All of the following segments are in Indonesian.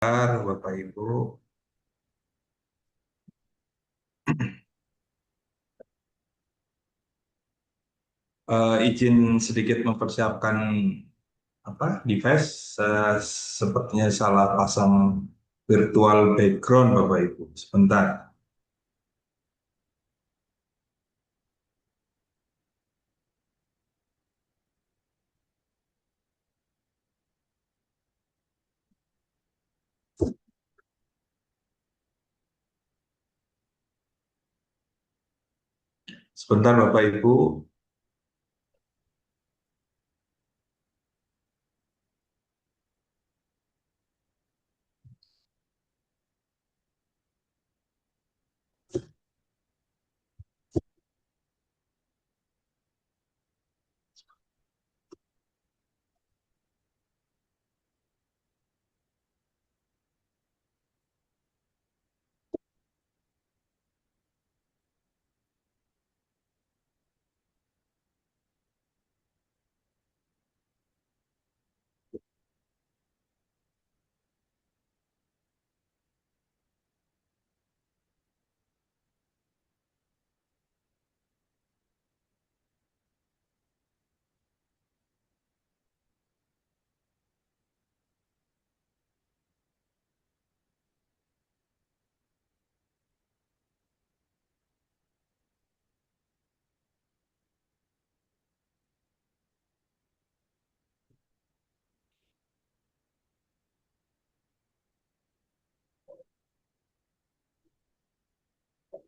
Bapak Ibu. Izin sedikit mempersiapkan device. Sepertinya salah pasang virtual background Bapak Ibu. Sebentar. Sebentar Bapak Ibu.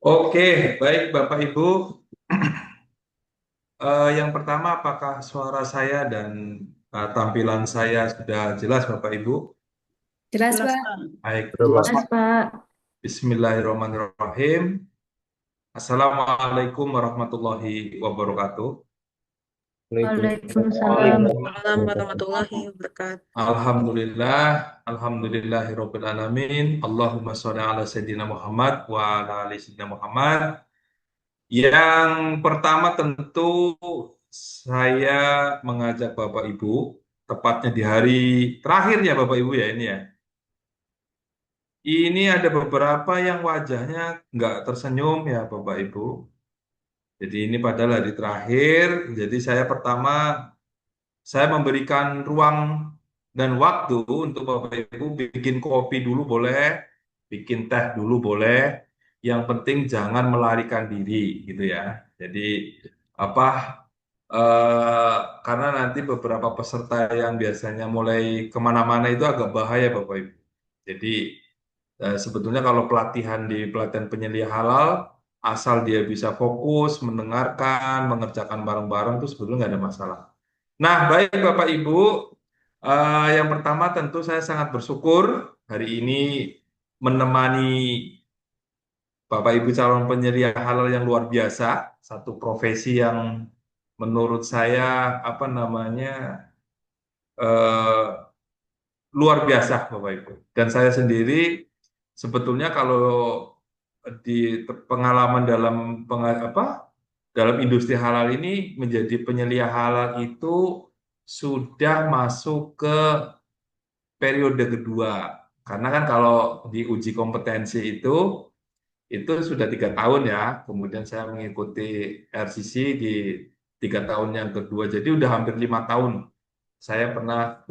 Oke, baik Bapak Ibu. Yang pertama, apakah suara saya dan tampilan saya sudah jelas Bapak Ibu? Jelas, Jelas, Pak. Pak. Baik, Jelas, Pak. Bismillahirrahmanirrahim. Assalamualaikum warahmatullahi wabarakatuh. Waalaikumsalam. Waalaikumsalam warahmatullahi wabarakatuh. Alhamdulillah, alhamdulillahirabbil alamin. Allahumma sholli ala sayyidina Muhammad wa ala ali sayyidina Muhammad. Yang pertama tentu saya mengajak Bapak Ibu, tepatnya di hari terakhirnya Bapak Ibu ya ini ya. Ini ada beberapa yang wajahnya nggak tersenyum ya Bapak Ibu. Jadi ini padahal hari terakhir. Jadi saya memberikan ruang dan waktu untuk Bapak Ibu bikin kopi dulu boleh, bikin teh dulu boleh. Yang penting jangan melarikan diri gitu ya. Jadi apa eh, karena nanti beberapa peserta yang biasanya mulai kemana-mana itu agak bahaya Bapak Ibu. Jadi sebetulnya kalau pelatihan penyelia halal, asal dia bisa fokus, mendengarkan, mengerjakan bareng-bareng itu sebetulnya nggak ada masalah. Nah, baik Bapak Ibu, yang pertama tentu saya sangat bersyukur hari ini menemani Bapak Ibu calon penyedia halal yang luar biasa, satu profesi yang menurut saya apa namanya eh, luar biasa Bapak Ibu. Dan saya sendiri sebetulnya kalau di pengalaman dalam industri halal ini menjadi penyelia halal itu sudah masuk ke periode kedua. Karena kan kalau di uji kompetensi itu sudah 3 tahun ya. Kemudian saya mengikuti RCC di 3 tahun yang kedua. Jadi udah hampir 5 tahun. Saya pernah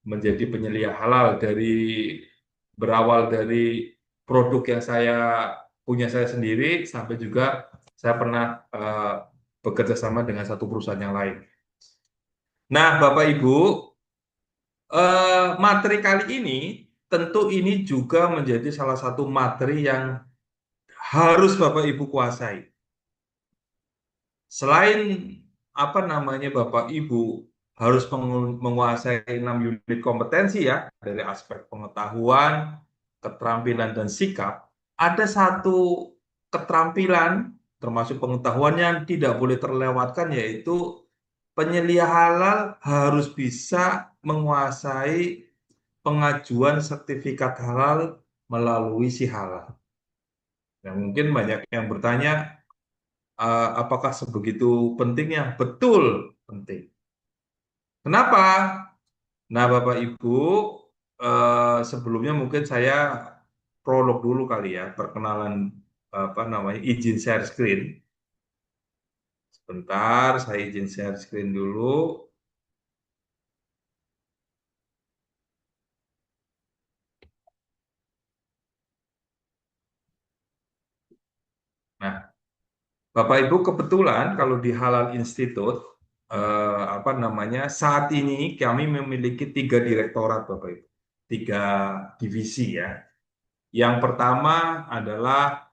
menjadi penyelia halal berawal dari produk yang punya saya sendiri sampai juga saya pernah bekerja sama dengan satu perusahaan yang lain. Nah, Bapak Ibu, materi kali ini tentu ini juga menjadi salah satu materi yang harus Bapak Ibu kuasai. Selain Bapak Ibu harus menguasai 6 unit kompetensi ya dari aspek pengetahuan, keterampilan dan sikap, ada satu keterampilan termasuk pengetahuan yang tidak boleh terlewatkan yaitu penyelia halal harus bisa menguasai pengajuan sertifikat halal melalui si halal. Nah, mungkin banyak yang bertanya, apakah sebegitu pentingnya? Betul penting. Kenapa? Nah, Bapak Ibu, sebelumnya mungkin saya prolog dulu kali ya, perkenalan apa namanya, izin share screen. Sebentar, saya izin share screen dulu. Nah, Bapak Ibu kebetulan kalau di Halal Institute apa namanya, saat ini kami memiliki tiga direktorat Bapak Ibu, tiga divisi ya. Yang pertama adalah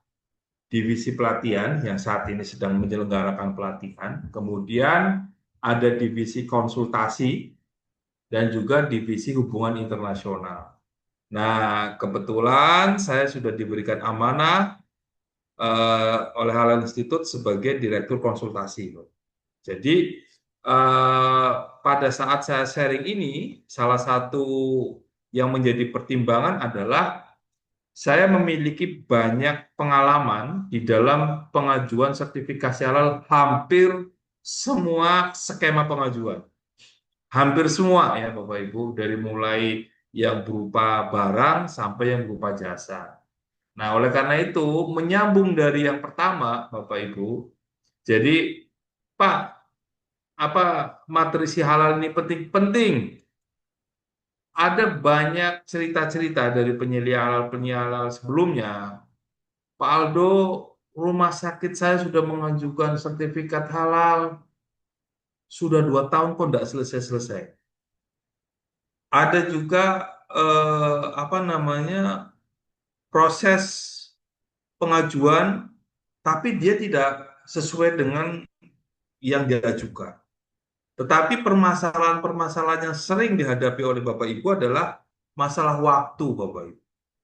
divisi pelatihan yang saat ini sedang menyelenggarakan pelatihan. Kemudian ada divisi konsultasi dan juga divisi hubungan internasional. Nah, kebetulan saya sudah diberikan amanah oleh Halal Institute sebagai direktur konsultasi. Jadi pada saat saya sharing ini, salah satu yang menjadi pertimbangan adalah saya memiliki banyak pengalaman di dalam pengajuan sertifikasi halal, hampir semua skema pengajuan. Hampir semua ya Bapak Ibu, dari mulai yang berupa barang sampai yang berupa jasa. Nah, oleh karena itu, menyambung dari yang pertama Bapak Ibu, jadi Pak, apa materi si halal ini penting-penting? Ada banyak cerita-cerita dari penyelia halal sebelumnya. Pak Aldo, rumah sakit saya sudah mengajukan sertifikat halal, sudah 2 tahun kok tidak selesai-selesai. Ada juga apa namanya, proses pengajuan, tapi dia tidak sesuai dengan yang diajukan. Tetapi permasalahan-permasalahan yang sering dihadapi oleh Bapak Ibu adalah masalah waktu, Bapak Ibu.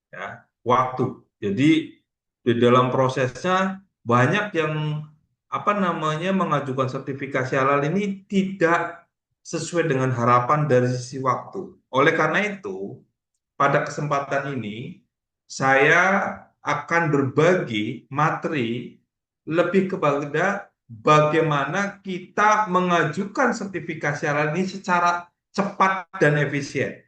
Ya, waktu. Jadi di dalam prosesnya banyak yang apa namanya mengajukan sertifikasi halal ini tidak sesuai dengan harapan dari sisi waktu. Oleh karena itu, pada kesempatan ini saya akan berbagi materi lebih kepada bagaimana kita mengajukan sertifikasi halal ini secara cepat dan efisien.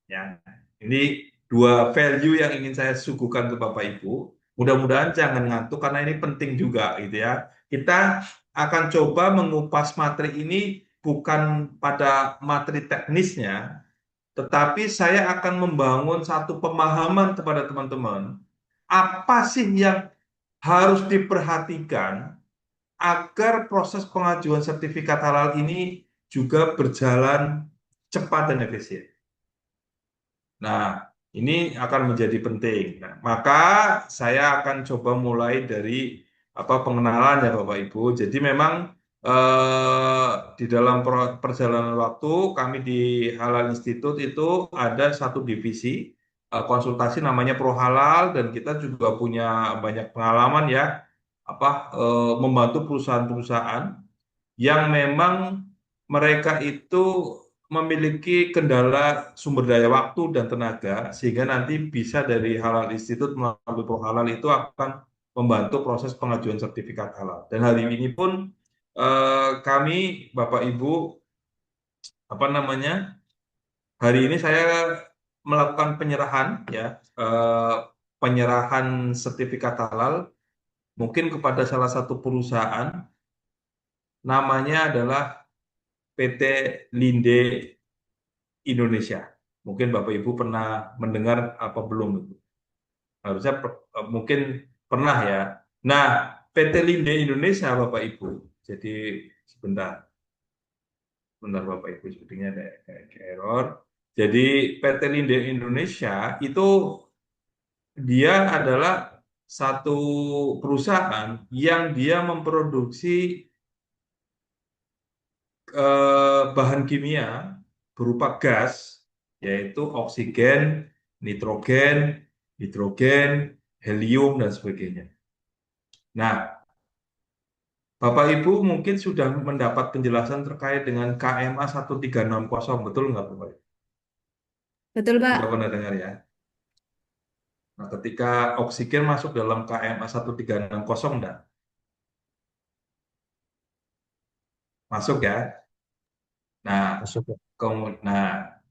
Ya, ini dua value yang ingin saya suguhkan ke Bapak Ibu. Mudah-mudahan jangan ngantuk karena ini penting juga gitu ya. Kita akan coba mengupas materi ini bukan pada materi teknisnya, tetapi saya akan membangun satu pemahaman kepada teman-teman. Apa sih yang harus diperhatikan agar proses pengajuan sertifikat halal ini juga berjalan cepat dan efisien. Nah, ini akan menjadi penting. Nah, maka saya akan coba mulai dari apa pengenalan ya Bapak Ibu. Jadi memang di dalam perjalanan waktu kami di Halal Institute itu ada satu divisi konsultasi namanya Pro Halal, dan kita juga punya banyak pengalaman ya apa membantu perusahaan-perusahaan yang memang mereka itu memiliki kendala sumber daya waktu dan tenaga, sehingga nanti bisa dari Halal Institute melalui Pro Halal itu akan membantu proses pengajuan sertifikat halal. Dan hari ini pun kami Bapak Ibu apa namanya, hari ini saya melakukan penyerahan ya, penyerahan sertifikat halal mungkin kepada salah satu perusahaan, namanya adalah PT Linde Indonesia. Mungkin Bapak Ibu pernah mendengar apa belum itu? Harusnya mungkin pernah ya. Nah, PT Linde Indonesia Bapak Ibu. Jadi sebentar, sebentar Bapak Ibu, sepertinya ada error. Jadi PT Linde Indonesia itu dia adalah satu perusahaan yang dia memproduksi bahan kimia berupa gas, yaitu oksigen, nitrogen, hidrogen, helium, dan sebagainya. Nah, Bapak Ibu mungkin sudah mendapat penjelasan terkait dengan KMA 1360, betul nggak Bapak Ibu? Betul, Sudah Pak. pernah dengar ya? Nah, ketika oksigen masuk dalam KMA 1360 enggak? Masuk ya? Nah, Masuk, Pak. kemudian, nah,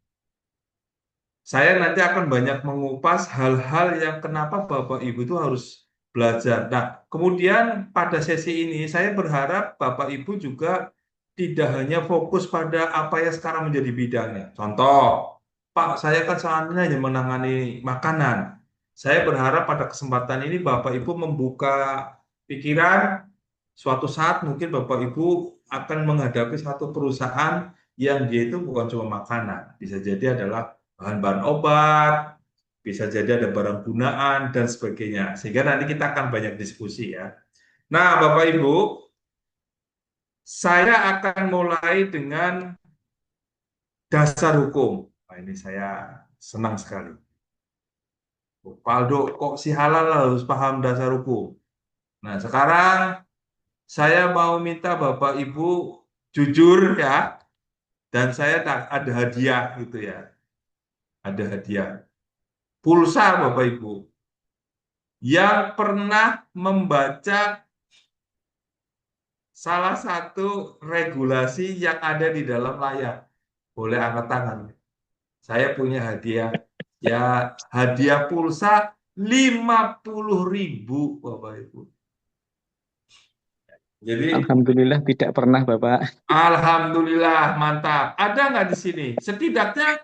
Saya nanti akan banyak mengupas hal-hal yang kenapa Bapak Ibu itu harus belajar. Nah, kemudian pada sesi ini saya berharap Bapak Ibu juga tidak hanya fokus pada apa yang sekarang menjadi bidangnya. Contoh, Pak, saya kan saat ini hanya menangani makanan. Saya berharap pada kesempatan ini Bapak Ibu membuka pikiran. Suatu saat mungkin Bapak Ibu akan menghadapi satu perusahaan yang dia itu bukan cuma makanan, bisa jadi adalah bahan-bahan obat, bisa jadi ada barang gunaan dan sebagainya. Sehingga nanti kita akan banyak diskusi ya. Nah, Bapak Ibu, saya akan mulai dengan dasar hukum. Nah, ini saya senang sekali. Pak Aldo, kok si halal harus paham dasar hukum? Nah, sekarang saya mau minta Bapak Ibu jujur ya, dan saya ada hadiah gitu ya. Ada hadiah. Pulsa Bapak Ibu. Yang pernah membaca salah satu regulasi yang ada di dalam layar. Boleh angkat tangan. Saya punya hadiah. Ya, hadiah pulsa 50.000 Bapak Ibu. Jadi, Alhamdulillah tidak pernah Bapak. Alhamdulillah, mantap. Ada nggak di sini? Setidaknya,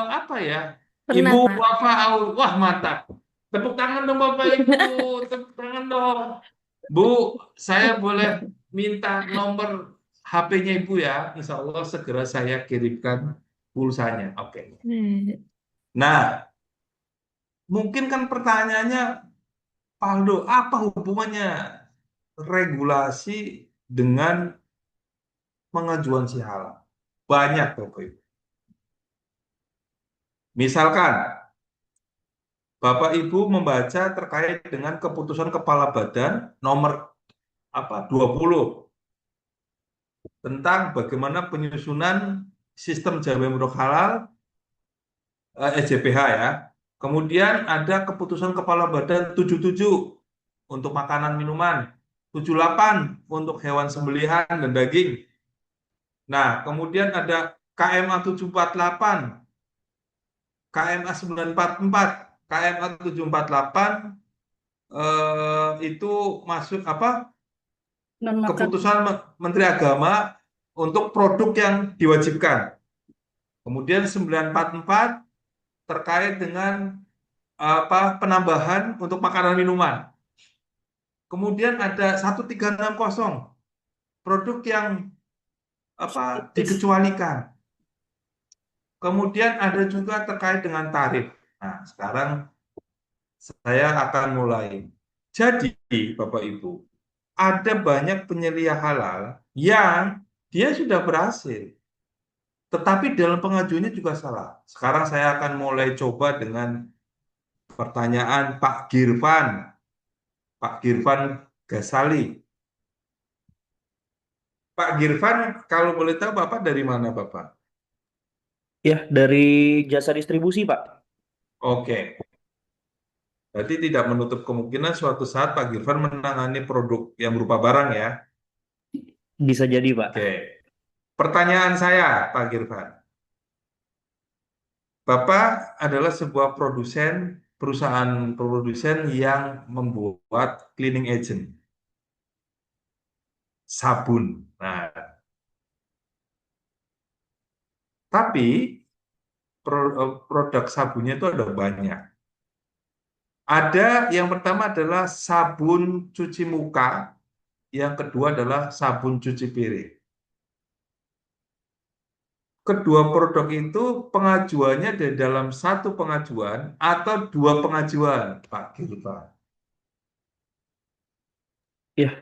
apa ya? Pernah, Ibu Pak. Wafa, wah mantap. Tepuk tangan dong Bapak Ibu, tepuk tangan dong. Bu, saya boleh minta nomor HP-nya Ibu ya. Insya Allah segera saya kirimkan pulsanya. Oke. Nah, mungkin kan pertanyaannya, Paldo, apa hubungannya regulasi dengan pengajuan si halal? Banyak Bapak Ibu. Misalkan, Bapak Ibu membaca terkait dengan keputusan Kepala Badan nomor 20 tentang bagaimana penyusunan sistem jamin produk halal, SJPH ya. Kemudian ada keputusan Kepala Badan 77 untuk makanan minuman, 78 untuk hewan sembelihan dan daging. Nah, kemudian ada KMA 748, KMA 944, KMA 748 itu masuk apa? Non makan. Keputusan Menteri Agama untuk produk yang diwajibkan. Kemudian 944 terkait dengan penambahan untuk makanan minuman. Kemudian ada 1360 produk yang dikecualikan. Kemudian ada juga terkait dengan tarif. Nah, sekarang saya akan mulai. Jadi, Bapak Ibu, ada banyak penyelia halal yang dia sudah berhasil, tetapi dalam pengajuannya juga salah. Sekarang saya akan mulai coba dengan pertanyaan Pak Girvan. Pak Girvan Gasali. Pak Girvan, kalau boleh tahu Bapak dari mana Bapak? Ya, dari jasa distribusi, Pak. Oke, berarti tidak menutup kemungkinan suatu saat Pak Girvan menangani produk yang berupa barang ya. Bisa jadi, Pak. Oke, pertanyaan saya Pak Girvan. Bapak adalah sebuah perusahaan produsen yang membuat cleaning agent, sabun. Nah, tapi produk sabunnya itu ada banyak. Ada yang pertama adalah sabun cuci muka, yang kedua adalah sabun cuci piring. Kedua produk itu pengajuannya di dalam satu pengajuan atau dua pengajuan, Pak Gilva. Ya,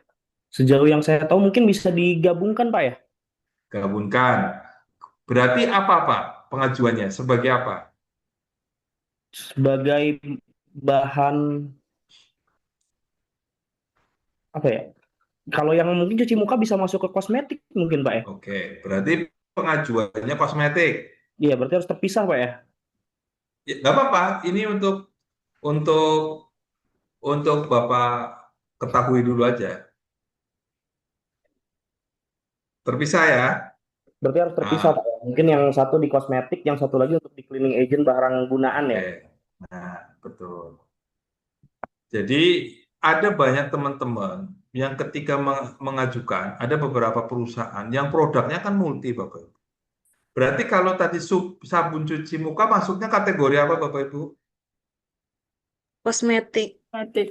sejauh yang saya tahu mungkin bisa digabungkan, Pak ya. Gabungkan. Berarti apa, Pak? Pengajuannya sebagai apa? Sebagai bahan apa ya? Kalau yang mungkin cuci muka bisa masuk ke kosmetik mungkin, Pak ya. Oke, berarti pengajuannya kosmetik. Iya, berarti harus terpisah, Pak ya. Ya, nggak apa-apa. Ini untuk Bapak ketahui dulu aja. Terpisah ya. Berarti harus terpisah, Nah, Pak ya. Mungkin yang satu di kosmetik, yang satu lagi untuk di cleaning agent barang gunaan ya. Oke. Nah, betul. Jadi ada banyak teman-teman yang ketika mengajukan, ada beberapa perusahaan yang produknya kan multi, Bapak Ibu. Berarti kalau tadi sabun cuci muka masuknya kategori apa, Bapak Ibu? Kosmetik. Kosmetik.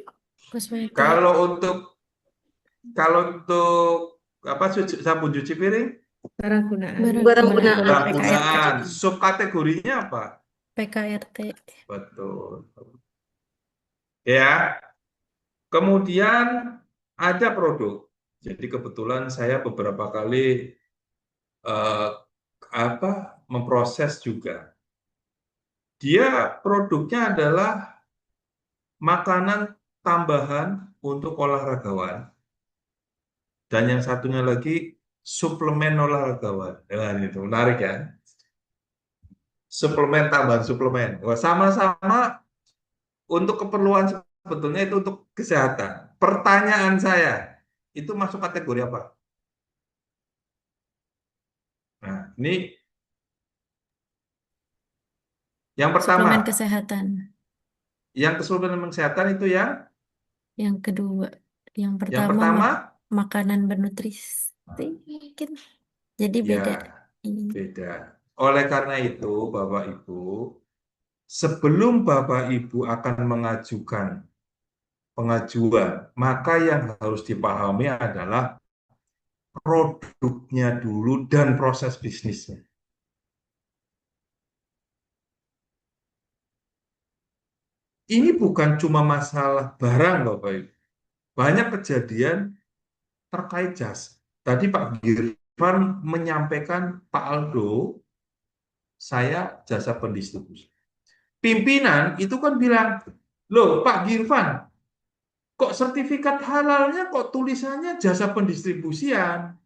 Kosmetik. Kalau untuk apa sabun cuci piring? Barang Barang gunaan. gunaan. Barang PKRT. gunaan. Subkategorinya apa? PKRT. Betul. Ya. Kemudian ada produk. Jadi kebetulan saya beberapa kali eh, memproses juga. Dia produknya adalah makanan tambahan untuk olahragawan. Dan yang satunya lagi suplemen olahragawan. Nah, itu menarik ya. Suplemen tambahan suplemen. Wah, sama-sama untuk keperluan sebetulnya itu untuk kesehatan. Pertanyaan saya, itu masuk kategori apa? Nah, ini yang pertama. Suplemen kesehatan. Yang suplemen kesehatan itu yang Yang kedua. Yang yang pertama pertama makanan bernutrisi. Mungkin. Jadi beda. ya beda. Oleh karena itu, Bapak Ibu, sebelum Bapak Ibu akan mengajukan pengajuan, maka yang harus dipahami adalah produknya dulu dan proses bisnisnya. Ini bukan cuma masalah barang, Bapak Ibu. Banyak kejadian terkait jasa. Tadi Pak Girvan menyampaikan, Pak Aldo, saya jasa pendistribusi. Pimpinan itu kan bilang, loh Pak Girvan, kok sertifikat halalnya kok tulisannya jasa pendistribusian,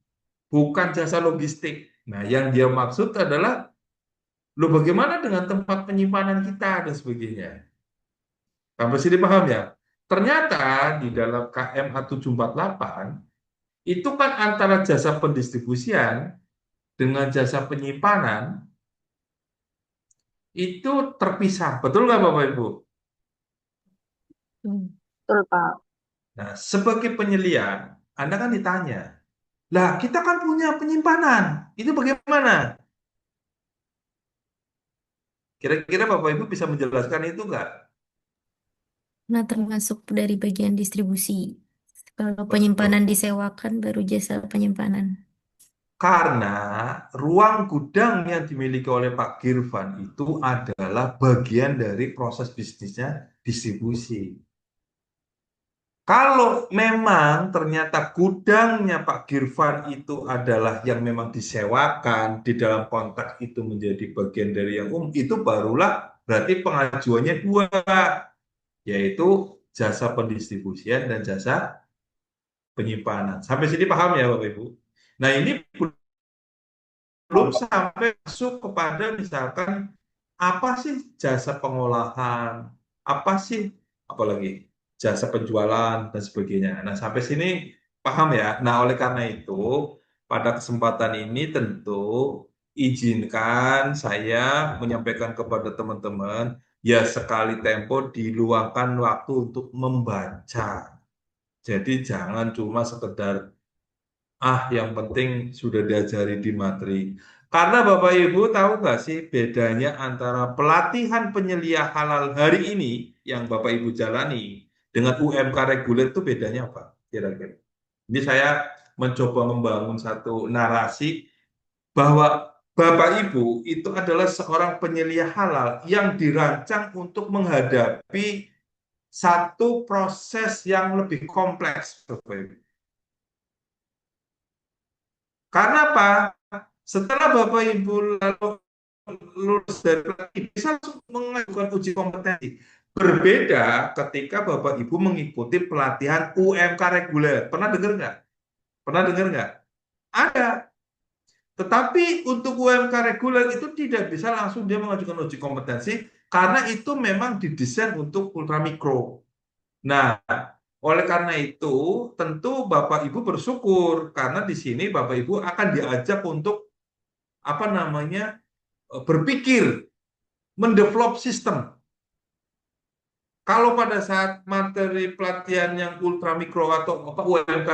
bukan jasa logistik. Nah, yang dia maksud adalah, loh bagaimana dengan tempat penyimpanan kita dan sebagainya. Sampai sini paham ya? Ternyata di dalam KMA 748 itu kan antara jasa pendistribusian dengan jasa penyimpanan itu terpisah. Betul nggak Bapak Ibu? Betul, Pak. Nah, sebagai penyelian, Anda kan ditanya, lah kita kan punya penyimpanan, itu bagaimana? Kira-kira Bapak Ibu bisa menjelaskan itu nggak? Nah, termasuk dari bagian distribusi. Kalau Betul. penyimpanan disewakan, baru jasa penyimpanan. Karena ruang gudang yang dimiliki oleh Pak Girvan itu adalah bagian dari proses bisnisnya distribusi. Kalau memang ternyata gudangnya Pak Girvan itu adalah yang memang disewakan di dalam kontrak itu menjadi bagian dari yang umum, itu barulah berarti pengajuannya dua, yaitu jasa pendistribusian dan jasa penyimpanan. Sampai sini paham ya Bapak Ibu? Nah ini belum sampai masuk kepada misalkan apa sih jasa pengolahan, apa sih apalagi jasa penjualan dan sebagainya. Nah, sampai sini paham ya. Nah, oleh karena itu pada kesempatan ini tentu izinkan saya menyampaikan kepada teman-teman ya sekali tempo diluangkan waktu untuk membaca. Jadi jangan cuma sekedar yang penting sudah diajari di materi. Karena Bapak Ibu tahu nggak sih bedanya antara pelatihan penyelia halal hari ini yang Bapak Ibu jalani dengan UMK reguler itu bedanya apa? Kira-kira. Ini saya mencoba membangun satu narasi bahwa Bapak Ibu itu adalah seorang penyelia halal yang dirancang untuk menghadapi satu proses yang lebih kompleks, Bapak Ibu. Karena apa? Setelah Bapak Ibu lalu lulus dari pelatihan, bisa langsung mengajukan uji kompetensi. Berbeda ketika Bapak Ibu mengikuti pelatihan UMK reguler. Pernah dengar nggak? Pernah dengar nggak? Ada. Tetapi untuk UMK reguler itu tidak bisa langsung dia mengajukan uji kompetensi karena itu memang didesain untuk ultramikro. Nah, oleh karena itu tentu Bapak Ibu bersyukur karena di sini Bapak Ibu akan diajak untuk apa namanya berpikir, mendevelop sistem. Kalau pada saat materi pelatihan yang ultra mikro atau apa UMK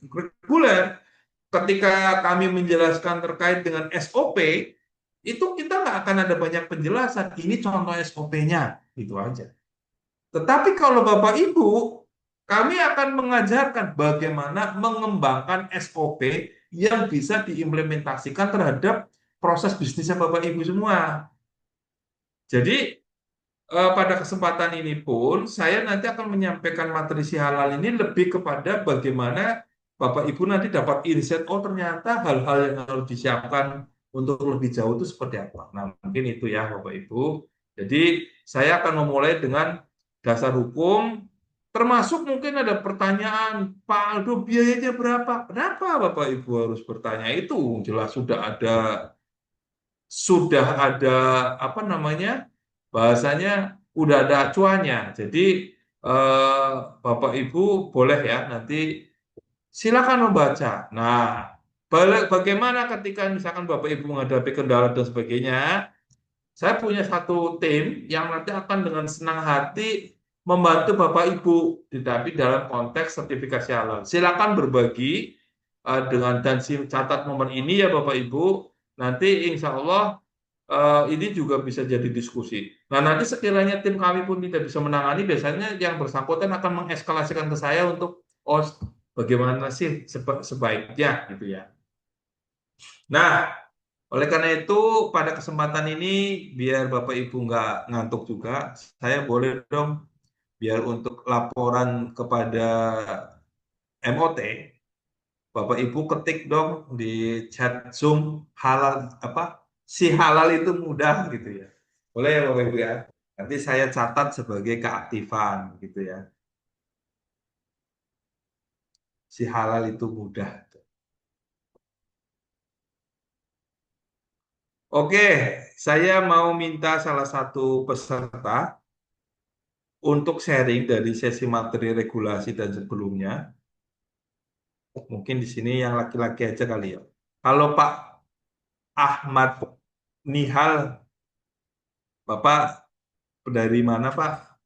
reguler, ketika kami menjelaskan terkait dengan SOP, itu kita nggak akan ada banyak penjelasan. Ini contoh SOP-nya, gitu aja. Tetapi kalau Bapak Ibu, kami akan mengajarkan bagaimana mengembangkan SOP yang bisa diimplementasikan terhadap proses bisnisnya Bapak Ibu semua. Jadi pada kesempatan ini pun saya nanti akan menyampaikan materi si halal ini lebih kepada bagaimana Bapak Ibu nanti dapat insight, oh ternyata hal-hal yang harus disiapkan untuk lebih jauh itu seperti apa. Nah, mungkin itu ya Bapak Ibu. Jadi saya akan memulai dengan dasar hukum, termasuk mungkin ada pertanyaan, Pak Aldo biayanya berapa? Kenapa Bapak Ibu harus bertanya itu? Jelas sudah ada apa namanya bahasanya udah ada acuannya. Jadi Bapak Ibu boleh ya nanti silakan membaca. Nah, bagaimana ketika misalkan Bapak Ibu menghadapi kendala dan sebagainya, saya punya satu tim yang nanti akan dengan senang hati membantu Bapak Ibu, tetapi dalam konteks sertifikasi halal. Silakan berbagi dengan dan catat nomor ini ya Bapak Ibu. Nanti insya Allah ini juga bisa jadi diskusi. Nah, nanti sekiranya tim kami pun tidak bisa menangani, biasanya yang bersangkutan akan mengeskalasikan ke saya untuk, oh, bagaimana sih sebaiknya gitu ya. Nah, oleh karena itu, pada kesempatan ini, biar Bapak Ibu nggak ngantuk juga, saya boleh dong, biar untuk laporan kepada MOT, Bapak Ibu ketik dong di chat Zoom halal apa si halal itu mudah gitu ya. Boleh ya Bapak Ibu ya. Nanti saya catat sebagai keaktifan gitu ya. Si halal itu mudah. Oke, saya mau minta salah satu peserta untuk sharing dari sesi materi regulasi dan sebelumnya. Mungkin di sini yang laki-laki aja kali ya. Kalau Pak Ahmad Nihal, Bapak dari mana Pak?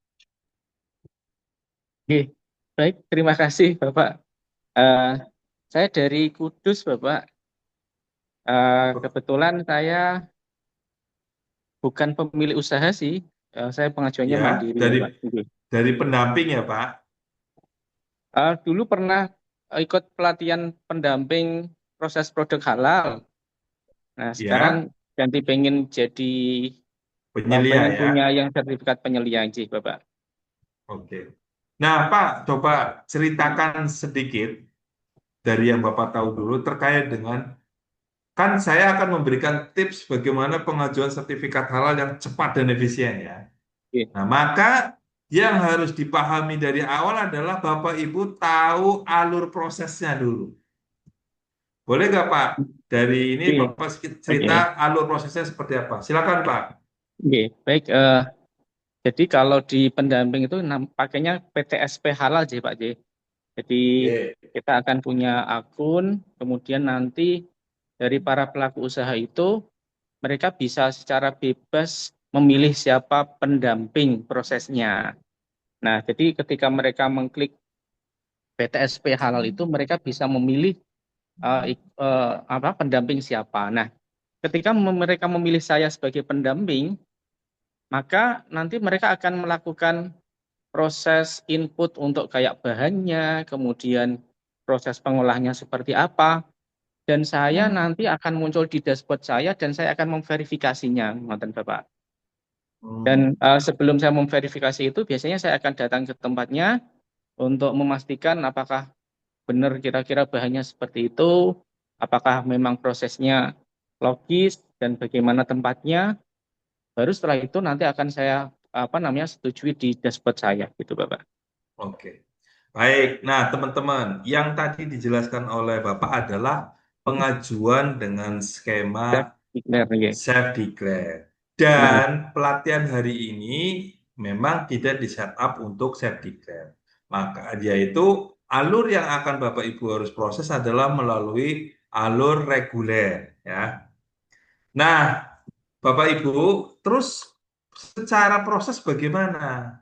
Oke, baik, terima kasih Bapak. Eh, saya dari Kudus, Bapak. Kebetulan saya bukan pemilik usaha sih. Saya pengajuannya Ya, mandiri, dari Bapak. Oke. dari pendamping ya Pak. Dulu pernah ikut pelatihan pendamping proses produk halal. Nah, sekarang Ya, ganti pengen jadi penyelia pengen ya. punya yang sertifikat penyelia sih, Bapak. Oke. Nah, Pak, coba ceritakan sedikit dari yang Bapak tahu dulu terkait dengan, kan saya akan memberikan tips bagaimana pengajuan sertifikat halal yang cepat dan efisien ya. Oke. Nah, maka yang harus dipahami dari awal adalah Bapak Ibu tahu alur prosesnya dulu. Boleh nggak Pak? Dari ini Oke. Bapak cerita Oke. alur prosesnya seperti apa? Silakan Pak. Oke, baik. Jadi kalau di pendamping itu pakainya PTSP halal sih Pak J. Jadi Oke. kita akan punya akun, kemudian nanti dari para pelaku usaha itu mereka bisa secara bebas memilih siapa pendamping prosesnya. Nah, jadi ketika mereka mengklik PTSP halal itu mereka bisa memilih apa pendamping siapa. Nah, ketika mereka memilih saya sebagai pendamping, maka nanti mereka akan melakukan proses input untuk kayak bahannya, kemudian proses pengolahnya seperti apa, dan saya nanti akan muncul di dashboard saya dan saya akan memverifikasinya, Ngoten Bapak. Hmm. Dan sebelum saya memverifikasi itu, biasanya saya akan datang ke tempatnya untuk memastikan apakah benar kira-kira bahannya seperti itu, apakah memang prosesnya logis dan bagaimana tempatnya. Baru setelah itu nanti akan saya setujui di dashboard saya gitu Bapak. Oke. Baik. Nah, teman-teman, yang tadi dijelaskan oleh Bapak adalah pengajuan dengan Saya skema declare ya. self declare. Nah, Dan pelatihan hari ini memang tidak di setup untuk self declare. Maka yaitu alur yang akan Bapak Ibu harus proses adalah melalui alur reguler ya. Nah, Bapak Ibu, terus secara proses bagaimana?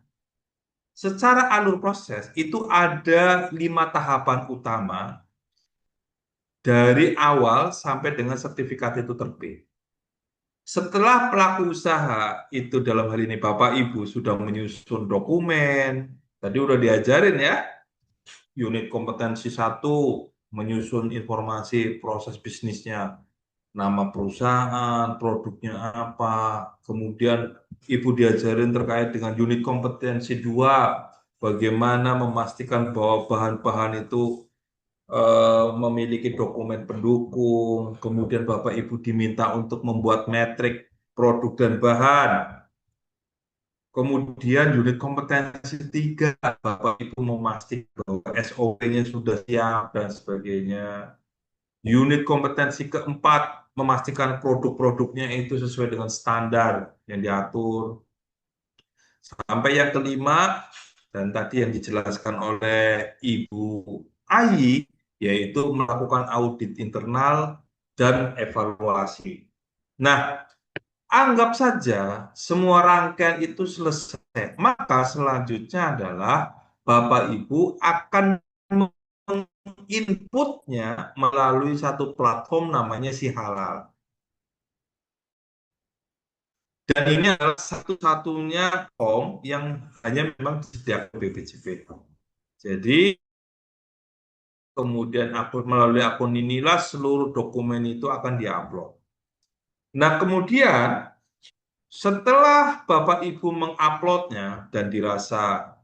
Secara alur proses itu ada 5 tahapan utama dari awal sampai dengan sertifikat itu terbit. Setelah pelaku usaha itu dalam hal ini Bapak Ibu sudah menyusun dokumen, tadi udah diajarin ya, unit kompetensi 1 menyusun informasi proses bisnisnya, nama perusahaan, produknya apa, kemudian Ibu diajarin terkait dengan unit kompetensi 2, bagaimana memastikan bahwa bahan-bahan itu memiliki dokumen pendukung, kemudian Bapak Ibu diminta untuk membuat metrik produk dan bahan. Kemudian unit kompetensi 3, Bapak Ibu memastikan bahwa SOP-nya sudah siap dan sebagainya. Unit kompetensi keempat, memastikan produk-produknya itu sesuai dengan standar yang diatur. Sampai yang kelima, dan tadi yang dijelaskan oleh Ibu Ayi, yaitu melakukan audit internal dan evaluasi. Nah, anggap saja semua rangkaian itu selesai. Maka selanjutnya adalah Bapak Ibu akan menginputnya melalui satu platform namanya Si Halal. Dan ini adalah satu-satunya form yang hanya memang disediakan BPJP. Jadi kemudian melalui akun inilah seluruh dokumen itu akan diupload. Nah, kemudian setelah Bapak Ibu menguploadnya dan dirasa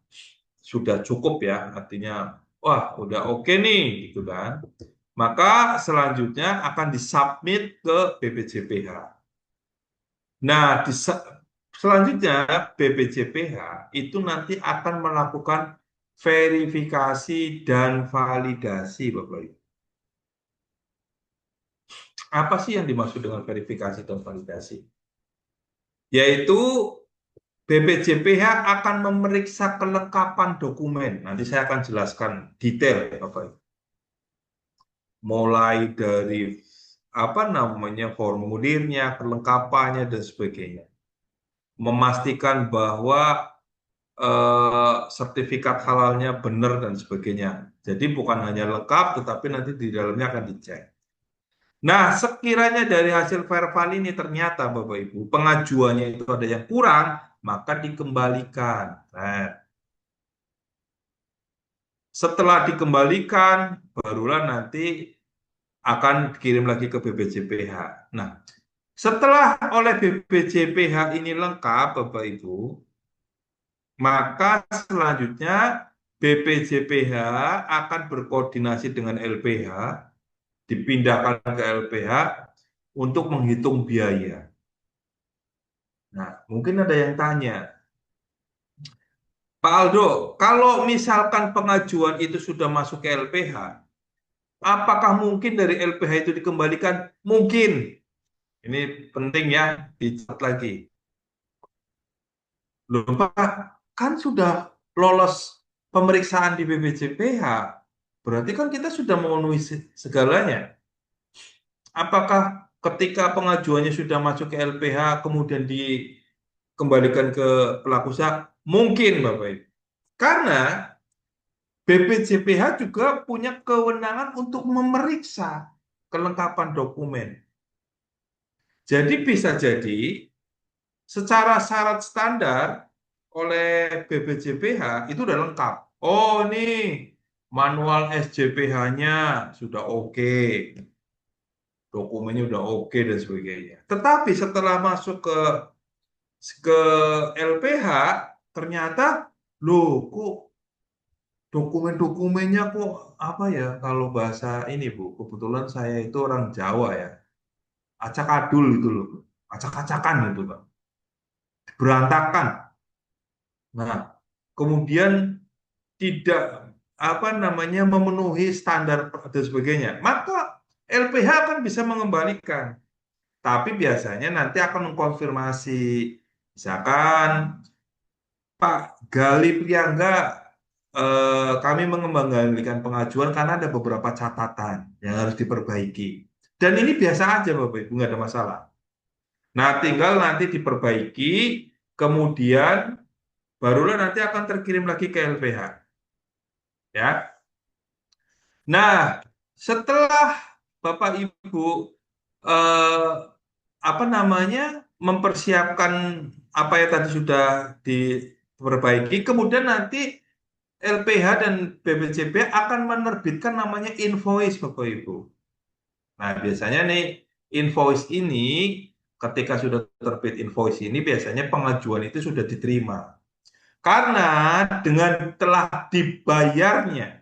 sudah cukup ya, artinya wah udah oke nih gitu kan, maka selanjutnya akan disubmit ke BPJPH. Nah, selanjutnya BPJPH itu nanti akan melakukan verifikasi dan validasi, Bapak Ibu. Apa sih yang dimaksud dengan verifikasi dan validasi? Yaitu BPJPH akan memeriksa kelengkapan dokumen. Nanti saya akan jelaskan detail, Bapak Ibu. Mulai dari apa namanya formulirnya, kelengkapannya dan sebagainya. Memastikan bahwa sertifikat halalnya benar dan sebagainya. Jadi bukan hanya lengkap, tetapi nanti di dalamnya akan dicek. Nah, sekiranya dari hasil verval ini ternyata Bapak Ibu, pengajuannya itu ada yang kurang, maka dikembalikan. Nah, setelah dikembalikan, barulah nanti akan dikirim lagi ke BPJPH. Nah, setelah oleh BPJPH ini lengkap, Bapak Ibu, maka selanjutnya BPJPH akan berkoordinasi dengan LPH, dipindahkan ke LPH untuk menghitung biaya. Nah, mungkin ada yang tanya, Pak Aldo, kalau misalkan pengajuan itu sudah masuk ke LPH, apakah mungkin dari LPH itu dikembalikan? Mungkin. Ini penting ya, dicatat lagi. Loh, Pak, kan sudah lolos pemeriksaan di BPJPH, berarti kan kita sudah memenuhi segalanya. Apakah ketika pengajuannya sudah masuk ke LPH, kemudian dikembalikan ke pelaku usaha? Mungkin, Bapak Ibu. Karena BPJPH juga punya kewenangan untuk memeriksa kelengkapan dokumen. Jadi bisa jadi secara syarat standar oleh BPJPH itu udah lengkap. Oh, nih manual SJPH-nya sudah oke. Dokumennya udah oke dan sebagainya. Tetapi setelah masuk ke LPH, ternyata loh kok dokumen-dokumennya kok apa ya, kalau bahasa ini Bu, kebetulan saya itu orang Jawa ya, acak-adul gitu loh, acak-acakan gitu Pak, berantakan. Nah, kemudian tidak apa namanya memenuhi standar dan sebagainya, maka LPH akan bisa mengembalikan. Tapi biasanya nanti akan mengkonfirmasi, misalkan Pak Gali Priangga, kami mengembalikan pengajuan karena ada beberapa catatan yang harus diperbaiki. Dan ini biasa aja Bapak Ibu, nggak ada masalah. Nah, tinggal nanti diperbaiki, kemudian barulah nanti akan terkirim lagi ke LPH. Ya. Nah, setelah Bapak Ibu eh, apa namanya mempersiapkan apa yang tadi sudah diperbaiki, kemudian nanti LPH dan BPJP akan menerbitkan namanya invoice Bapak Ibu. Nah, biasanya nih invoice ini ketika sudah terbit invoice ini biasanya pengajuan itu sudah diterima. Karena dengan telah dibayarnya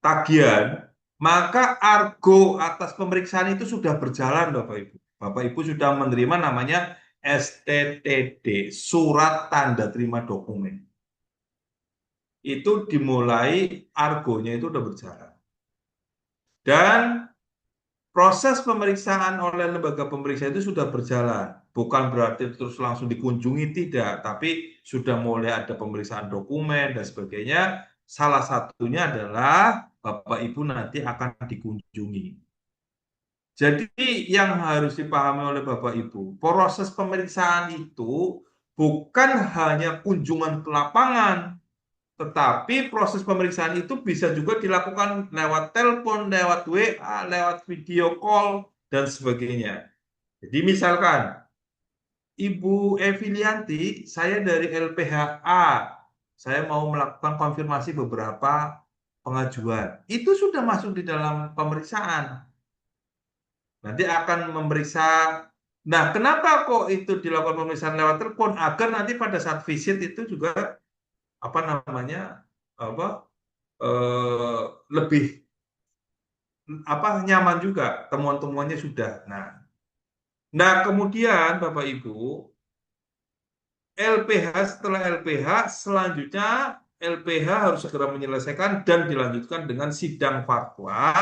tagihan, maka argo atas pemeriksaan itu sudah berjalan, Bapak Ibu. Bapak Ibu sudah menerima namanya STTD, Surat Tanda Terima Dokumen. Itu dimulai argonya itu sudah berjalan. Dan proses pemeriksaan oleh lembaga pemeriksa itu sudah berjalan. Bukan berarti terus langsung dikunjungi, tidak. Tapi sudah mulai ada pemeriksaan dokumen dan sebagainya. Salah satunya adalah Bapak Ibu nanti akan dikunjungi. Jadi yang harus dipahami oleh Bapak Ibu, proses pemeriksaan itu bukan hanya kunjungan ke lapangan, tetapi proses pemeriksaan itu bisa juga dilakukan lewat telepon, lewat WA, lewat video call, dan sebagainya. Jadi misalkan, Ibu Evilianti, saya dari LPHA, saya mau melakukan konfirmasi beberapa pengajuan. Itu sudah masuk di dalam pemeriksaan. Nanti akan memeriksa. Nah, kenapa kok itu dilakukan pemeriksaan lewat telepon? Agar nanti pada saat visit itu juga apa namanya eh, lebih nyaman juga temuan-temuannya sudah. Nah kemudian Bapak Ibu LPH setelah LPH selanjutnya LPH harus segera menyelesaikan dan dilanjutkan dengan sidang fatwa.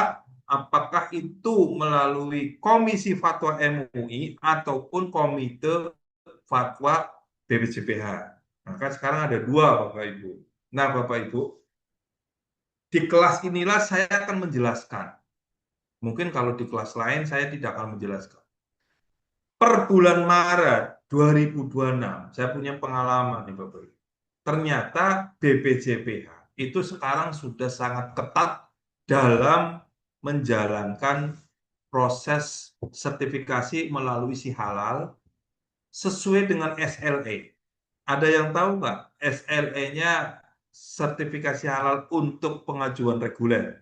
Apakah itu melalui Komisi Fatwa MUI ataupun Komite Fatwa BPJPH. Maka sekarang ada dua Bapak Ibu. Nah Bapak Ibu, di kelas inilah saya akan menjelaskan. Mungkin kalau di kelas lain saya tidak akan menjelaskan. Per bulan Maret 2026, saya punya pengalaman nih Bapak Ibu. Ternyata BPJPH itu sekarang sudah sangat ketat dalam menjalankan proses sertifikasi melalui si halal sesuai dengan SLE. Ada yang tahu nggak SLE-nya sertifikasi halal untuk pengajuan reguler?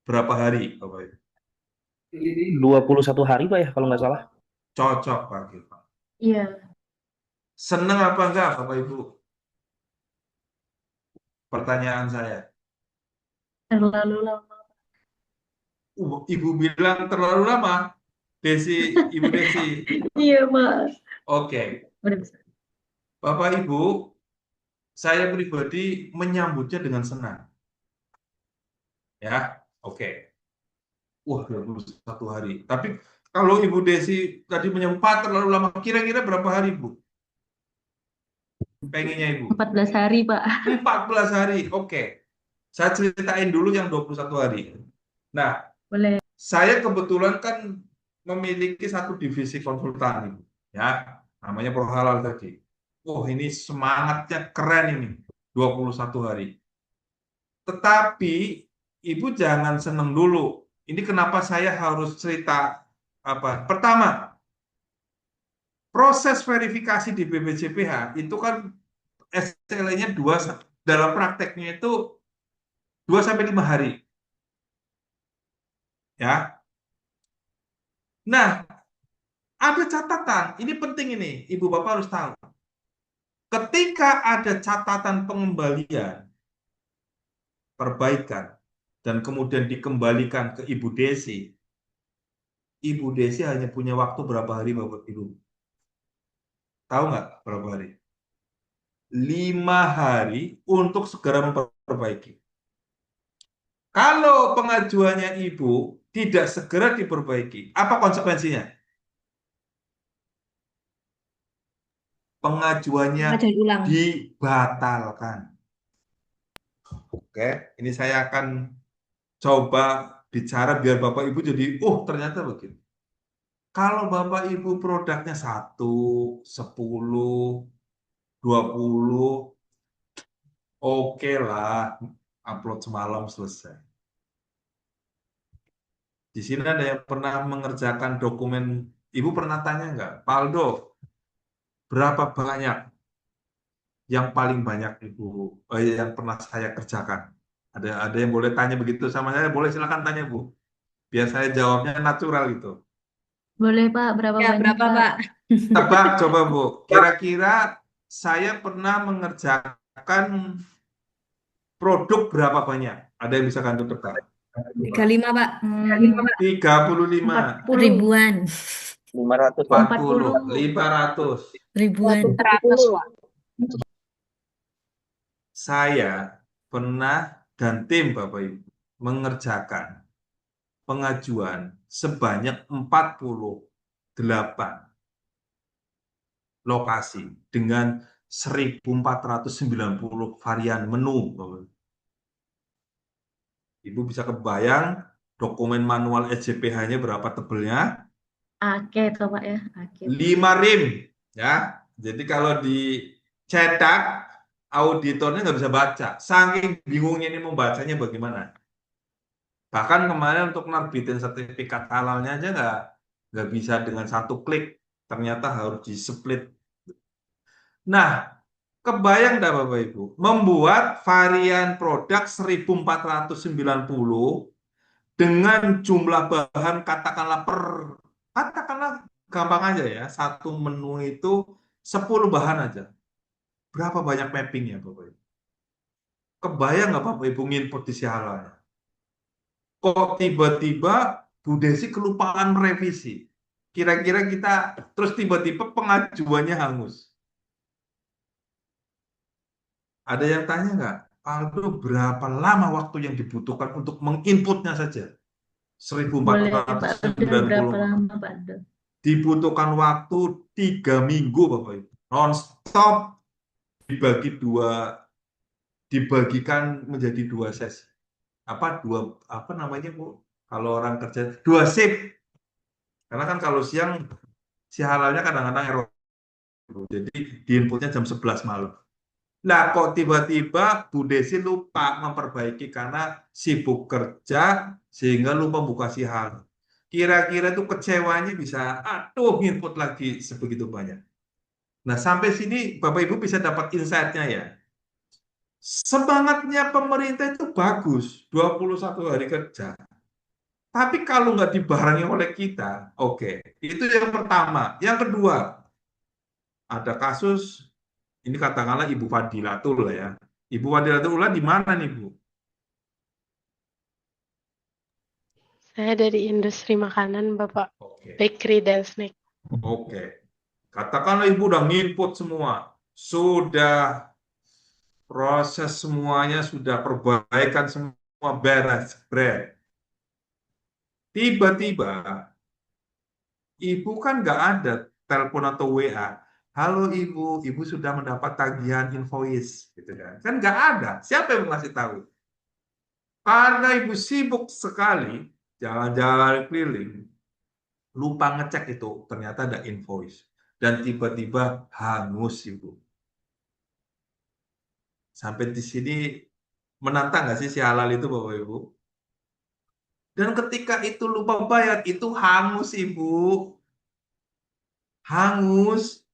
Berapa hari, Bapak Ibu? 21 hari Pak ya kalau nggak salah. Cocok, Pak Gilman. Iya, Senang apa enggak, Bapak Ibu? Pertanyaan saya. terlalu lama. Ibu bilang terlalu lama. Ibu Desi. Iya, Mas. Oke. Udah bisa. Bapak Ibu, saya pribadi menyambutnya dengan senang. Ya, oke. Wah, 21 hari. Tapi kalau Ibu Desi tadi menyempat terlalu lama, kira-kira berapa hari, Bu? Pengennya Ibu? 14 hari, Pak. 14 hari, oke. Saya ceritain dulu yang 21 hari. Nah, Boleh. saya kebetulan kan memiliki satu divisi konsultan, Ibu. Ya, namanya Pro Halal tadi. Wah, ini semangatnya keren ini, 21 hari. Tetapi Ibu jangan seneng dulu. Ini kenapa saya harus cerita apa? Pertama, proses verifikasi di BPJPH itu kan SLE-nya dalam prakteknya itu 2 sampai 5 hari. Ya. Nah, ada catatan. Ini penting ini, Ibu Bapak harus tahu. Ketika ada catatan pengembalian, perbaikan, dan kemudian dikembalikan ke Ibu Desi, Ibu Desi hanya punya waktu berapa hari Bapak Ibu? Tahu nggak berapa hari? 5 hari untuk segera memperbaiki. Kalau pengajuannya Ibu tidak segera diperbaiki, apa konsekuensinya? Pengajuannya Pengajuan ulang. dibatalkan. Oke, ini saya akan coba bicara biar Bapak Ibu jadi, oh ternyata begini. Kalau Bapak Ibu produknya 1, 10, 20, oke lah, upload semalam selesai. Di sini ada yang pernah mengerjakan dokumen, Ibu pernah tanya nggak, Pak Aldo, berapa banyak yang paling banyak yang pernah saya kerjakan? Ada yang boleh tanya begitu sama saya, boleh silakan tanya Bu. Biar saya jawabnya natural gitu. Boleh Pak, berapa Ya, banyak berapa, Pak? Pak? Tebak coba Bu, kira-kira saya pernah mengerjakan produk berapa banyak? Ada yang bisa bantu tebak? 35, Pak. 35, 40. Ribuan. 500 Pak. 40, 500. Ribuan. 100. Saya pernah dan tim Bapak Ibu mengerjakan pengajuan sebanyak 48 lokasi dengan 1.490 varian menu. Bapak Ibu. Ibu bisa kebayang dokumen manual SJPH-nya berapa tebelnya? Ake toh Pak ya. Ake. 5 rim. Ya. Jadi kalau dicetak, auditornya nggak bisa baca. Saking bingungnya ini membacanya bagaimana. Bahkan kemarin untuk nerbitin sertifikat halalnya aja nggak bisa dengan satu klik. Ternyata harus di-split. Nah, kebayang nggak Bapak Ibu? Membuat varian produk 1.490 dengan jumlah bahan katakanlah gampang aja ya, satu menu itu 10 bahan aja. Berapa banyak mappingnya Bapak Ibu? Kebayang nggak Bapak Ibu nginput di si halalnya? Kok tiba-tiba Bu Desi kelupaan merevisi? Kira-kira kita terus tiba-tiba pengajuannya hangus. Ada yang tanya nggak? Aldo, berapa lama waktu yang dibutuhkan untuk menginputnya saja? Boleh Pak Aldo, berapa 1490. lama Pak Aldo? Dibutuhkan waktu 3 minggu Bapak Ibu. Non-stop dibagikan menjadi 2 sesi. Apa namanya Bu? Kalau orang kerja 2 shift. Karena kan kalau siang si halalnya kadang-kadang error. Jadi diinputnya jam 11 malam. Nah, kok tiba-tiba Bu Desi lupa memperbaiki karena sibuk kerja sehingga lupa buka si hal. Kira-kira itu kecewanya bisa, aduh, input lagi sebegitu banyak. Nah, sampai sini Bapak Ibu bisa dapat insight-nya ya. Semangatnya pemerintah itu bagus, 21 hari kerja. Tapi kalau nggak dibarengi oleh kita, oke. Itu yang pertama. Yang kedua, ada kasus, ini katakanlah Ibu Fadilatul lah ya. Ibu Fadilatul di mana nih Bu? Saya dari industri makanan, Bapak. Oke. Bakery dan snack. Oke. Katakanlah Ibu udah nginput semua. Sudah proses semuanya, sudah perbaikan semua beres. Tiba-tiba Ibu kan nggak ada telepon atau WA. Halo Ibu, Ibu sudah mendapat tagihan invoice, gitu kan? Kan nggak ada. Siapa yang ngasih tahu? Karena Ibu sibuk sekali jalan-jalan keliling, lupa ngecek itu ternyata ada invoice dan tiba-tiba hangus Ibu. Sampai di sini menantang nggak sih si halal itu Bapak Ibu? Dan ketika itu lupa bayar itu hangus Ibu, hangus.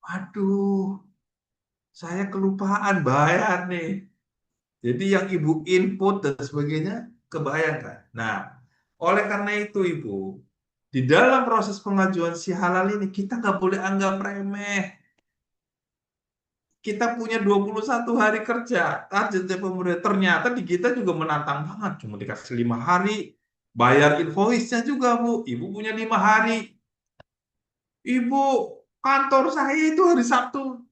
Aduh, saya kelupaan bayar nih. Jadi yang Ibu input dan sebagainya kebayangkan. Nah, oleh karena itu Ibu, di dalam proses pengajuan si halal ini kita nggak boleh anggap remeh. Kita punya 21 hari kerja, targetnya pemerintah. Ternyata di kita juga menantang banget. Cuma dikasih 5 hari, bayar invoice-nya juga Bu. Ibu punya 5 hari. Ibu, kantor saya itu hari Sabtu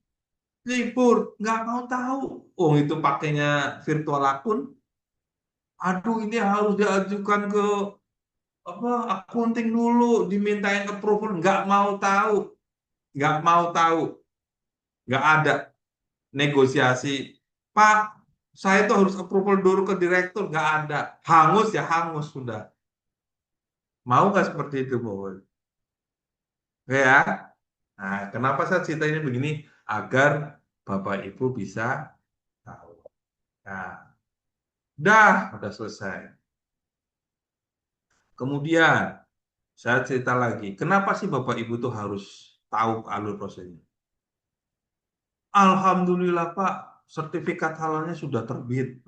libur. Nggak mau tahu. Oh, itu pakainya virtual akun. Aduh, ini harus diajukan ke accounting dulu, dimintain approval. Nggak mau tahu. Nggak ada negosiasi. Pak, Saya itu harus approval dulu ke direktur, nggak ada. Hangus ya hangus sudah. Mau nggak seperti itu, Boy? Oke ya. Nah, kenapa saya cerita ini begini? Agar Bapak Ibu bisa tahu. Nah, udah selesai. Kemudian saya cerita lagi, kenapa sih Bapak Ibu tuh harus tahu alur prosesnya? Alhamdulillah Pak, sertifikat halalnya sudah terbit.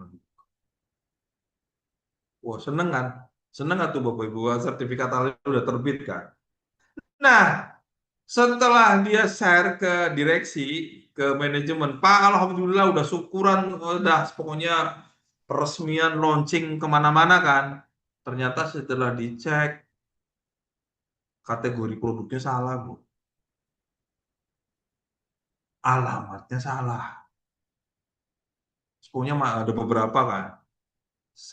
Wah, seneng kan? Seneng nggak tuh Bapak Ibu? Wah, sertifikat halalnya sudah terbit kan? Nah, setelah dia share ke direksi, ke manajemen, Pak, Alhamdulillah udah syukuran, udah pokoknya peresmian launching kemana-mana kan. Ternyata setelah dicek, kategori produknya salah, Bu. Alamatnya salah. Pokoknya ada beberapa kan.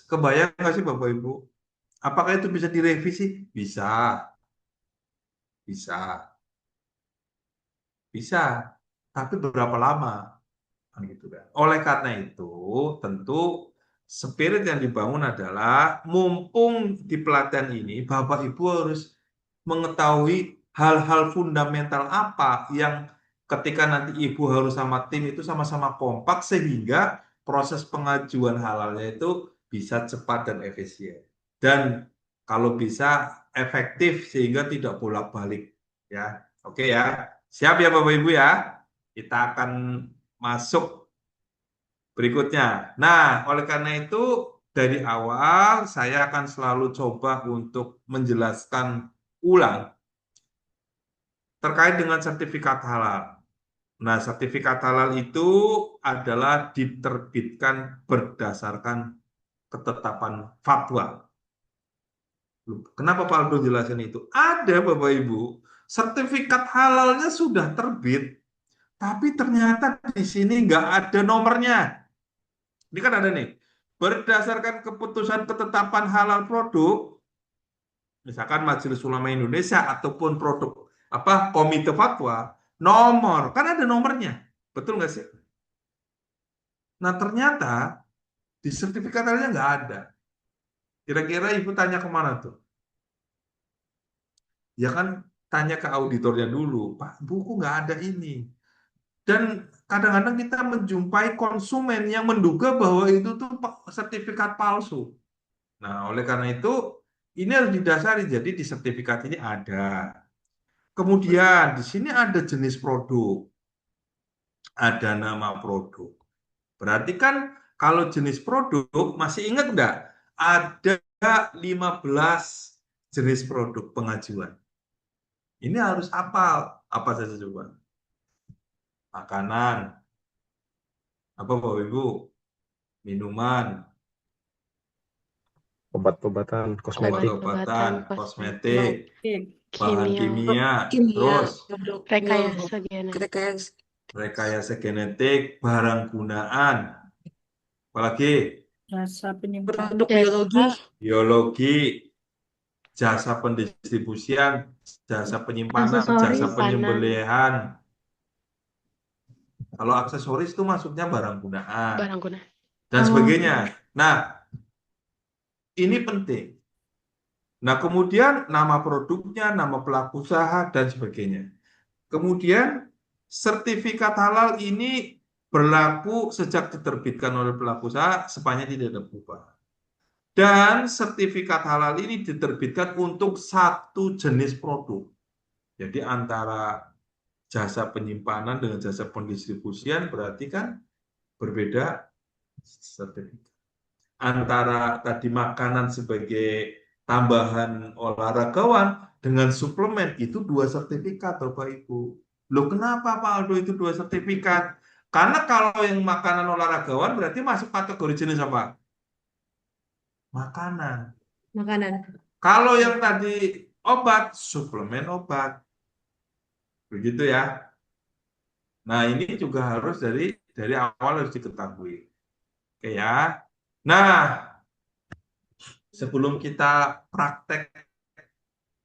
Kebayang nggak sih Bapak Ibu? Apakah itu bisa direvisi? Bisa, bisa, bisa. Tapi berapa lama? Kan gitu kan. Oleh karena itu, tentu spirit yang dibangun adalah mumpung di pelatihan ini Bapak Ibu harus mengetahui hal-hal fundamental apa yang ketika nanti Ibu harus sama tim itu sama-sama kompak sehingga proses pengajuan halalnya itu bisa cepat dan efisien. Dan kalau bisa efektif sehingga tidak bolak-balik ya. Oke ya. Siap ya Bapak Ibu ya. Kita akan masuk berikutnya. Nah, oleh karena itu dari awal saya akan selalu coba untuk menjelaskan ulang terkait dengan sertifikat halal. Nah, sertifikat halal itu adalah diterbitkan berdasarkan ketetapan fatwa. Kenapa Pak Aldo jelasin itu? Ada Bapak Ibu, sertifikat halalnya sudah terbit, tapi ternyata di sini nggak ada nomornya. Ini kan ada nih, berdasarkan keputusan ketetapan halal produk, misalkan Majelis Ulama Indonesia ataupun produk komite fatwa, nomor kan ada nomornya, betul nggak sih? Nah ternyata di sertifikat halnya nggak ada. Kira-kira Ibu tanya kemana tuh? Ya kan tanya ke auditornya dulu, Pak, buku nggak ada ini. Dan kadang-kadang kita menjumpai konsumen yang menduga bahwa itu tuh sertifikat palsu. Nah, oleh karena itu ini harus didasari. Jadi di sertifikat ini ada. Kemudian di sini ada jenis produk, ada nama produk. Berarti kan kalau jenis produk masih ingat enggak? Ada 15 jenis produk pengajuan. Ini harus hafal. Apa saja coba? Makanan. Apa Bapak Ibu? Minuman, Obat-obatan, kosmetik. obat-obatan, Obat-obatan, kosmetik, bahan kimia, kimia, Kimia, terus produk rekayasa genetik, rekayasa rekayasa genetik, barang gunaan, apalagi Jasa penyimpanan. produk biologi, biologi, jasa pendistribusian, jasa penyimpanan, jasa aksesoris, penyembelihan. Kalau aksesoris itu masuknya barang gunaan barang guna. dan sebagainya. Nah, ini penting. Nah, kemudian nama produknya, nama pelaku usaha, dan sebagainya. Kemudian, sertifikat halal ini berlaku sejak diterbitkan oleh pelaku usaha sepanjang tidak ada perubahan. Dan sertifikat halal ini diterbitkan untuk satu jenis produk. Jadi antara jasa penyimpanan dengan jasa pendistribusian berarti kan berbeda sertifikat. Antara tadi makanan sebagai tambahan olahragawan dengan suplemen itu 2 sertifikat Bapak Ibu. Loh kenapa Pak Aldo itu 2 sertifikat? Karena kalau yang makanan olahragawan berarti masuk kategori jenis apa? Makanan. Kalau yang tadi obat, suplemen obat. Begitu ya. Nah, ini juga harus dari awal harus diketahui. Oke ya. Nah, sebelum kita praktek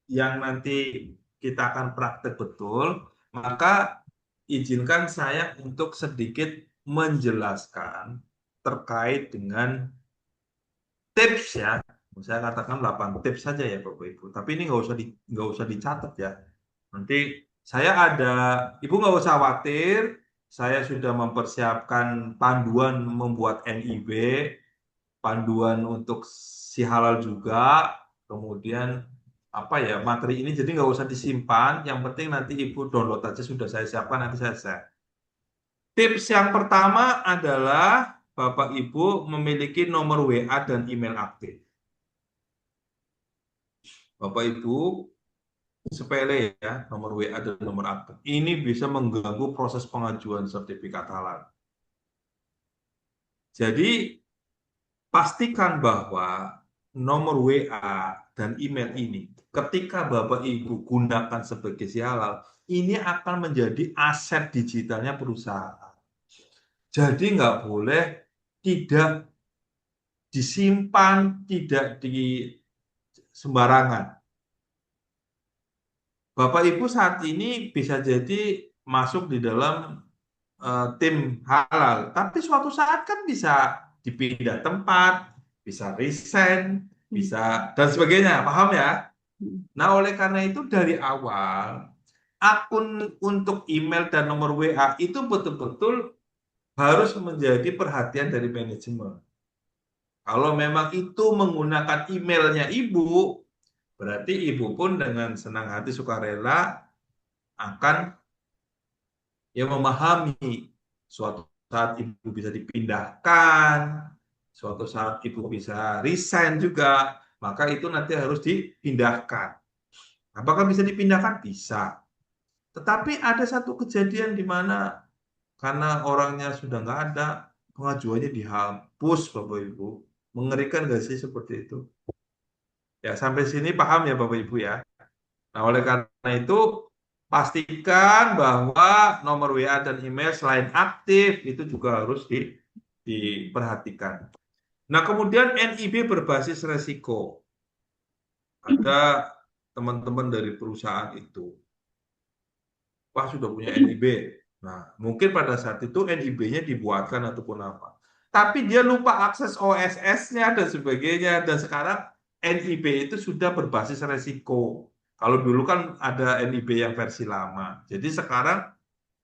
yang nanti kita akan praktek betul, maka izinkan saya untuk sedikit menjelaskan terkait dengan tips ya. Saya katakan 8 tips saja ya Bapak Ibu. Tapi ini nggak usah dicatat ya. Nanti saya ada, Ibu nggak usah khawatir. Saya sudah mempersiapkan panduan membuat NIB, panduan untuk si halal juga. Kemudian apa ya materi ini jadi nggak usah disimpan. Yang penting nanti Ibu download aja sudah saya siapkan nanti saya share. Tips yang pertama adalah Bapak Ibu memiliki nomor WA dan email aktif. Bapak Ibu sepele ya nomor WA dan nomor aktif. Ini bisa mengganggu proses pengajuan sertifikat halal. Jadi pastikan bahwa nomor WA dan email ini ketika Bapak Ibu gunakan sebagai si halal, ini akan menjadi aset digitalnya perusahaan. Jadi nggak boleh tidak disimpan, tidak di sembarangan. Bapak Ibu saat ini bisa jadi masuk di dalam tim halal, tapi suatu saat kan bisa dipindah tempat, bisa resign, bisa dan sebagainya, paham ya? Nah, oleh karena itu dari awal akun untuk email dan nomor WA itu betul-betul harus menjadi perhatian dari manajemen. Kalau memang itu menggunakan emailnya Ibu, berarti Ibu pun dengan senang hati sukarela akan ya memahami suatu saat Ibu bisa dipindahkan, suatu saat Ibu bisa resign juga, maka itu nanti harus dipindahkan. Apakah bisa dipindahkan? Bisa. Tetapi ada satu kejadian di mana karena orangnya sudah nggak ada, pengajuannya dihapus, Bapak Ibu. Mengerikan nggak sih seperti itu? Ya, sampai sini paham ya Bapak Ibu ya. Nah, oleh karena itu, pastikan bahwa nomor WA dan email selain aktif, itu juga harus diperhatikan. Nah, kemudian NIB berbasis resiko. Ada teman-teman dari perusahaan itu. Wah, sudah punya NIB. Nah, mungkin pada saat itu NIB-nya dibuatkan ataupun apa. Tapi dia lupa akses OSS-nya dan sebagainya. Dan sekarang NIB itu sudah berbasis resiko. Kalau dulu kan ada NIB yang versi lama. Jadi sekarang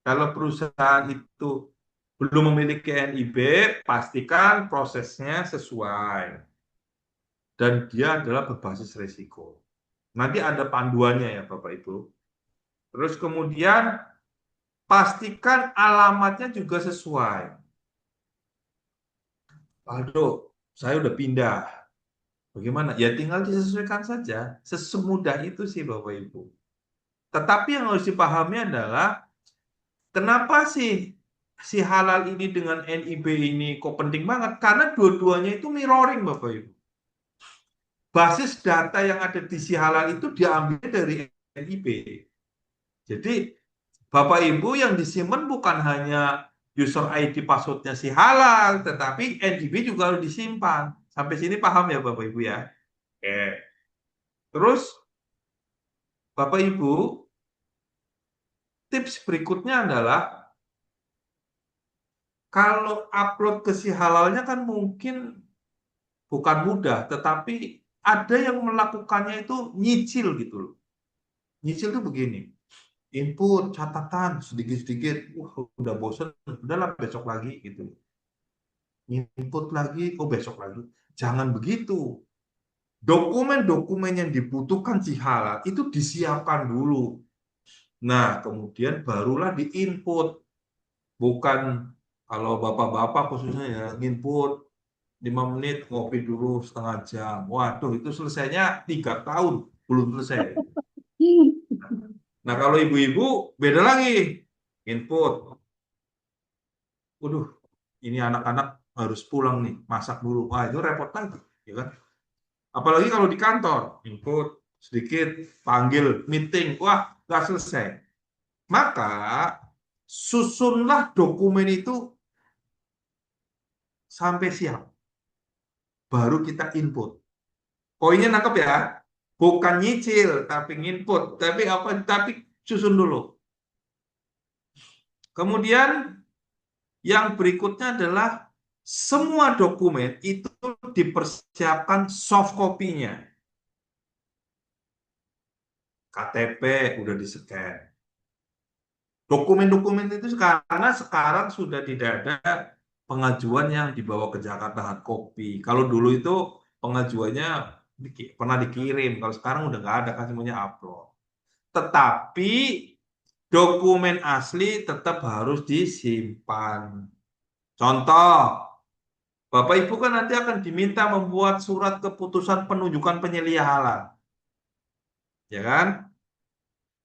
kalau perusahaan itu belum memiliki NIB, pastikan prosesnya sesuai. Dan dia adalah berbasis resiko. Nanti ada panduannya ya Bapak Ibu. Terus kemudian pastikan alamatnya juga sesuai. Aduh, saya udah pindah. Bagaimana? Ya tinggal disesuaikan saja. Sesemudah itu sih Bapak Ibu. Tetapi yang harus dipahami adalah kenapa sih si halal ini dengan NIB ini kok penting banget? Karena dua-duanya itu mirroring Bapak Ibu. Basis data yang ada di si halal itu diambil dari NIB. Jadi Bapak Ibu yang disimpan bukan hanya user ID passwordnya si halal, tetapi NIB juga harus disimpan. Sampai sini paham ya Bapak Ibu ya? Oke. Terus Bapak Ibu, tips berikutnya adalah kalau upload ke si halalnya kan mungkin bukan mudah, tetapi ada yang melakukannya itu nyicil gitu loh. Nyicil itu begini, input catatan sedikit-sedikit, udah bosen, udahlah besok lagi gitu. Input lagi, besok lagi. Jangan begitu. Dokumen-dokumen yang dibutuhkan si halal itu disiapkan dulu. Nah, kemudian barulah diinput. Bukan kalau bapak-bapak khususnya ya, input 5 menit, ngopi dulu setengah jam. Waduh, itu selesainya 3 tahun, belum selesai. Nah, kalau ibu-ibu, beda lagi. Input. Waduh, ini anak-anak harus pulang nih, masak dulu. Wah, itu repot lagi. Ya kan? Apalagi kalau di kantor, input sedikit, panggil, meeting. Wah, nggak selesai. Maka, susunlah dokumen itu sampai siap. Baru kita input. Poinnya nangkep ya? Bukan nyicil, tapi input. Tapi apa? Tapi susun dulu. Kemudian yang berikutnya adalah semua dokumen itu dipersiapkan soft copy-nya. KTP udah di-scan. Dokumen-dokumen itu karena sekarang sudah tidak ada pengajuan yang dibawa ke Jakarta hard copy. Kalau dulu itu pengajuannya pernah dikirim, kalau sekarang udah nggak ada kan semuanya upload. Tetapi dokumen asli tetap harus disimpan. Contoh, Bapak Ibu kan nanti akan diminta membuat surat keputusan penunjukan penyelia halal. Ya kan?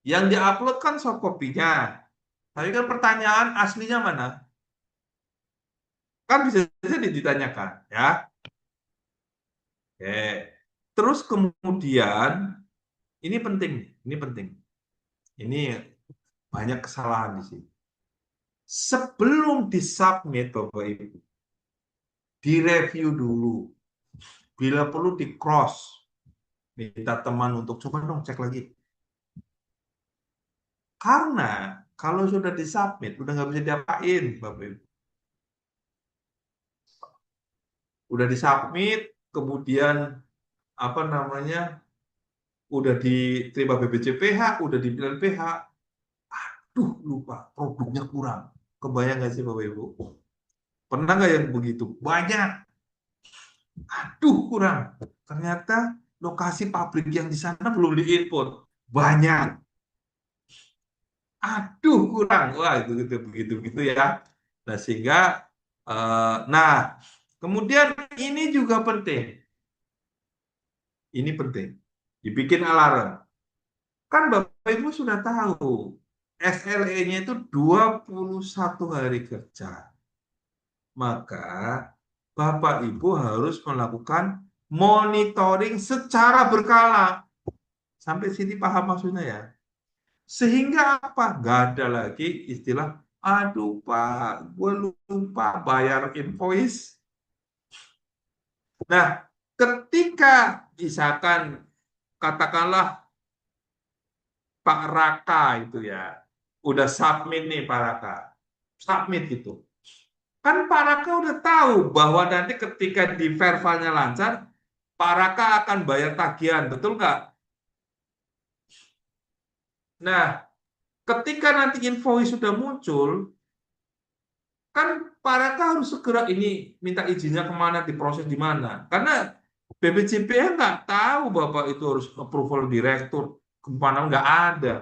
Yang diupload kan soft copy-nya. Tapi kan pertanyaan aslinya mana? Kan bisa jadi ditanyakan, ya. Oke. Terus kemudian ini penting. Ini banyak kesalahan di sini. Sebelum disubmit Bapak Ibu, direview dulu. Bila perlu di cross. Minta teman untuk coba dong cek lagi. Karena kalau sudah disubmit, udah nggak bisa diapain Bapak Ibu. Udah disubmit, kemudian apa namanya, udah diterima BPJPH, udah dibilang PH, aduh lupa, produknya kurang. Kebayang nggak sih Bapak Ibu? Pernah nggak yang begitu? Banyak. Aduh kurang. Ternyata lokasi pabrik yang di sana belum diinput. Banyak. Aduh kurang. Wah itu begitu ya. Nah sehingga, nah kemudian ini juga penting. Ini penting. Dibikin alarm. Kan Bapak Ibu sudah tahu, SLE-nya itu 21 hari kerja. Maka Bapak Ibu harus melakukan monitoring secara berkala. Sampai sini paham maksudnya ya? Sehingga apa? Nggak ada lagi istilah, aduh Pak, gue lupa bayar invoice. Nah, ketika misalkan katakanlah Pak Raka itu ya, udah submit nih Pak Raka, submit gitu. Kan Pak Raka udah tahu bahwa nanti ketika di verbalnya lancar, Pak Raka akan bayar tagihan, betul nggak? Nah, ketika nanti invoice sudah muncul, kan Pak Raka harus segera ini minta izinnya kemana, diproses di mana. Karena BPJPH nggak tahu Bapak itu harus approval direktur, kemana nggak ada.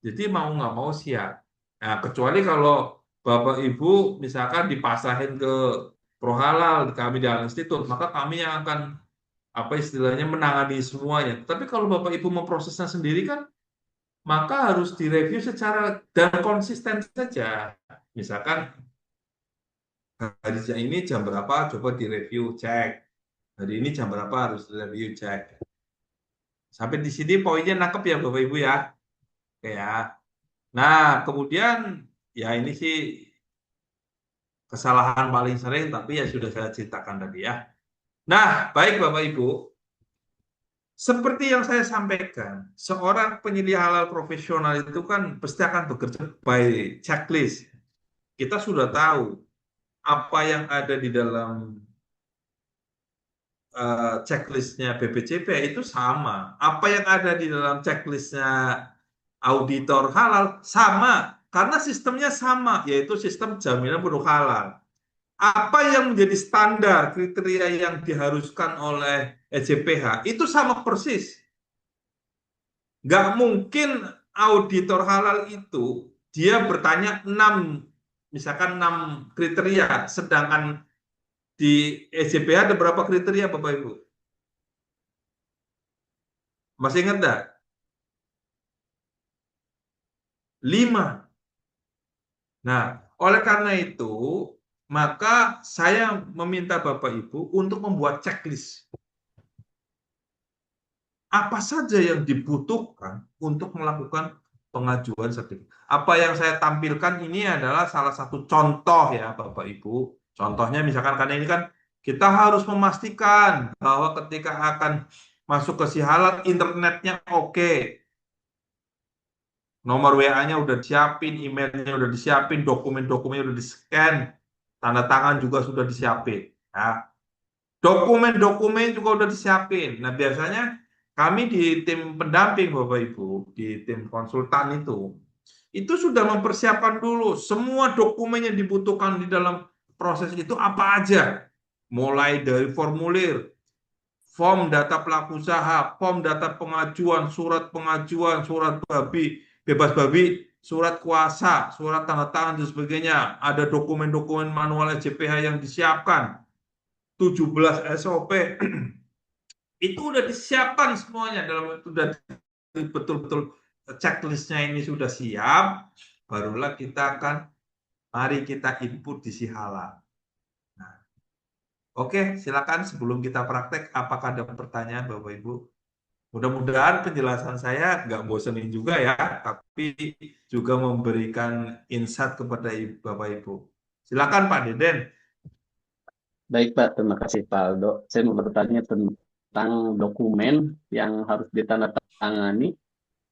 Jadi mau nggak mau siap. Nah, kecuali kalau Bapak Ibu misalkan dipasrahin ke Prohalal, kami di Halal Institute, maka kami yang akan apa istilahnya menangani semuanya. Tapi kalau Bapak Ibu memprosesnya sendiri kan, maka harus direview secara dan konsisten saja. Misalkan hari ini jam berapa, coba direview, cek. Hari ini jam berapa harus direview, cek. Sampai di sini poinnya nangkep ya Bapak Ibu ya. Oke ya. Nah, kemudian ya ini sih kesalahan paling sering, tapi ya sudah saya ceritakan tadi ya. Nah, baik Bapak Ibu, seperti yang saya sampaikan, seorang penyelia halal profesional itu kan pasti akan bekerja by checklist. Kita sudah tahu apa yang ada di dalam checklistnya BPJP itu sama. Apa yang ada di dalam checklistnya auditor halal sama. Karena sistemnya sama, yaitu sistem jaminan produk halal. Apa yang menjadi standar kriteria yang diharuskan oleh EJPH itu sama persis. Nggak mungkin auditor halal itu dia bertanya 6, misalkan 6 kriteria, sedangkan di EJPH ada berapa kriteria Bapak Ibu? Masih ingat enggak? 5. Nah, oleh karena itu, maka saya meminta Bapak Ibu untuk membuat checklist. Apa saja yang dibutuhkan untuk melakukan pengajuan sertifikat. Apa yang saya tampilkan ini adalah salah satu contoh ya Bapak Ibu. Contohnya misalkan karena ini kan kita harus memastikan bahwa ketika akan masuk ke si halal internetnya oke. Nomor WA-nya udah disiapin, emailnya udah disiapin, dokumen-dokumennya udah di-scan. tanda tangan juga sudah disiapin. Ya. Dokumen-dokumen juga udah disiapin. Nah, biasanya kami di tim pendamping, Bapak Ibu, di tim konsultan itu sudah mempersiapkan dulu semua dokumen yang dibutuhkan di dalam proses itu apa aja. Mulai dari formulir, form data pelaku usaha, form data pengajuan, surat bebas babi, surat kuasa, surat tanda tangan dan sebagainya. Ada dokumen-dokumen manual SJPH yang disiapkan, 17 SOP. Itu udah disiapkan semuanya dalam sudah betul-betul checklistnya ini sudah siap, barulah kita akan mari kita input di si halal. Nah, oke, silakan sebelum kita praktek, apakah ada pertanyaan Bapak Ibu? Mudah-mudahan penjelasan saya nggak bosenin juga ya, tapi juga memberikan insight kepada Bapak Ibu. Silakan Pak Deden. Baik Pak, terima kasih Pak Aldo. Saya mau bertanya tentang dokumen yang harus ditandatangani.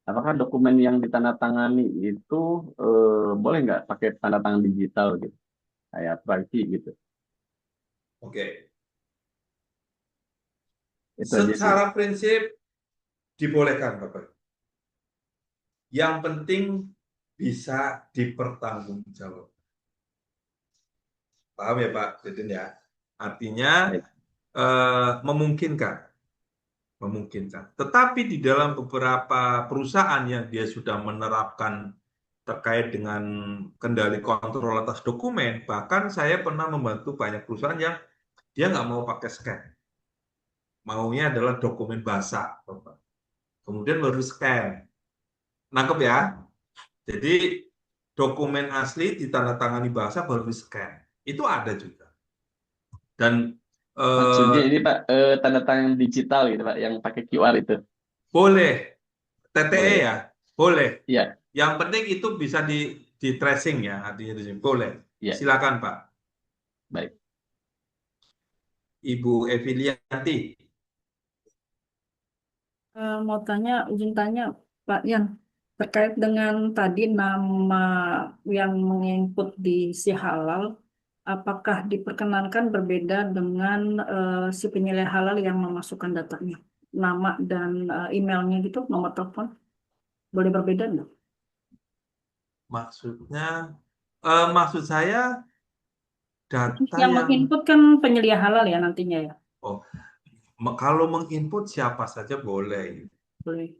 Apakah dokumen yang ditandatangani itu boleh nggak pakai tanda tangan digital gitu, kayak privacy gitu? Oke. Itu aja sih. Secara prinsip dibolehkan Bapak. Yang penting bisa dipertanggungjawabkan. Paham ya Pak Deden ya? Artinya Baik. memungkinkan. Tetapi di dalam beberapa perusahaan yang dia sudah menerapkan terkait dengan kendali kontrol atas dokumen, bahkan saya pernah membantu banyak perusahaan yang dia nggak mau pakai scan. Maunya adalah dokumen basah. Bapak. Kemudian baru scan. Nangkep ya? Jadi dokumen asli ditandatangani basah baru di scan. Itu ada juga. Dan Maksudnya ini Pak, tanda tangan digital gitu Pak, yang pakai QR itu. boleh TTE Boleh. ya, boleh. Iya, Yang penting itu bisa di tracing ya, artinya di sini boleh. iya, Silakan Pak. baik. Ibu Evilianti. Mau izin tanya Pak Yan, terkait dengan tadi nama yang menginput di si halal, apakah diperkenankan berbeda dengan si penilai halal yang memasukkan datanya, nama dan emailnya gitu, nomor telepon, boleh berbeda nggak? Maksudnya, maksud saya data Yang yang, menginput kan penyelia halal ya nantinya ya, oh, kalau menginput siapa saja boleh. boleh.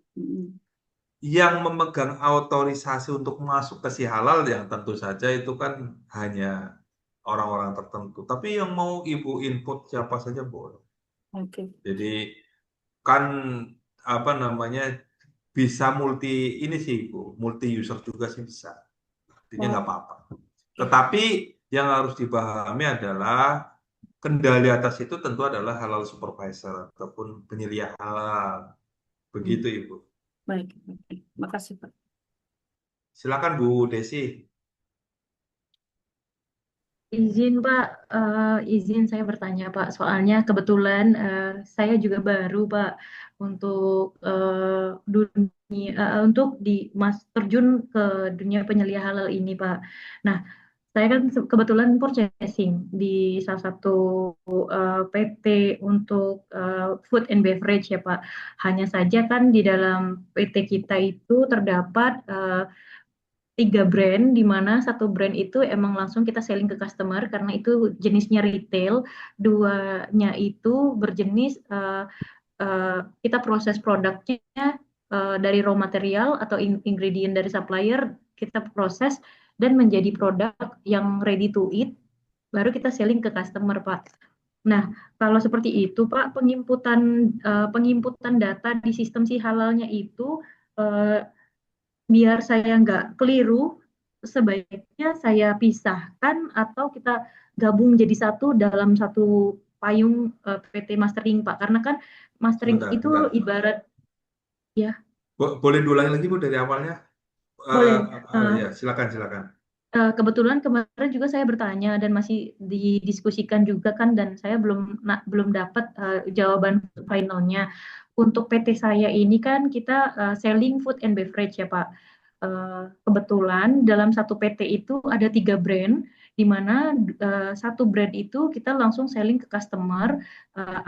Yang memegang otorisasi untuk masuk ke si halal yang tentu saja itu kan hanya orang-orang tertentu. Tapi yang mau ibu input siapa saja boleh. Oke. Jadi kan apa namanya bisa ini sih ibu, multi user juga sih bisa. Artinya nggak apa-apa. Tetapi yang harus dipahami adalah kendali atas itu tentu adalah halal supervisor ataupun penyelia halal. Begitu ibu. Baik, makasih Pak. Silakan Bu Desi. Izin Pak, izin saya bertanya Pak. Soalnya kebetulan saya juga baru Pak untuk untuk terjun ke dunia penyelia halal ini Pak. Nah, saya kan kebetulan purchasing di salah satu PT untuk food and beverage ya Pak. Hanya saja kan di dalam PT kita itu terdapat 3 brand, di mana satu brand itu emang langsung kita selling ke customer karena itu jenisnya retail, duanya itu berjenis kita proses produknya dari raw material atau ingredient dari supplier, kita proses dan menjadi produk yang ready to eat, baru kita selling ke customer Pak. Nah, kalau seperti itu Pak, pengimputan data di sistem si halalnya itu biar saya nggak keliru, sebaiknya saya pisahkan atau kita gabung jadi satu dalam satu payung PT Mastering Pak. Karena kan mastering Sebentar, itu sebentar. ibarat ya. Boleh diulangi lagi Bu dari awalnya? Boleh. Ya, silakan. Kebetulan kemarin juga saya bertanya dan masih didiskusikan juga kan, dan saya belum dapat jawaban finalnya. Untuk PT saya ini kan kita selling food and beverage ya Pak. kebetulan dalam satu PT itu ada 3 brand, di mana satu brand itu kita langsung selling ke customer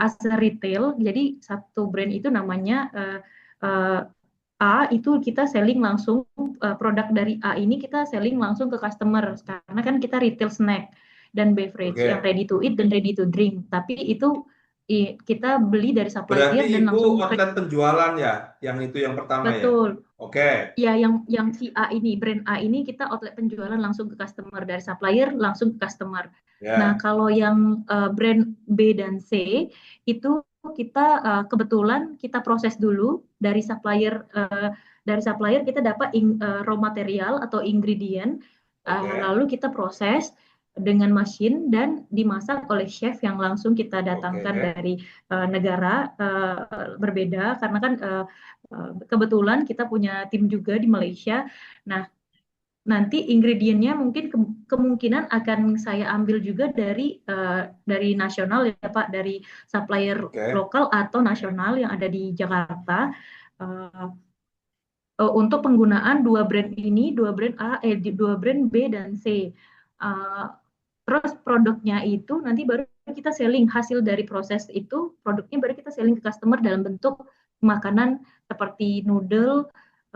as a retail. Jadi satu brand itu namanya A, itu kita selling langsung produk dari A ini kita selling langsung ke customer karena kan kita retail snack dan beverage yang Oke. ready to eat dan ready to drink. Tapi itu kita beli dari Berarti supplier dan Ibu langsung outlet penjualan ya, yang itu yang pertama ya? betul. Oke. Ya, yang si A ini, brand A ini kita outlet penjualan langsung ke customer, dari supplier langsung ke customer. Nah, Ya. kalau yang brand B dan C itu kita kebetulan kita proses dulu dari supplier kita dapat raw material atau ingredient, Oke. lalu kita proses dengan mesin dan dimasak oleh chef yang langsung kita datangkan Oke. dari negara berbeda karena kan kebetulan kita punya tim juga di Malaysia. Nah, nanti ingredientnya mungkin kemungkinan akan saya ambil juga dari nasional ya Pak, dari supplier Oke. lokal atau nasional yang ada di Jakarta. Untuk penggunaan dua brand ini, dua brand B dan C. Terus produknya itu nanti baru kita selling, hasil dari proses itu produknya baru kita selling ke customer dalam bentuk makanan seperti noodle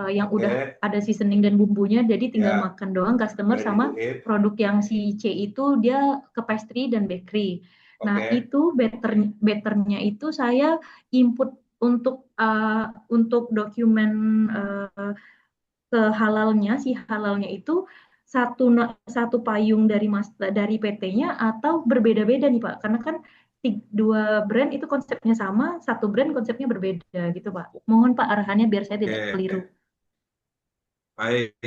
yang udah Oke. ada seasoning dan bumbunya, jadi tinggal Ya. makan doang customer. Ready Sama to eat. produk yang si C itu dia ke pastry dan bakery. Nah, Oke. itu betternya itu saya input untuk dokumen si halalnya itu satu payung dari PT-nya atau berbeda-beda nih Pak, karena kan dua brand itu konsepnya sama, satu brand konsepnya berbeda gitu Pak. Mohon Pak arahannya biar saya tidak keliru. Oke. Baik,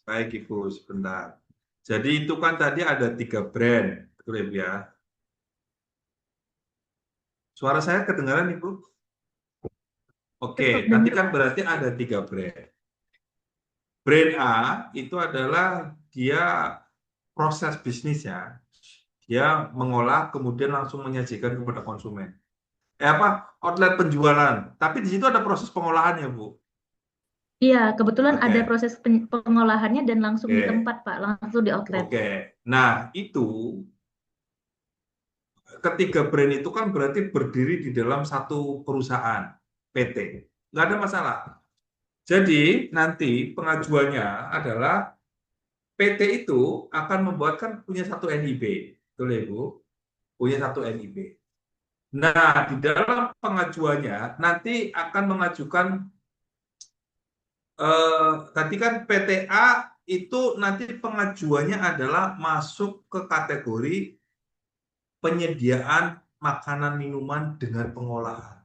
baik Ibu, sebentar. Jadi itu kan tadi ada 3 brand, betul ya, Bu ya? Suara saya kedengaran Ibu? Oke, Tetap nanti dengar kan Pak. berarti ada 3 brand. Brand A itu adalah dia proses bisnisnya, dia mengolah kemudian langsung menyajikan kepada konsumen. Outlet penjualan. Tapi di situ ada proses pengolahannya, Bu. Iya, kebetulan ada Oke. proses pengolahannya dan langsung di Oke. tempat Pak, langsung di outlet. Oke. Nah, itu ketiga brand itu kan berarti berdiri di dalam satu perusahaan PT. Nggak ada masalah. Jadi nanti pengajuannya adalah PT itu akan membuatkan punya satu NIB, betul ya Bu? Punya satu NIB. Nah, di dalam pengajuannya nanti akan mengajukan tadi kan PTA itu nanti pengajuannya adalah masuk ke kategori penyediaan makanan minuman dengan pengolahan.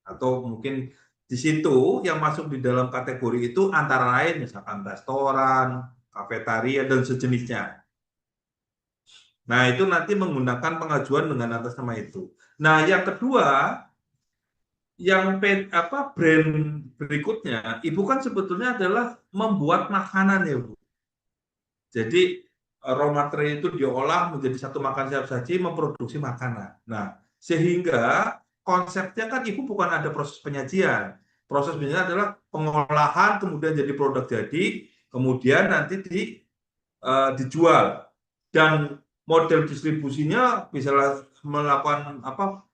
Atau mungkin di situ yang masuk di dalam kategori itu antara lain misalkan restoran, kafetaria, dan sejenisnya. Nah, itu nanti menggunakan pengajuan dengan atas nama itu. Nah, yang kedua, yang brand berikutnya, Ibu kan sebetulnya adalah membuat makanan ya, Bu. Jadi raw material itu diolah menjadi satu makanan siap saji, memproduksi makanan. Nah, sehingga konsepnya kan Ibu bukan ada proses penyajian. Proses penyajian adalah pengolahan, kemudian jadi produk jadi, kemudian nanti dijual. Dan model distribusinya bisa melakukan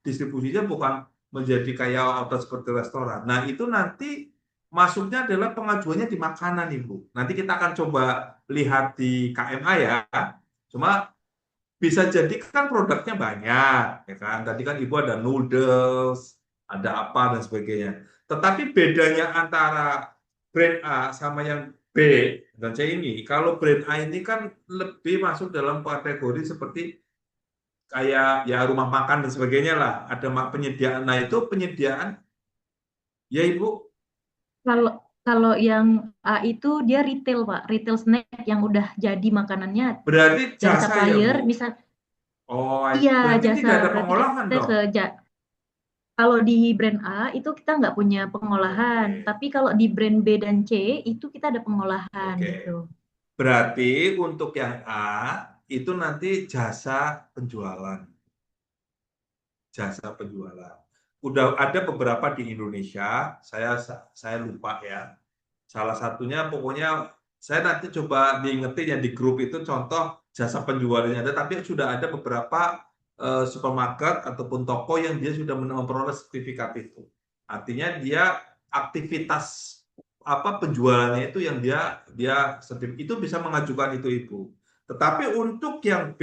distribusinya bukan menjadi kayak outlet seperti restoran. Nah, itu nanti masuknya adalah pengajuannya di makanan, Ibu. Nanti kita akan coba lihat di KMA ya. Cuma bisa jadi kan produknya banyak, ya kan? Tadi kan Ibu ada noodles, ada apa dan sebagainya. Tetapi bedanya antara brand A sama yang B dan C ini, kalau brand A ini kan lebih masuk dalam kategori seperti kayak ya rumah makan dan sebagainya lah. Ada penyediaan. Nah, itu penyediaan ya Ibu. Kalau yang A itu dia retail Pak, retail snack yang udah jadi makanannya Berarti dari jasa ya, supplier Bu? bisa. Oh, Iya, berarti tidak ada berarti pengolahan kita dong? kalau di brand A itu kita nggak punya pengolahan, Oke. tapi kalau di brand B dan C itu kita ada pengolahan Oke. gitu. Berarti untuk yang A itu nanti jasa penjualan. Jasa penjualan. Udah ada beberapa di Indonesia, saya lupa ya. Salah satunya pokoknya saya nanti coba diingetin ya di grup itu contoh jasa penjualannya ada, tapi sudah ada beberapa supermarket ataupun toko yang dia sudah memperoleh sertifikat itu. Artinya dia aktivitas apa penjualannya itu yang dia itu bisa mengajukan itu Ibu. Tetapi untuk yang B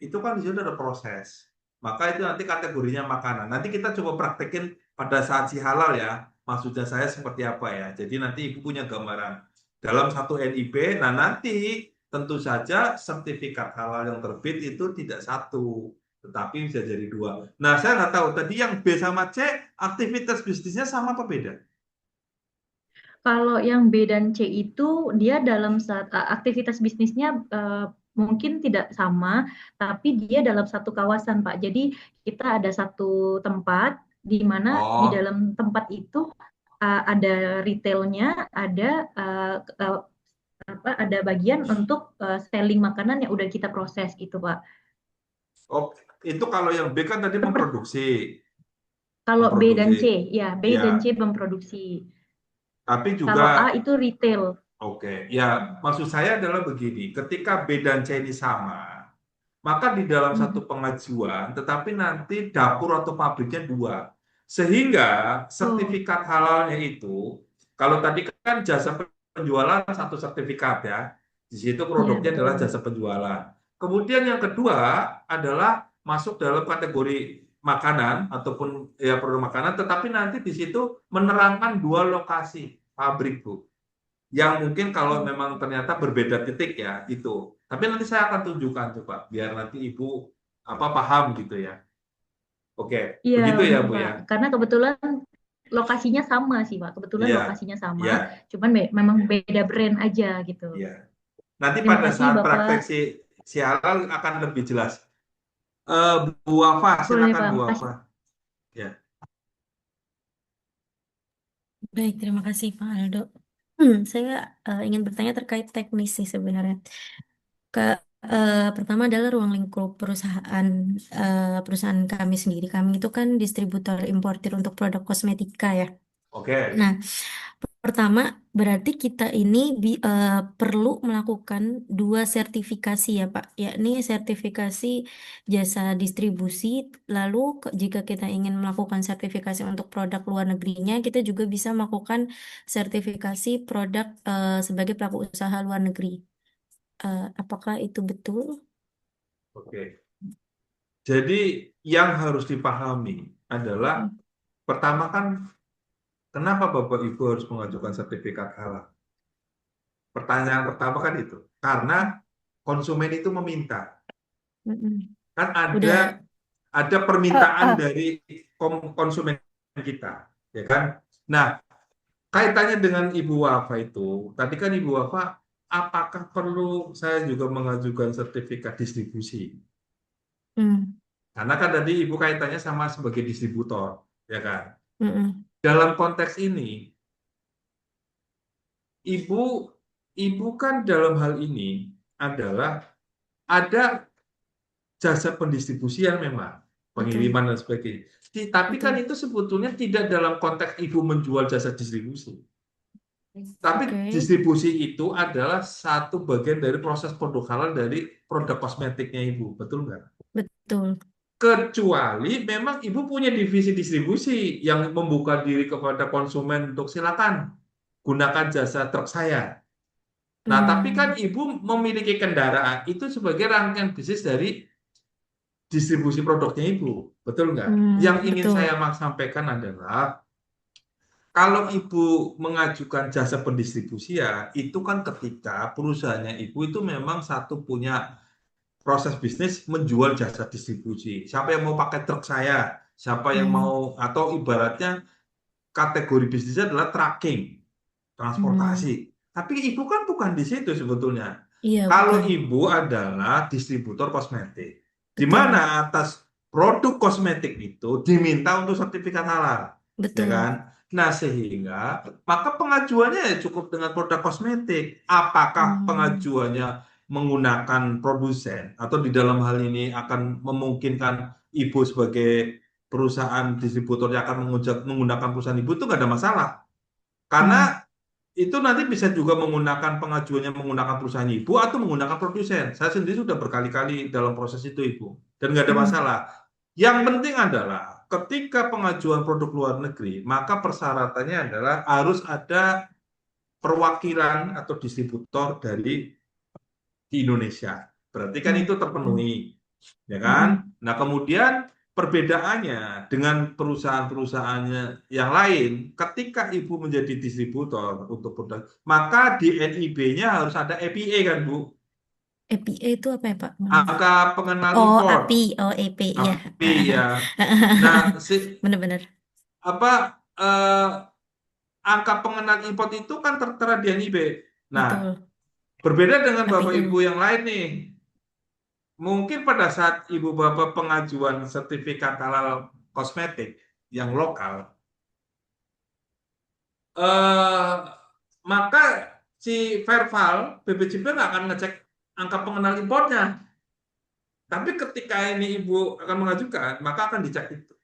itu kan di situ ada proses. Maka itu nanti kategorinya makanan. Nanti kita coba praktekin pada saat si halal ya. Maksudnya saya seperti apa ya. Jadi nanti Ibu punya gambaran. Dalam satu NIB, nah nanti tentu saja sertifikat halal yang terbit itu tidak satu, tetapi bisa jadi dua. Nah, saya nggak tahu tadi yang B sama C, aktivitas bisnisnya sama apa beda? Kalau yang B dan C itu dia dalam aktivitas bisnisnya mungkin tidak sama, tapi dia dalam satu kawasan, Pak. Jadi kita ada satu tempat di mana di Oh, dalam tempat itu ada retailnya, ada bagian untuk selling makanan yang udah kita proses gitu, Pak. oh, itu kalau yang B kan tadi memproduksi, Kalau B dan memproduksi. C, ya B dan Ya, C memproduksi. tapi Kalau A juga itu retail. oke. Ya, maksud saya adalah begini, ketika B dan C ini sama, maka di dalam Hmm. satu pengajuan, tetapi nanti dapur atau pabriknya dua. Sehingga Oh, sertifikat halalnya itu, kalau tadi kan jasa penjualan satu sertifikat ya, di situ iya produknya adalah betul. jasa penjualan. Kemudian yang kedua adalah masuk dalam kategori makanan ataupun ya produk makanan, tetapi nanti di situ menerangkan dua lokasi pabrik Bu yang mungkin kalau memang ternyata berbeda titik ya itu. Tapi nanti saya akan tunjukkan coba biar nanti Ibu apa paham gitu ya. Oke, Iya begitu ya benar Bu Pak. ya. Karena kebetulan lokasinya sama sih Pak. Kebetulan Iya, lokasinya sama, iya, cuman memang beda brand aja gitu. iya. Nanti Terima pada kasih saat praktek Bapak. si halal akan lebih jelas. Bu Wafa, Boleh silakan Pak, Bu makasih. Wafa. Ya, Baik, terima kasih Pak Aldo. Saya ingin bertanya terkait teknis sih sebenarnya. Pertama adalah ruang lingkup perusahaan kami sendiri. Kami itu kan distributor importir untuk produk kosmetika ya. oke. Nah, pertama berarti kita ini perlu melakukan dua sertifikasi ya Pak, yakni sertifikasi jasa distribusi. Lalu jika kita ingin melakukan sertifikasi untuk produk luar negerinya, kita juga bisa melakukan sertifikasi produk sebagai pelaku usaha luar negeri. Apakah itu betul? Oke. Jadi yang harus dipahami adalah pertama kan kenapa Bapak Ibu harus mengajukan sertifikat halal? Pertanyaan pertama kan itu. Karena konsumen itu meminta. Mm-mm. Kan Udah, ada permintaan dari konsumen kita, ya kan? Nah, kaitannya dengan Ibu Wafa itu, tadi kan Ibu Wafa, apakah perlu saya juga mengajukan sertifikat distribusi? mm, Karena kan tadi Ibu kaitannya sama sebagai distributor, ya kan? mm-mm. Dalam konteks ini, Ibu Ibu kan dalam hal ini adalah ada jasa pendistribusian memang, Betul, pengiriman dan sebagainya. Tapi kan betul. itu sebetulnya tidak dalam konteks Ibu menjual jasa distribusi. Tapi Oke. distribusi itu adalah satu bagian dari proses produk halal dari produk kosmetiknya Ibu, betul nggak? Betul. Kecuali memang Ibu punya divisi distribusi yang membuka diri kepada konsumen untuk silakan gunakan jasa truk saya. Nah, tapi kan Hmm, Ibu memiliki kendaraan itu sebagai rangkaian bisnis dari distribusi produknya Ibu, betul nggak? Yang ingin betul. saya sampaikan adalah kalau Ibu mengajukan jasa pendistribusian, itu kan ketika perusahaannya Ibu itu memang satu punya proses bisnis menjual jasa distribusi. Siapa yang mau pakai truk saya, siapa yang Hmm, mau, atau ibaratnya kategori bisnisnya adalah tracking, hmm. transportasi. Tapi Ibu kan bukan di situ sebetulnya. Iya, Kalau bukan. Ibu adalah distributor kosmetik, di Betul, mana atas produk kosmetik itu diminta untuk sertifikat halal, ya betul. kan? Nah, sehingga maka pengajuannya ya cukup dengan produk kosmetik. Apakah Hmm, pengajuannya menggunakan produsen atau di dalam hal ini akan memungkinkan Ibu sebagai perusahaan distributor yang akan menggunakan perusahaan Ibu itu nggak ada masalah. hmm. Karena itu nanti bisa juga menggunakan pengajuannya menggunakan perusahaan ibu atau menggunakan produsen. Saya sendiri sudah berkali-kali dalam proses itu ibu, dan nggak ada Mm-mm. masalah. Yang penting adalah ketika pengajuan produk luar negeri, maka persyaratannya adalah harus ada perwakilan atau distributor dari di Indonesia. Berarti kan itu terpenuhi, ya kan? Mm-mm. Nah, kemudian perbedaannya dengan perusahaan-perusahaannya yang lain, ketika ibu menjadi distributor untuk produk, maka di NIB-nya harus ada EPA kan, Bu? EPA itu apa ya Pak? Angka pengenal Oh, impor, API, oh EP, ya. API ya. Nah, Benar-benar. apa eh, angka pengenal impor itu kan tertera di NIB. Nah, Betul. berbeda dengan Bapak API. Ibu yang lain nih. Mungkin pada saat Ibu Bapak pengajuan sertifikat halal kosmetik yang lokal, maka si Verval, BPJP nggak akan ngecek angka pengenal impornya. Tapi ketika ini Ibu akan mengajukan, maka akan dicek itu.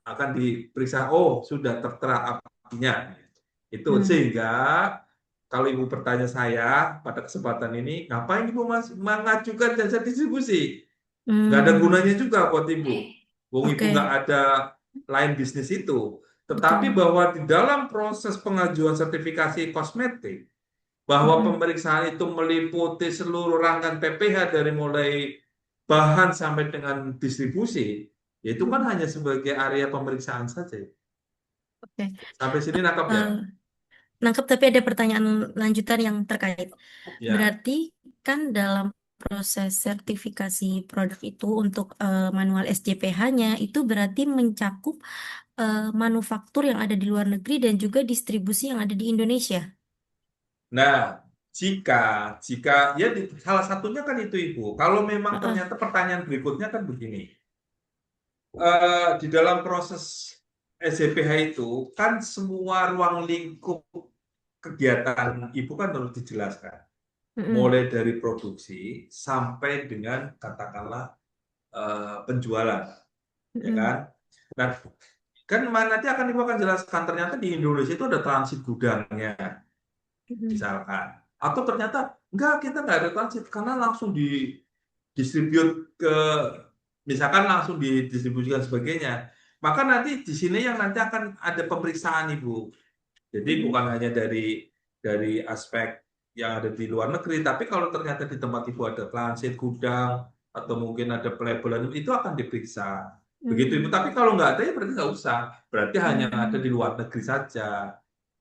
Akan diperiksa, oh sudah tertera apinya. Itu sehingga kalau Ibu bertanya saya pada kesempatan ini, ngapain Ibu mengajukan jasa distribusi? Nggak ada gunanya juga buat Ibu. Wong Ibu Oke. nggak ada lain bisnis itu. Tetapi bahwa di dalam proses pengajuan sertifikasi kosmetik, bahwa pemeriksaan itu meliputi seluruh rangkaian PPH dari mulai bahan sampai dengan distribusi, itu kan hanya sebagai area pemeriksaan saja. Oke. Sampai sini nangkap ya? Nangkep, tapi ada pertanyaan lanjutan yang terkait. Ya. Berarti kan dalam proses sertifikasi produk itu untuk manual SJPH-nya itu berarti mencakup manufaktur yang ada di luar negeri dan juga distribusi yang ada di Indonesia. Nah, jika ya salah satunya kan itu Ibu. Kalau memang ternyata pertanyaan berikutnya kan begini. Di dalam proses SJPH itu kan semua ruang lingkup kegiatan Ibu kan harus dijelaskan. Mulai dari produksi sampai dengan katakanlah penjualan, ya kan? Nah, kan nanti Ibu akan jelaskan ternyata di Indonesia itu ada transit gudangnya, misalkan. Atau ternyata enggak, kita nggak ada transit karena langsung didistribute ke, misalkan langsung didistribusikan sebagainya. Maka nanti di sini yang nanti akan ada pemeriksaan Ibu. Jadi bukan hanya dari aspek yang ada di luar negeri, tapi kalau ternyata di tempat Ibu ada transit gudang atau mungkin ada pelabelan, itu akan diperiksa. Begitu Ibu. Tapi kalau nggak ada ya berarti nggak usah. Berarti hanya ada di luar negeri saja.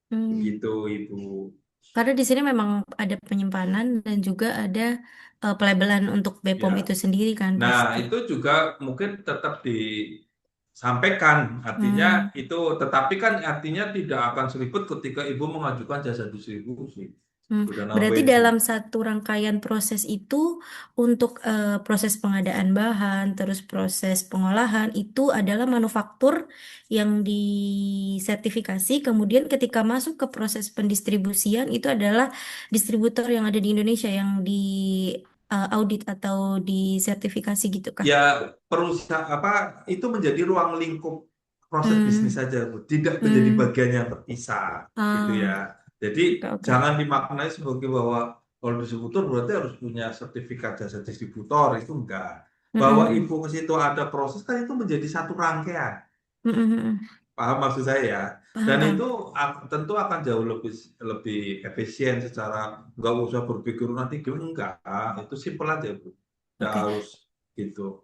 Begitu Ibu. Karena di sini memang ada penyimpanan dan juga ada pelabelan untuk BPOM Ya. itu sendiri kan Nah, pasti. itu juga mungkin tetap disampaikan. Artinya itu, tetapi kan artinya tidak akan seribut ketika Ibu mengajukan jasa distribusi. Udah Berarti nambahin. dalam satu rangkaian proses itu untuk proses pengadaan bahan, terus proses pengolahan itu adalah manufaktur yang disertifikasi. Kemudian ketika masuk ke proses pendistribusian itu adalah distributor yang ada di Indonesia yang di audit atau disertifikasi gitu kah? Ya, perusahaan itu menjadi ruang lingkup proses bisnis saja, Bu. Tidak menjadi bagian yang terpisah, gitu ya. Jadi Oke. jangan dimaknai sebagai bahwa kalau distributor berarti harus punya sertifikat jasa distributor, itu enggak. Bahwa Ibu ke situ ada proses kan itu menjadi satu rangkaian. Paham maksud saya ya? Dan itu tentu akan jauh lebih efisien secara nggak usah berpikir nanti gimana, enggak. Itu simpel aja, Bu. Nggak Oke. harus gitu.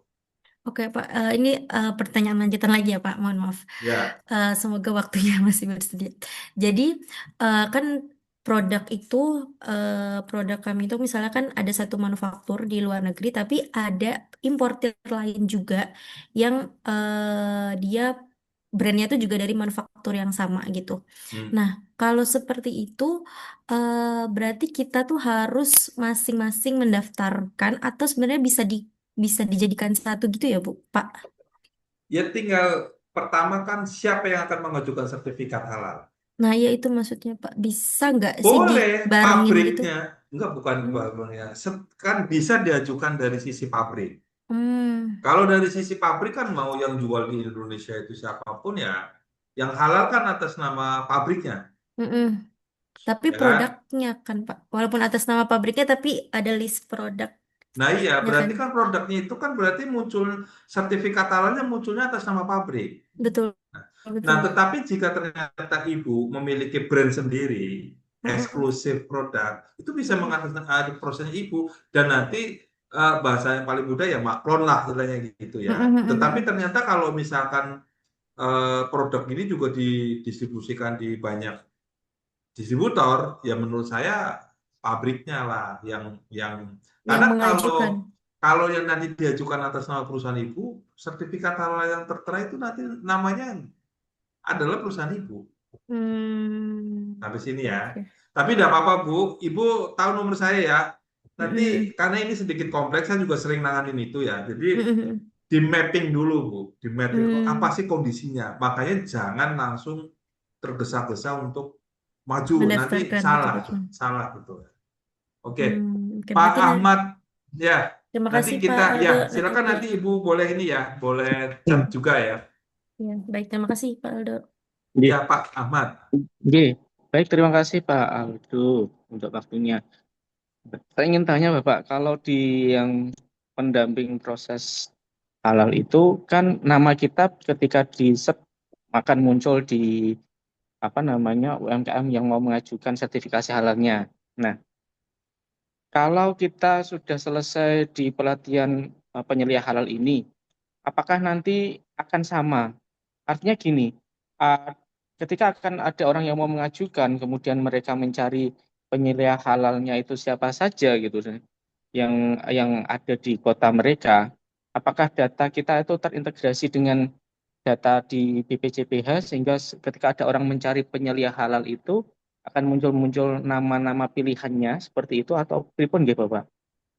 Oke Pak, ini pertanyaan lanjutan lagi ya Pak, mohon maaf. Ya. Semoga waktunya masih bersedia. Jadi kan produk itu, produk kami itu misalnya kan ada satu manufaktur di luar negeri, tapi ada importir lain juga yang dia brandnya itu juga dari manufaktur yang sama gitu. Nah, kalau seperti itu berarti kita tuh harus masing-masing mendaftarkan atau sebenarnya bisa dijadikan satu gitu ya Bu, Pak? Ya tinggal pertama kan siapa yang akan mengajukan sertifikat halal. Nah, ya itu maksudnya Pak. Bisa nggak sih Boleh dibarengin gitu? pabriknya, enggak bukan barangnya, kan bisa diajukan dari sisi pabrik. Kalau dari sisi pabrik kan mau yang jual di Indonesia itu siapapun ya, yang halal kan atas nama pabriknya. Tapi ya kan? produknya kan Pak, walaupun atas nama pabriknya tapi ada list produk, Nah iya, ya berarti kan? kan produknya itu kan berarti muncul sertifikat halalnya munculnya atas nama pabrik. Betul, Nah, betul. tetapi jika ternyata ibu memiliki brand sendiri, Mm-mm. eksklusif produk, itu bisa Mm-mm. mengatur prosesnya ibu dan nanti bahasa yang paling mudah ya maklon lah istilahnya gitu ya. Mm-mm. Tetapi Mm-mm. ternyata kalau misalkan produk ini juga didistribusikan di banyak distributor, ya menurut saya pabriknya lah yang Yang karena kalau mengajukan. kalau yang nanti diajukan atas nama perusahaan ibu, sertifikat halal yang tertera itu nanti namanya adalah perusahaan ibu. Sampai sini ya. Oke. Tapi tidak apa-apa Bu, Ibu tahu nomor saya ya. Nanti Mm-mm. karena ini sedikit kompleks, saya juga sering nanganin itu ya. Jadi Mm-mm. di mapping dulu Bu, di mapping apa Mm. sih kondisinya. Makanya jangan langsung tergesa-gesa untuk maju, nanti Mendaftarkan salah, betul-betul. salah gitu. Oke, Oke, Pak berarti Ahmad, ya terima nanti kasih Pak kita ya Aldo. silakan nanti Ibu boleh ini ya, boleh chat juga ya. Ya, baik, terima kasih Pak Aldo. Ya Pak Ahmad. Oke, baik, terima kasih Pak Aldo untuk waktunya. Saya ingin tanya Bapak, kalau di yang pendamping proses halal itu kan nama kita ketika di search akan muncul di apa namanya UMKM yang mau mengajukan sertifikasi halalnya. Nah, kalau kita sudah selesai di pelatihan penyelia halal ini, apakah nanti akan sama? Artinya gini, uh, ketika akan ada orang yang mau mengajukan, kemudian mereka mencari penyelia halalnya itu siapa saja gitu, yang yang ada di kota mereka, apakah data kita itu terintegrasi dengan data di BPJPH sehingga ketika ada orang mencari penyelia halal itu akan muncul-muncul nama-nama pilihannya seperti itu atau pripun nggih Bapak?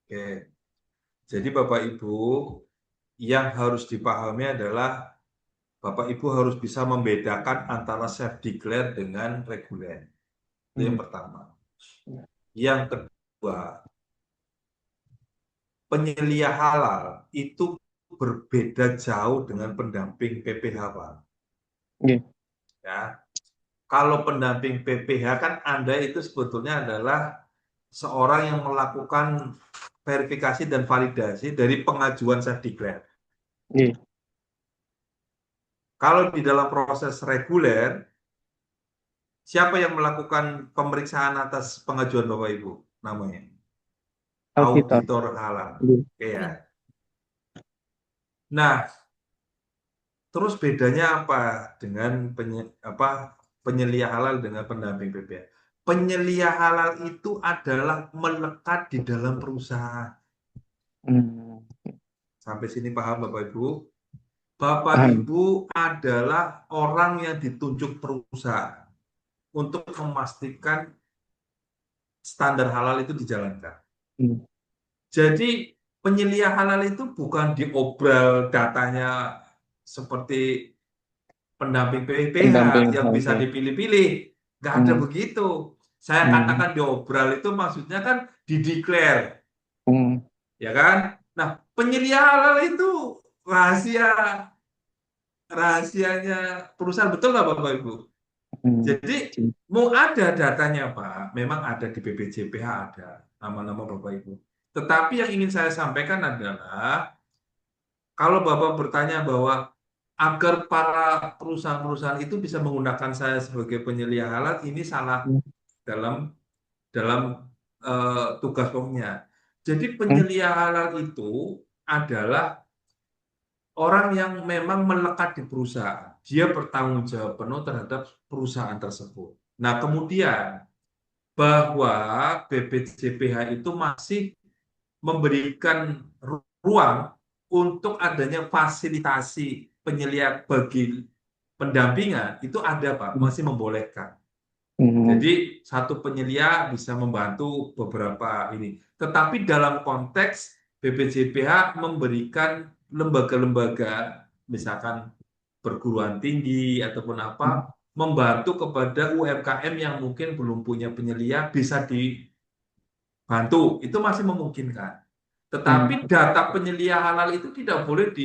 Oke. Jadi Bapak Ibu yang harus dipahami adalah Bapak Ibu harus bisa membedakan antara self declare dengan reguler. Itu yang pertama. Yang kedua, penyelia halal itu berbeda jauh dengan pendamping PPH, Pak. Nggih. Ya. Kalau pendamping PPH kan Anda itu sebetulnya adalah seorang yang melakukan verifikasi dan validasi dari pengajuan self declare. Nggih. Kalau di dalam proses reguler, siapa yang melakukan pemeriksaan atas pengajuan Bapak Ibu? Namanya Auditor. auditor halal. Nggih. Oke ya. Nah, terus bedanya apa dengan penyelia halal dengan pendamping PPH? Penyelia halal itu adalah melekat di dalam perusahaan. Sampai sini paham Bapak Ibu? Bapak Ibu adalah orang yang ditunjuk perusahaan untuk memastikan standar halal itu dijalankan. Jadi penyelia halal itu bukan diobral datanya seperti pendamping PPH yang bisa dipilih-pilih. Nggak ada begitu. Saya katakan diobral itu maksudnya kan dideklar. Ya kan? Nah, penyelia halal itu rahasianya perusahaan, betul nggak Bapak Ibu? Jadi mau ada datanya Pak, memang ada di BPJPH ada nama-nama Bapak Ibu. Tetapi yang ingin saya sampaikan adalah kalau Bapak bertanya bahwa agar para perusahaan-perusahaan itu bisa menggunakan saya sebagai penyelia halal, ini salah dalam tugas pokoknya. Jadi penyelia halal itu adalah orang yang memang melekat di perusahaan. Dia bertanggung jawab penuh terhadap perusahaan tersebut. Nah, kemudian bahwa BPJPH itu masih memberikan ruang untuk adanya fasilitasi penyelia bagi pendampingan, itu ada Pak, masih membolehkan. Jadi satu penyelia bisa membantu beberapa ini. Tetapi dalam konteks BPJPH memberikan lembaga-lembaga, misalkan perguruan tinggi ataupun apa, membantu kepada UMKM yang mungkin belum punya penyelia bisa dibantu. Itu masih memungkinkan. Tetapi data penyelia halal itu tidak boleh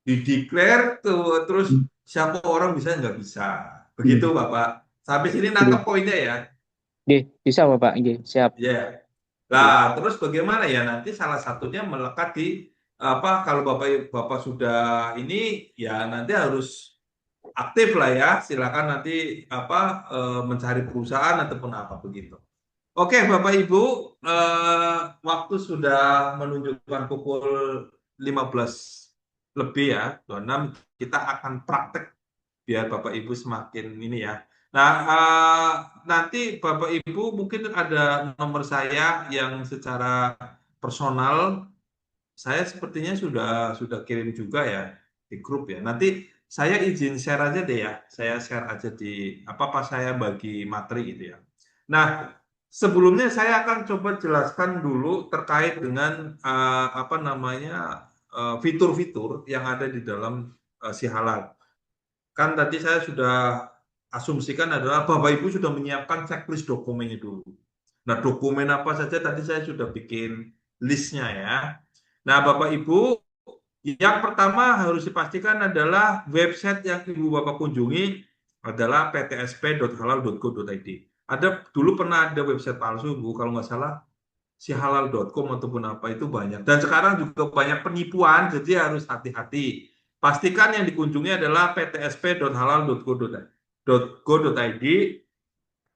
dideklar terus siapa orang bisa nggak bisa. Begitu Bapak. Sampai sini Nggih. nangkep poinnya ya. Nggih, bisa Bapak. Nggih, siap. Ya. Nggih. Nah, terus bagaimana ya? Nanti salah satunya melekat di apa? Kalau Bapak sudah ini ya nanti harus aktif lah ya. Silakan nanti apa mencari perusahaan ataupun apa begitu. Oke, Bapak Ibu, waktu sudah menunjukkan pukul 15 lebih ya, 26. Kita akan praktek biar Bapak Ibu semakin ini ya. Nah, nanti Bapak Ibu mungkin ada nomor saya yang secara personal, saya sepertinya sudah kirim juga ya di grup ya. Nanti saya izin share aja deh ya. Saya share aja di apa saya bagi materi gitu ya. Nah, sebelumnya saya akan coba jelaskan dulu terkait dengan apa namanya fitur-fitur yang ada di dalam si halal. Kan tadi saya sudah asumsikan adalah Bapak Ibu sudah menyiapkan checklist dokumennya dulu. Nah, dokumen apa saja tadi saya sudah bikin listnya ya. Nah, Bapak Ibu, yang pertama harus dipastikan adalah website yang Ibu Bapak kunjungi adalah ptsp.halal.go.id. Dulu pernah ada website palsu, Bu, kalau nggak salah sihalal.com ataupun apa itu banyak. Dan sekarang juga banyak penipuan, jadi harus hati-hati. Pastikan yang dikunjungi adalah ptsp.halal.go.id.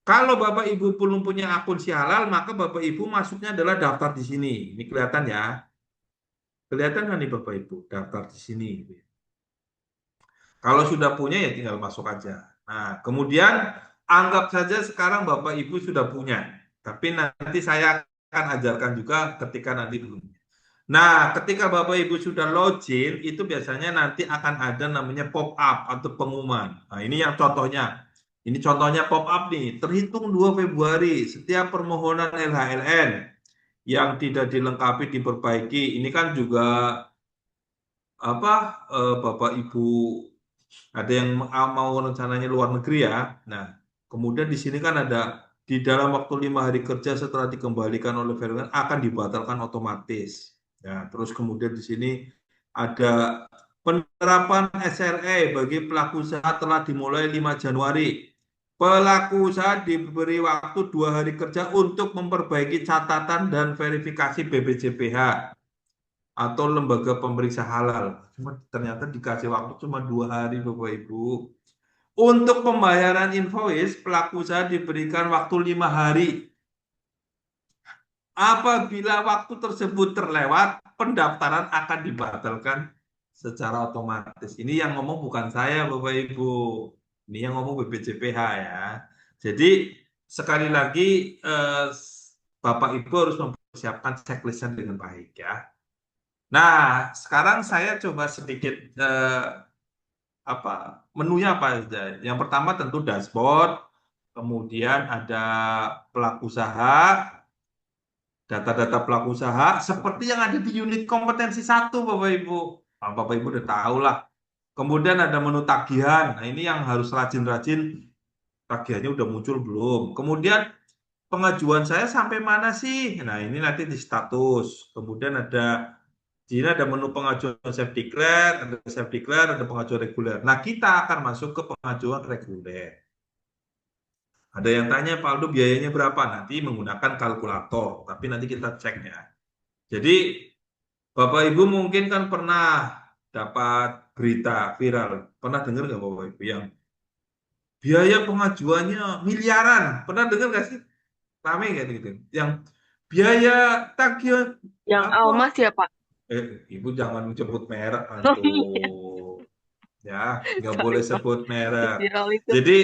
Kalau Bapak Ibu belum punya akun si halal, maka Bapak Ibu masuknya adalah daftar di sini. Ini kelihatan ya. Kelihatan kan nih Bapak Ibu, daftar di sini. Kalau sudah punya ya tinggal masuk aja. Nah, kemudian anggap saja sekarang Bapak Ibu sudah punya. Tapi nanti saya akan ajarkan juga ketika nanti belum. Nah, ketika Bapak Ibu sudah login, itu biasanya nanti akan ada namanya pop-up atau pengumuman. Nah, ini yang contohnya. Ini contohnya pop-up nih. Terhitung 2 Februari, setiap permohonan LHLN yang tidak dilengkapi diperbaiki. Ini kan juga apa Bapak Ibu ada yang mau rencananya luar negeri ya. Nah, kemudian di sini kan ada di dalam waktu 5 hari kerja setelah dikembalikan oleh verifikan akan dibatalkan otomatis. Ya, terus kemudian di sini ada penerapan SRE bagi pelaku usaha telah dimulai 5 Januari. Pelaku usaha diberi waktu 2 hari kerja untuk memperbaiki catatan dan verifikasi BPJPH atau lembaga pemeriksa halal. Cuma ternyata dikasih waktu cuma 2 hari Bapak Ibu. Untuk pembayaran invoice, pelaku usaha diberikan waktu 5 hari. Apabila waktu tersebut terlewat, pendaftaran akan dibatalkan secara otomatis. Ini yang ngomong bukan saya Bapak Ibu. Ini yang ngomong BPJPH ya. Jadi sekali lagi Bapak Ibu harus mempersiapkan checklistnya dengan baik ya. Nah, sekarang saya coba sedikit menunya apa saja. Yang pertama tentu dashboard, kemudian ada pelaku usaha, data-data pelaku usaha seperti yang ada di unit kompetensi 1 Bapak Ibu. Nah, Bapak Ibu udah tahu lah. Kemudian ada menu tagihan. Nah, ini yang harus rajin-rajin tagihannya udah muncul belum. Kemudian pengajuan saya sampai mana sih? Nah, ini nanti di status. Kemudian di sini ada menu pengajuan self declare, ada pengajuan reguler. Nah, kita akan masuk ke pengajuan reguler. Ada yang tanya, Pak Aldo biayanya berapa? Nanti menggunakan kalkulator, tapi nanti kita cek ya. Jadi, Bapak Ibu mungkin kan pernah dapat berita viral. Pernah dengar nggak Bapak Ibu yang biaya pengajuannya miliaran? Pernah dengar nggak sih? Rame kayak gitu. Yang biaya tagihan Yang Almas ya, Pak? Ibu jangan sebut merek antum. Ya, nggak boleh sebut merek. Viral itu. Jadi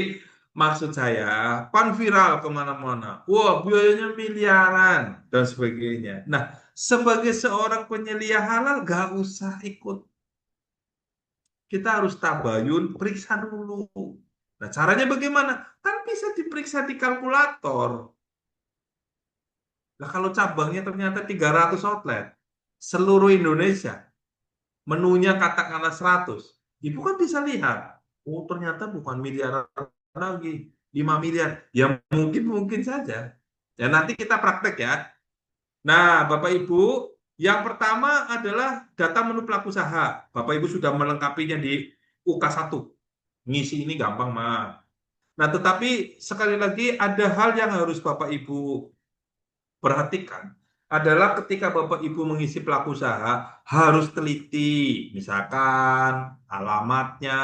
maksud saya, pan viral kemana-mana. Wah, biayanya miliaran dan sebagainya. Nah, sebagai seorang penyelia halal, nggak usah ikut. Kita harus tabayun, periksa dulu. Nah, caranya bagaimana? Kan bisa diperiksa di kalkulator. Nah, kalau cabangnya ternyata 300 outlet, seluruh Indonesia, menunya katakanlah 100, Ibu kan bisa lihat, oh ternyata bukan miliaran lagi, 5 miliar, ya mungkin saja. Ya nanti kita praktek ya. Nah Bapak Ibu, yang pertama adalah data menu pelaku usaha. Bapak Ibu sudah melengkapinya di UK1. Ngisi ini gampang mah. Nah, tetapi sekali lagi ada hal yang harus Bapak Ibu perhatikan adalah ketika Bapak Ibu mengisi pelaku usaha harus teliti, misalkan alamatnya,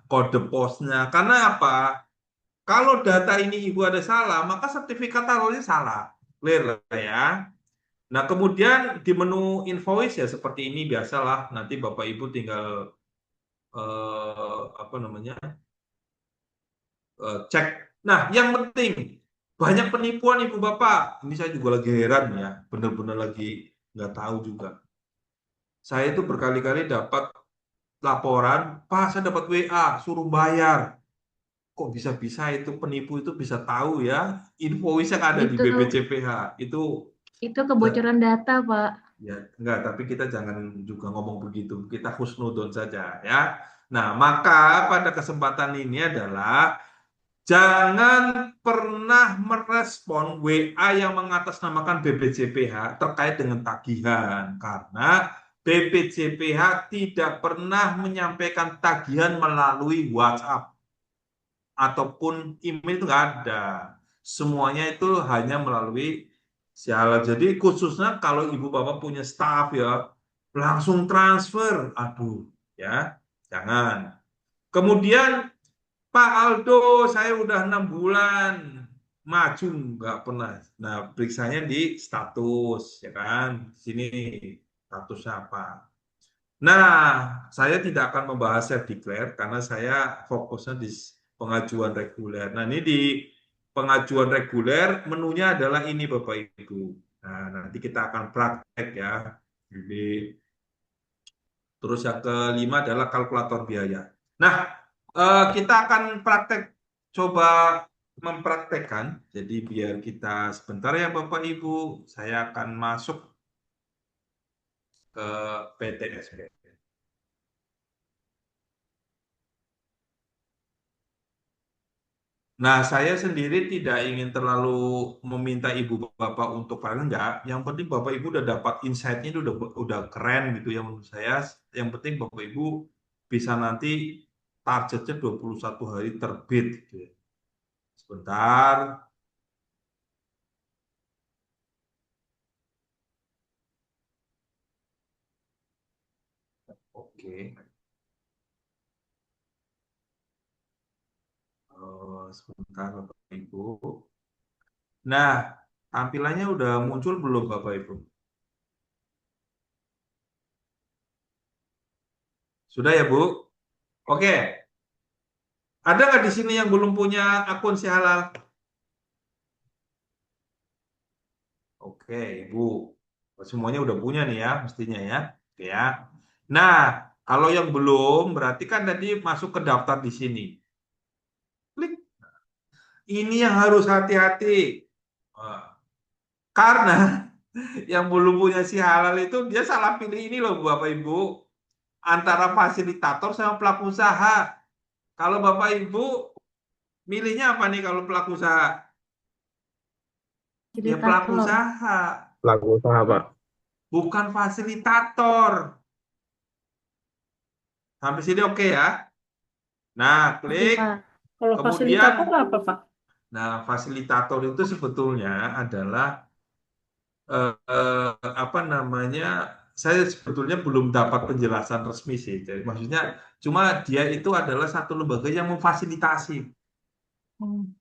kode posnya. Karena apa? Kalau data ini Ibu ada salah, maka sertifikat taruhnya salah. Clear lah ya. Nah, kemudian di menu invoice ya seperti ini biasalah. Nanti Bapak Ibu tinggal apa namanya? Cek. Nah, yang penting banyak penipuan Ibu Bapak. Ini saya juga lagi heran ya, benar-benar lagi nggak tahu juga. Saya itu berkali-kali dapat laporan, Pak, saya dapat WA suruh bayar. Kok bisa-bisa itu penipu itu bisa tahu ya invoice yang ada di Itu BPJPH itu kebocoran data, Pak. ya enggak, tapi kita jangan juga ngomong begitu. Kita husnudon saja ya. Nah, maka pada kesempatan ini adalah jangan pernah merespon WA yang mengatasnamakan BPJPH terkait dengan tagihan karena BPJPH tidak pernah menyampaikan tagihan melalui WhatsApp ataupun email, itu nggak ada. Semuanya itu hanya melalui sialan. Jadi khususnya kalau ibu bapak punya staff ya, langsung transfer. Aduh, ya, jangan. Kemudian Pak Aldo, saya udah 6 bulan maju nggak pernah. Nah, periksanya di status, ya kan? Di sini statusnya apa? Nah, saya tidak akan membahas self declare karena saya fokusnya di pengajuan reguler. Nah, ini di pengajuan reguler menunya adalah ini Bapak Ibu. Nah, nanti kita akan praktek ya. Jadi, terus yang kelima adalah kalkulator biaya. Nah, kita akan praktek coba mempraktekkan. Jadi biar kita sebentar ya Bapak Ibu, saya akan masuk ke PTSP. Nah, saya sendiri tidak ingin terlalu meminta ibu bapak untuk paling enggak. Yang penting bapak ibu udah dapat insight-nya itu udah keren gitu ya menurut saya. Yang penting bapak ibu bisa nanti targetnya 21 hari terbit gitu ya. Sebentar. Oke. Sebentar bapak ibu. Nah, tampilannya udah muncul belum bapak ibu? Sudah ya Bu? Oke. Ada nggak di sini yang belum punya akun si halal? Oke, Ibu. Semuanya udah punya nih ya, mestinya ya. Oke ya. Nah, kalau yang belum, berarti kan tadi masuk ke daftar di sini. Klik. Ini yang harus hati-hati. Karena yang belum punya si halal itu dia salah pilih ini loh Bapak Ibu. Antara fasilitator sama pelaku usaha. Kalau Bapak Ibu milihnya apa nih kalau pelaku usaha? Ya pelaku Fasilitator. usaha, Pelaku usaha, Pak. bukan fasilitator. Sampai sini oke ya. Nah, Oke, klik. Pak. Kalau Kemudian, fasilitator apa, Pak? nah fasilitator itu sebetulnya adalah apa namanya? Saya sebetulnya belum dapat penjelasan resmi sih. Jadi, maksudnya cuma dia itu adalah satu lembaga yang memfasilitasi, Hmm.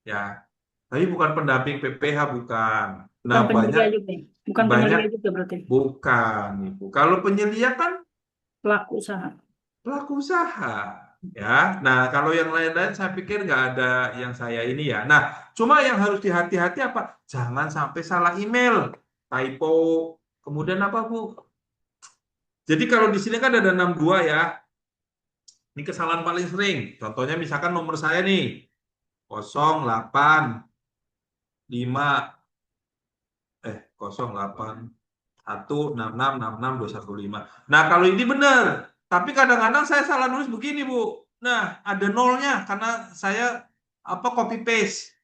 ya. Tapi bukan pendamping PPH, bukan. Nah, Bukan penyelia banyak juga. Bukan banyak penyelia juga berarti. bukan Ibu. Kalau penyelia kan Pelaku usaha. pelaku usaha ya. Nah, kalau yang lain-lain saya pikir nggak ada yang saya ini ya. Nah, cuma yang harus dihati-hati apa? Jangan sampai salah email, typo. Kemudian apa, Bu? Jadi kalau di sini kan ada 62 ya. Ini kesalahan paling sering. Contohnya misalkan nomor saya nih 08166662215. Nah, kalau ini benar. Tapi kadang-kadang saya salah nulis begini, Bu. Nah, ada nolnya karena saya copy paste.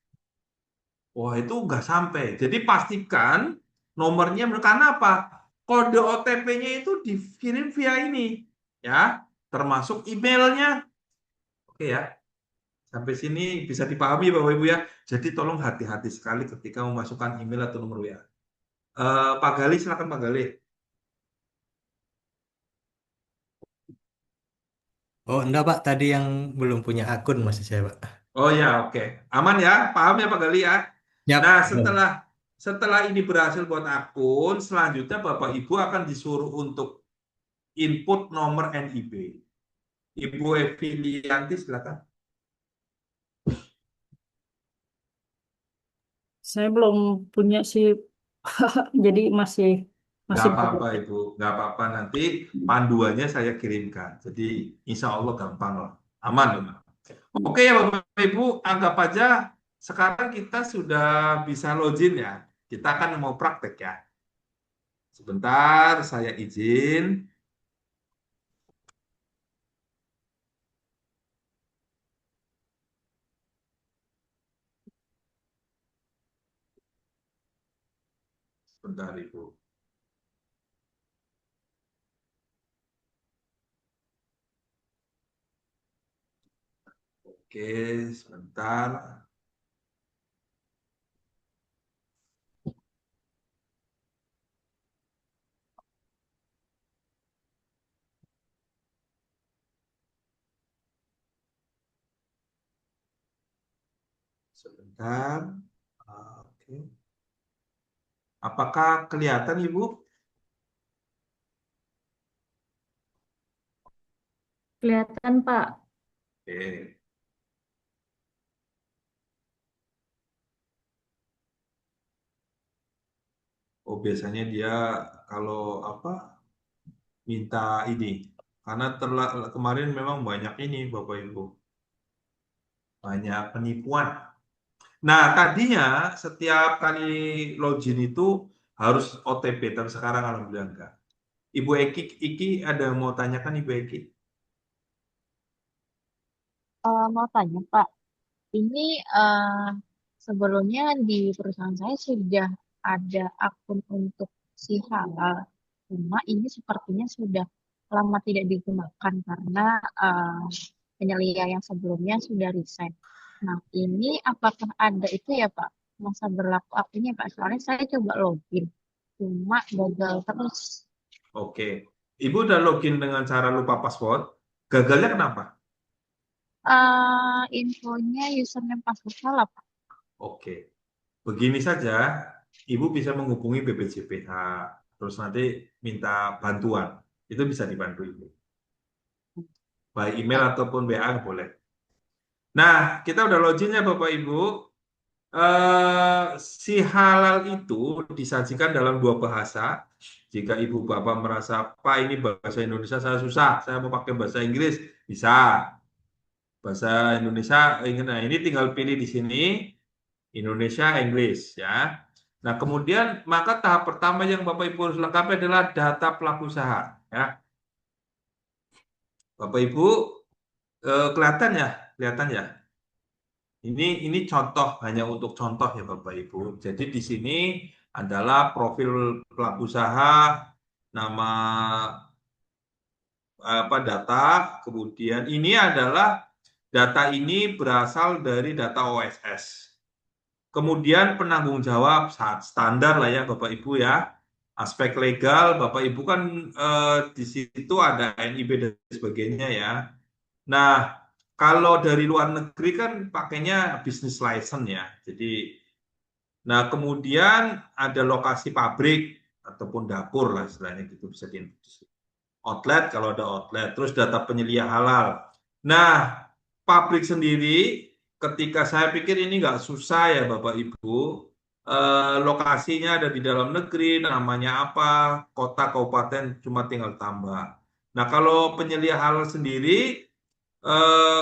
Wah, itu nggak sampai. Jadi pastikan nomornya, karena apa? Kode OTP-nya itu dikirim via ini, ya, termasuk emailnya. Oke ya, Sampai sini bisa dipahami Bapak Ibu ya. Jadi tolong hati-hati sekali ketika memasukkan email atau nomor WA. Pak Gali, silakan Pak Gali. Oh, enggak Pak, tadi yang belum punya akun masih saya Pak. Oh ya, oke. Aman ya, paham ya Pak Gali ya. Nah, Yap. setelah ini berhasil buat akun, selanjutnya Bapak Ibu akan disuruh untuk input nomor NIB. Ibu Evilianti, silakan. Saya belum punya sih, jadi masih Nggak belajar. apa-apa Ibu, nggak apa-apa. Nanti panduannya saya kirimkan. Jadi insya Allah gampang lah. Aman. Aman. Oke ya Bapak Ibu, anggap aja sekarang kita sudah bisa login ya. Kita akan mau praktek ya. Sebentar, saya izin. Sebentar Ibu. Oke, sebentar. Sebentar. Oke. Apakah kelihatan Ibu? Kelihatan, Pak. Oke. Oh, biasanya dia kalau apa minta ini. Karena kemarin memang banyak ini Bapak Ibu. Banyak penipuan. Nah, tadinya setiap kali login itu harus OTP, tapi sekarang alhamdulillah enggak. Ibu Iki ada mau tanyakan Ibu Eki? Mau tanya Pak, ini sebelumnya di perusahaan saya sudah ada akun untuk si halal, cuma ini sepertinya sudah lama tidak digunakan karena penyelia yang sebelumnya sudah resign. Nah, ini apakah ada itu ya Pak, masa berlaku akunnya Pak? Soalnya saya coba login, cuma gagal terus. Oke. Ibu udah login dengan cara lupa password. Gagalnya kenapa? Infonya username password salah Pak. Oke. Begini saja, Ibu bisa menghubungi BPJPH, terus nanti minta bantuan. Itu bisa dibantu Ibu. Baik email ataupun WA boleh. Nah, kita udah login ya Bapak Ibu. Si halal itu disajikan dalam dua bahasa. Jika Ibu Bapak merasa, Pak ini bahasa Indonesia saya susah, saya mau pakai bahasa Inggris, bisa. Bahasa Indonesia, nah ini tinggal pilih di sini, Indonesia, Inggris ya. Nah, kemudian maka tahap pertama yang Bapak Ibu harus lengkapi adalah data pelaku usaha ya. Bapak Ibu kelihatan ya? Kelihatan ya? Ini contoh, hanya untuk contoh ya Bapak Ibu. Jadi di sini adalah profil pelaku usaha, nama data, kemudian ini adalah data ini berasal dari data OSS. Kemudian penanggung jawab saat standar lah ya Bapak Ibu ya. Aspek legal Bapak Ibu kan di situ ada NIB dan sebagainya ya. Nah, kalau dari luar negeri kan pakainya business license ya. Jadi, nah kemudian ada lokasi pabrik ataupun dapur lah istilahnya gitu bisa di outlet kalau ada outlet. Terus data penyelia halal. Nah, pabrik sendiri ketika saya pikir ini nggak susah ya Bapak Ibu. Lokasinya ada di dalam negeri, namanya apa, kota, kabupaten, cuma tinggal tambah. Nah, kalau penyelia halal sendiri,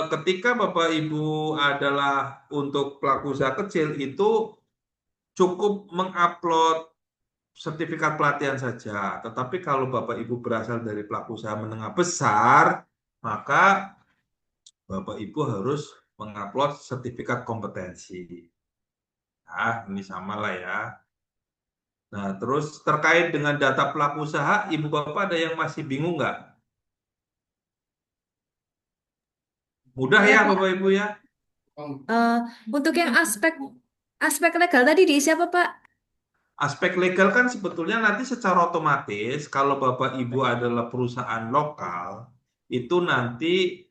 ketika Bapak Ibu adalah untuk pelaku usaha kecil itu cukup mengupload sertifikat pelatihan saja. Tetapi kalau Bapak Ibu berasal dari pelaku usaha menengah besar, maka Bapak Ibu harus mengupload sertifikat kompetensi. Nah, ini sama lah ya. Nah, terus terkait dengan data pelaku usaha, Ibu Bapak ada yang masih bingung nggak? Mudah ya Bapak Ibu ya? Untuk yang aspek legal tadi diisi apa, Pak? Aspek legal kan sebetulnya nanti secara otomatis kalau Bapak Ibu adalah perusahaan lokal itu nanti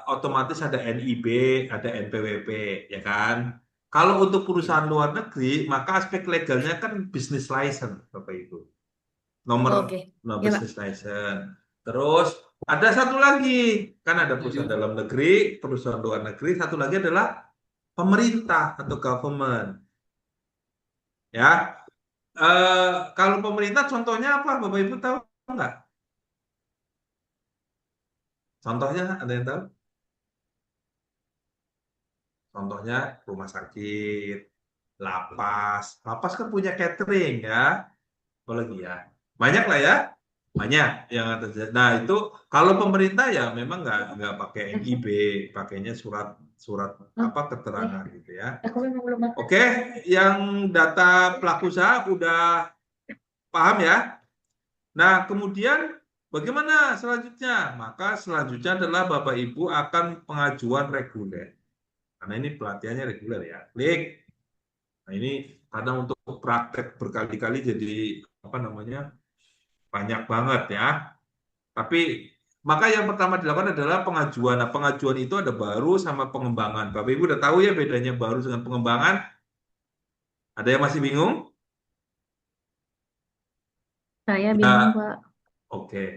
otomatis ada NIB, ada NPWP, ya kan? Kalau untuk perusahaan luar negeri, maka aspek legalnya kan business license, Bapak Ibu. Nomor Oke. no Ya, Pak. business license. Terus ada satu lagi, kan ada perusahaan dalam negeri, perusahaan luar negeri, satu lagi adalah pemerintah atau government. Ya, kalau pemerintah contohnya apa? Bapak Ibu tahu nggak? Contohnya ada yang tahu? Contohnya rumah sakit, lapas. Lapas kan punya catering ya. Apalagi ya. Banyak lah ya. Banyak yang terjadi. Nah, itu kalau pemerintah ya memang nggak pakai NIB, pakainya surat apa keterangan gitu ya. Aku memang belum makan. Oke, yang data pelaku usaha udah paham ya? Nah, kemudian bagaimana selanjutnya? Maka selanjutnya adalah Bapak Ibu akan pengajuan reguler. Karena ini pelatihannya reguler ya. Klik. Nah, ini kadang untuk praktek berkali-kali jadi apa namanya? Banyak banget ya. Tapi maka yang pertama dilakukan adalah pengajuan. Nah, pengajuan itu ada baru sama pengembangan. Bapak Ibu udah tahu ya bedanya baru dengan pengembangan? Ada yang masih bingung? Saya Ya, bingung, Pak. oke.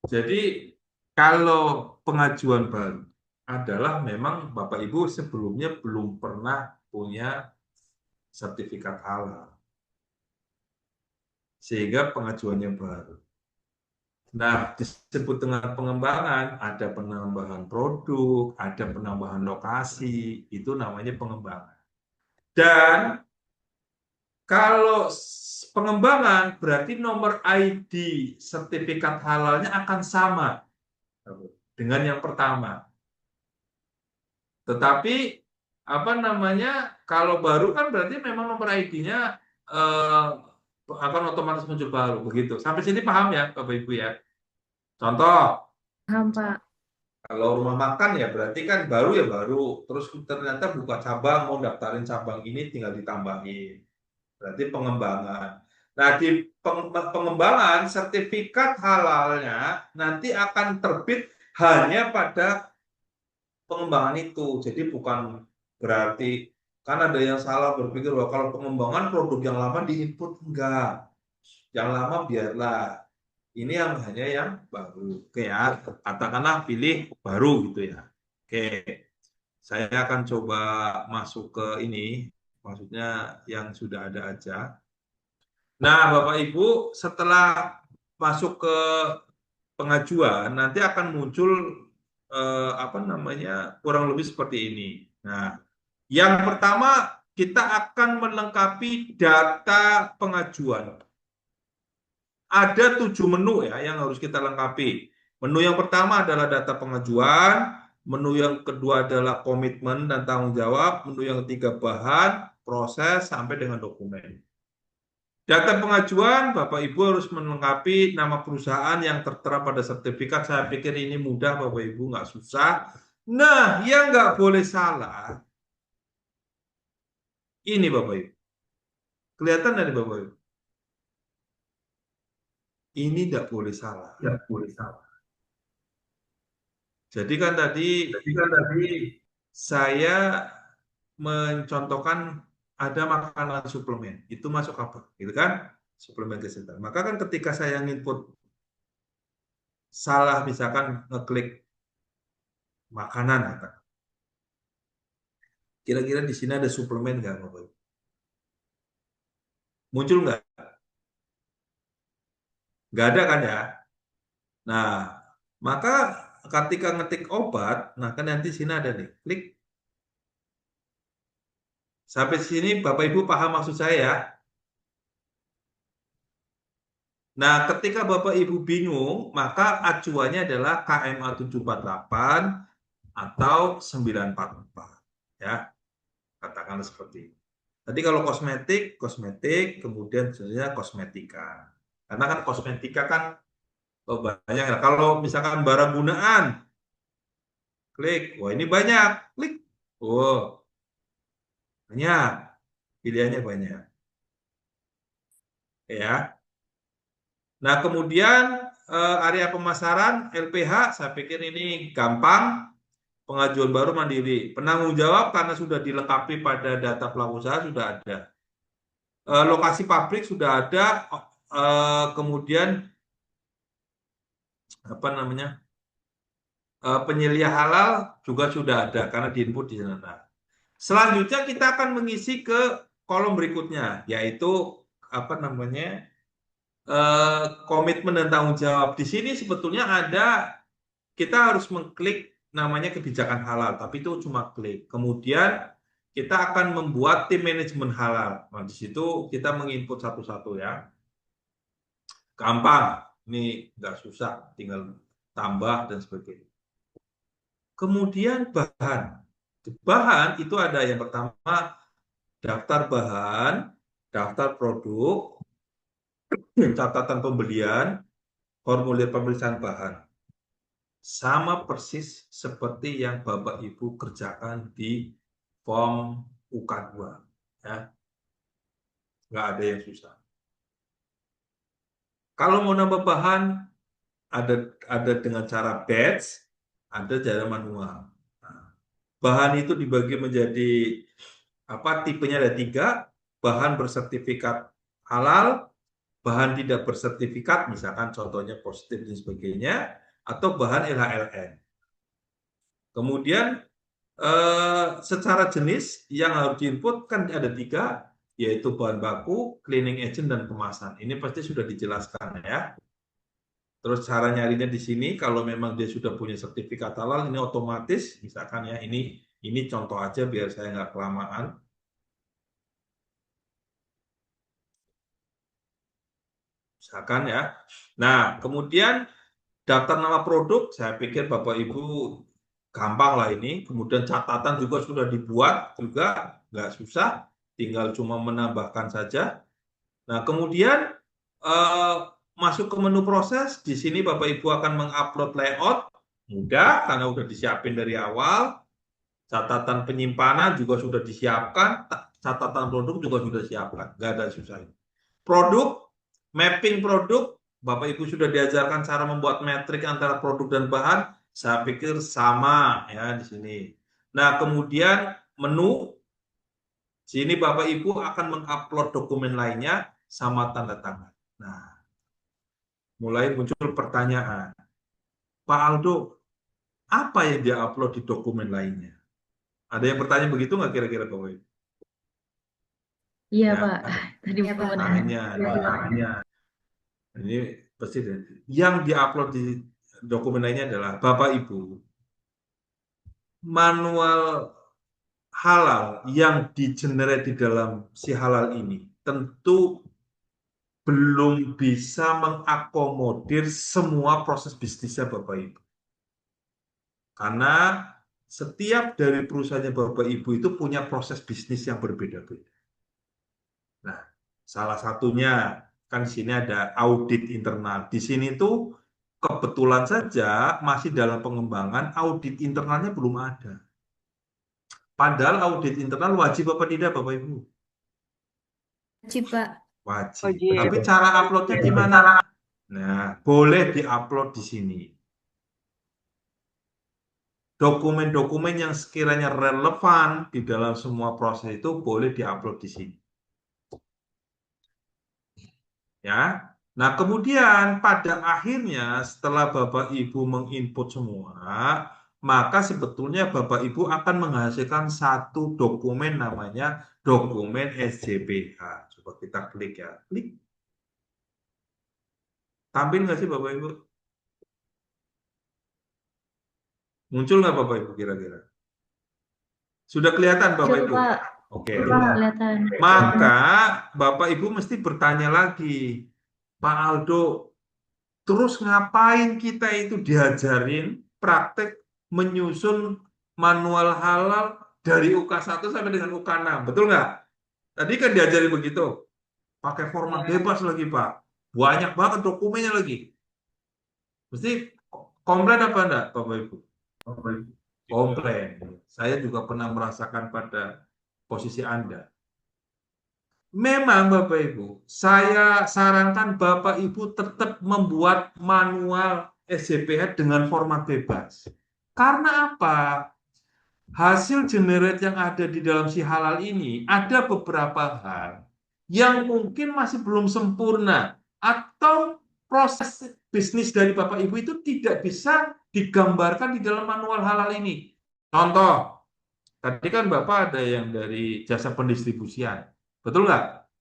Jadi kalau pengajuan baru adalah memang Bapak Ibu sebelumnya belum pernah punya sertifikat halal. Sehingga pengajuannya baru. Nah, disebut dengan pengembangan, ada penambahan produk, ada penambahan lokasi, itu namanya pengembangan. Dan kalau pengembangan berarti nomor ID sertifikat halalnya akan sama dengan yang pertama. Tetapi apa namanya? Kalau baru kan berarti memang nomor ID-nya akan otomatis muncul baru begitu. Sampai sini paham ya, Bapak Ibu ya? Contoh, Paham, Pak. kalau rumah makan ya berarti kan baru ya baru. Terus ternyata buka cabang, mau daftarin cabang ini tinggal ditambahin. Berarti pengembangan. Nah, di pengembangan sertifikat halalnya nanti akan terbit hanya pada pengembangan itu. Jadi bukan berarti kan ada yang salah berpikir bahwa kalau pengembangan produk yang lama diinput enggak. Yang lama biarlah. Ini yang hanya yang baru. Oke ya, katakanlah pilih baru gitu ya. Oke, saya akan coba masuk ke ini, maksudnya yang sudah ada aja. Nah, Bapak Ibu, setelah masuk ke pengajuan, nanti akan muncul apa namanya, kurang lebih seperti ini. Nah, yang pertama kita akan melengkapi data pengajuan. Ada 7 menu ya yang harus kita lengkapi. Menu yang pertama adalah data pengajuan, menu yang kedua adalah komitmen dan tanggung jawab, menu yang ketiga bahan, proses, sampai dengan dokumen. Data pengajuan, Bapak Ibu harus melengkapi nama perusahaan yang tertera pada sertifikat. Saya pikir ini mudah, Bapak Ibu, nggak susah. Nah, yang nggak boleh salah, ini Bapak Ibu. Kelihatan dari Bapak Ibu? Ini nggak boleh salah. Nggak boleh salah. Jadi kan tadi saya mencontohkan ada makanan suplemen, itu masuk apa? Gitu kan? Suplemen kesehatan. Maka kan ketika saya input salah, misalkan ngeklik makanan, kira-kira di sini ada suplemen nggak, Bapak Ibu? Muncul nggak? Nggak ada kan ya? Nah, maka ketika ngetik obat, nah kan nanti sini ada nih, klik. Sampai sini Bapak Ibu paham maksud saya ya? Nah, ketika Bapak Ibu bingung, maka acuannya adalah KMA 748 atau 944. Ya, katakanlah seperti itu. Tadi kalau kosmetik, kemudian sebenarnya kosmetika. Karena kan kosmetika kan banyak. Kalau misalkan barang gunaan, Klik. Wah, ini banyak. Klik. Oh, banyak. Pilihannya banyak. Ya. Nah, kemudian area pemasaran LPH, saya pikir ini gampang. Pengajuan baru mandiri. Penanggung jawab karena sudah dilengkapi pada data pelaku usaha sudah ada. Lokasi pabrik sudah ada. Kemudian apa namanya? Penyelia halal juga sudah ada karena diinput di sana. Selanjutnya kita akan mengisi ke kolom berikutnya, yaitu apa namanya? Komitmen dan tanggung jawab. Di sini sebetulnya ada, kita harus mengklik namanya kebijakan halal, tapi itu cuma klik. Kemudian kita akan membuat tim manajemen halal. Nah, di situ kita menginput satu-satu ya. Gampang, ini nggak susah, tinggal tambah dan sebagainya. Kemudian bahan. Bahan itu ada yang pertama daftar bahan, daftar produk, catatan pembelian, formulir pemeriksaan bahan. Sama persis seperti yang Bapak Ibu kerjakan di form UK2. Ya. Nggak ada yang susah. Kalau mau nambah bahan, ada dengan cara batch, ada cara manual. Nah, bahan itu dibagi menjadi tipenya ada 3, bahan bersertifikat halal, bahan tidak bersertifikat, misalkan contohnya positif dan sebagainya, atau bahan LHLN. Kemudian secara jenis yang harus diinput kan ada 3, yaitu bahan baku, cleaning agent, dan kemasan. Ini pasti sudah dijelaskan ya. Terus cara nyarinya di sini, kalau memang dia sudah punya sertifikat halal, ini otomatis, misalkan ya, ini contoh aja biar saya nggak kelamaan. Misalkan ya. Nah, kemudian daftar nama produk, saya pikir Bapak Ibu gampang lah ini. Kemudian catatan juga sudah dibuat, juga nggak susah, tinggal cuma menambahkan saja. Nah, kemudian masuk ke menu proses, di sini Bapak Ibu akan mengupload layout, mudah karena sudah disiapin dari awal. Catatan penyimpanan juga sudah disiapkan, catatan produk juga sudah disiapkan, nggak ada susah. Produk, mapping produk, Bapak Ibu sudah diajarkan cara membuat metrik antara produk dan bahan, saya pikir sama ya di sini. Nah, kemudian menu, sini Bapak Ibu akan mengupload dokumen lainnya sama tanda tangan. Nah, mulai muncul pertanyaan, Pak Aldo, apa yang dia upload di dokumen lainnya? Ada yang bertanya begitu nggak kira-kira Bapak Ibu? Iya, Ya, Pak. Tadi ya, mau Pak. Ini pasti yang diupload di dokumen lainnya adalah Bapak Ibu, manual halal yang di-generate di dalam si halal ini tentu belum bisa mengakomodir semua proses bisnisnya Bapak Ibu. Karena setiap dari perusahaannya Bapak Ibu itu punya proses bisnis yang berbeda-beda. Nah, salah satunya kan di sini ada audit internal. Di sini tuh kebetulan saja masih dalam pengembangan, audit internalnya belum ada. Padahal audit internal wajib apa tidak Bapak Ibu? Wajib, Pak. Wajib. Tapi cara uploadnya gimana? Nah, boleh diupload di sini. Dokumen-dokumen yang sekiranya relevan di dalam semua proses itu boleh diupload di sini. Ya. Nah, kemudian pada akhirnya setelah Bapak Ibu menginput semua, maka sebetulnya Bapak Ibu akan menghasilkan satu dokumen namanya dokumen SJPH. Coba kita klik ya. Klik. Tampil nggak sih Bapak Ibu? Muncul nggak Bapak Ibu kira-kira? Sudah kelihatan Bapak Ibu? Pak. Oke. Kelihatan. Maka Bapak Ibu mesti bertanya lagi, Pak Aldo, terus ngapain kita itu diajarin praktek menyusun manual halal dari UK1 sampai dengan UK6, betul nggak? Tadi kan diajarin begitu, pakai format bebas lagi Pak, banyak banget dokumennya lagi. Mesti komplain apa enggak Bapak Ibu? komplain. Saya juga pernah merasakan pada posisi Anda. Memang Bapak Ibu, saya sarankan Bapak Ibu tetap membuat manual SJPH dengan format bebas. Karena apa? Hasil generate yang ada di dalam si halal ini ada beberapa hal yang mungkin masih belum sempurna atau proses bisnis dari Bapak Ibu itu tidak bisa digambarkan di dalam manual halal ini. Contoh, tadi kan Bapak ada yang dari jasa pendistribusian, betul nggak?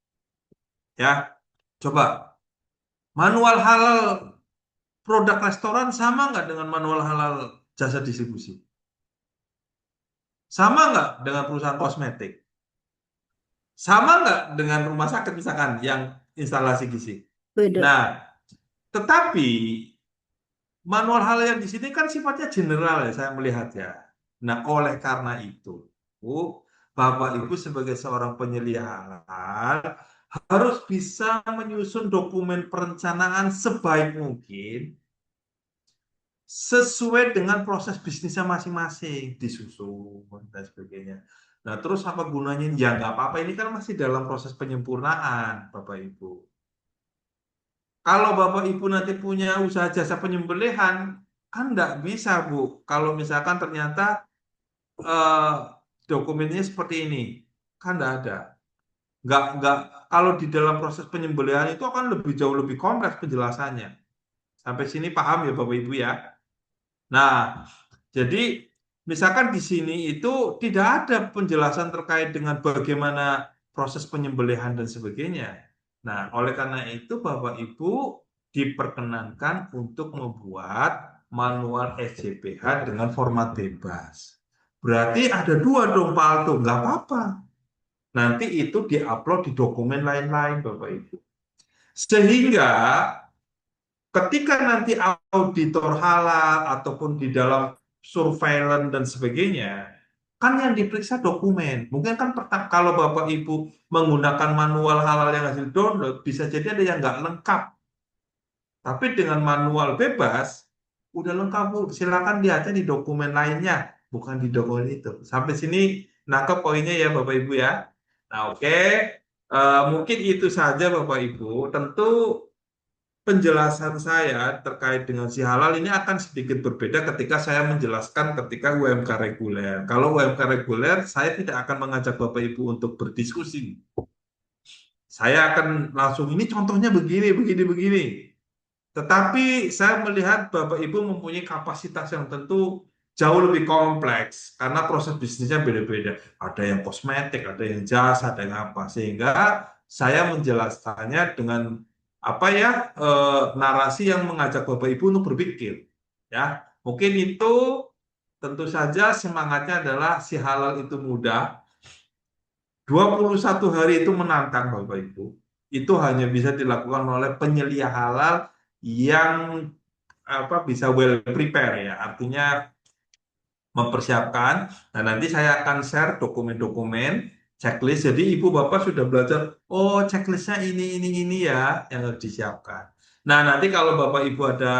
Ya, coba manual halal produk restoran sama nggak dengan manual halal jasa distribusi? Sama nggak dengan perusahaan kosmetik? Sama nggak dengan rumah sakit misalkan yang instalasi gizi? Beda. Nah, tetapi manual halal yang di sini kan sifatnya general ya, saya melihat ya. Nah, oleh karena itu, Bapak Ibu sebagai seorang penyelia halal harus bisa menyusun dokumen perencanaan sebaik mungkin sesuai dengan proses bisnisnya masing-masing, disusun dan sebagainya. Nah, terus apa gunanya? Ya nggak apa-apa, ini kan masih dalam proses penyempurnaan, Bapak Ibu. Kalau Bapak Ibu nanti punya usaha jasa penyembelihan, kan nggak bisa, Bu. Kalau misalkan ternyata eh, dokumennya seperti ini, kan nggak ada. Nggak, kalau di dalam proses penyembelihan itu akan jauh lebih kompleks penjelasannya. Sampai sini paham ya Bapak Ibu ya? Nah, jadi misalkan di sini itu tidak ada penjelasan terkait dengan bagaimana proses penyembelihan dan sebagainya. Nah, oleh karena itu Bapak Ibu diperkenankan untuk membuat manual SJPH dengan format bebas. Berarti ada dua dong Pak Aldo, nggak apa-apa. Nanti itu diupload di dokumen lain-lain Bapak Ibu. Sehingga ketika nanti auditor halal ataupun di dalam surveillance dan sebagainya, kan yang diperiksa dokumen. Mungkin kan kalau Bapak Ibu menggunakan manual halal yang hasil download, bisa jadi ada yang nggak lengkap. Tapi dengan manual bebas, udah lengkap Bu. Silakan lihatnya di dokumen lainnya, bukan di dokumen itu. Sampai sini nangkep poinnya ya Bapak Ibu ya. Nah oke. Mungkin itu saja Bapak Ibu. Tentu penjelasan saya terkait dengan si halal ini akan sedikit berbeda ketika saya menjelaskan ketika UMK reguler. Kalau UMK reguler, saya tidak akan mengajak Bapak Ibu untuk berdiskusi. Saya akan langsung, ini contohnya begini, begini, begini. Tetapi saya melihat Bapak Ibu mempunyai kapasitas yang tentu jauh lebih kompleks karena proses bisnisnya beda-beda. Ada yang kosmetik, ada yang jasa, ada yang apa. Sehingga saya menjelaskannya dengan apa ya narasi yang mengajak Bapak Ibu untuk berpikir. Ya, mungkin itu tentu saja semangatnya adalah si halal itu mudah. 21 hari itu menantang Bapak Ibu. Itu hanya bisa dilakukan oleh penyelia halal yang bisa well prepare ya, artinya mempersiapkan. Nah, nanti saya akan share dokumen-dokumen checklist. Jadi Ibu Bapak sudah belajar, oh checklistnya ini ya yang harus disiapkan. Nah, nanti kalau Bapak Ibu ada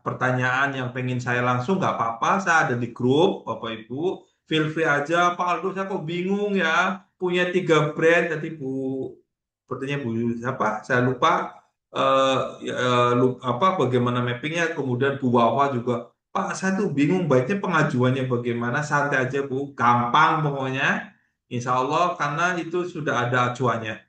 pertanyaan yang pengen saya langsung, nggak apa-apa, saya ada di grup, Bapak Ibu, feel free aja, Pak Aldo, saya kok bingung ya, punya 3 brand, tadi Bu, sepertinya Bu, siapa? Saya lupa, bagaimana mappingnya, kemudian Bu Wawa juga, Pak, saya tuh bingung baiknya pengajuannya bagaimana, santai aja Bu, gampang pokoknya, Insya Allah karena itu sudah ada acuannya.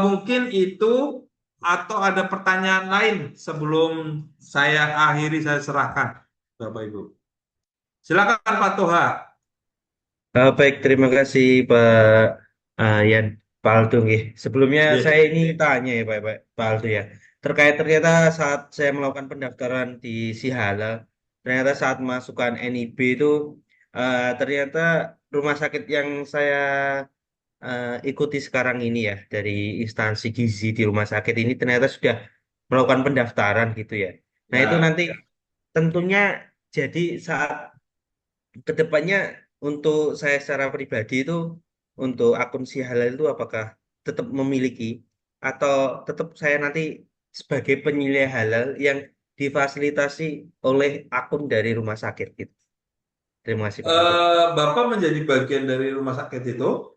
Mungkin itu atau ada pertanyaan lain sebelum saya akhiri, saya serahkan Bapak Ibu. Silakan Pak Toha. Baik, terima kasih Pak Yan, Pak Aldo nggih. Sebelumnya Iya. saya ini tanya ya Pak Aldo ya. Ternyata saat saya melakukan pendaftaran di Sihalal, ternyata saat masukkan NIB itu ternyata rumah sakit yang saya ikuti sekarang ini ya dari instansi gizi di rumah sakit ini ternyata sudah melakukan pendaftaran gitu ya. Nah itu Ya. nanti tentunya jadi saat kedepannya untuk saya secara pribadi itu untuk akun si halal itu apakah tetap memiliki atau tetap saya nanti sebagai penyelia halal yang difasilitasi oleh akun dari rumah sakit gitu. Terima kasih Pak Aldo. Bapak menjadi bagian dari rumah sakit itu?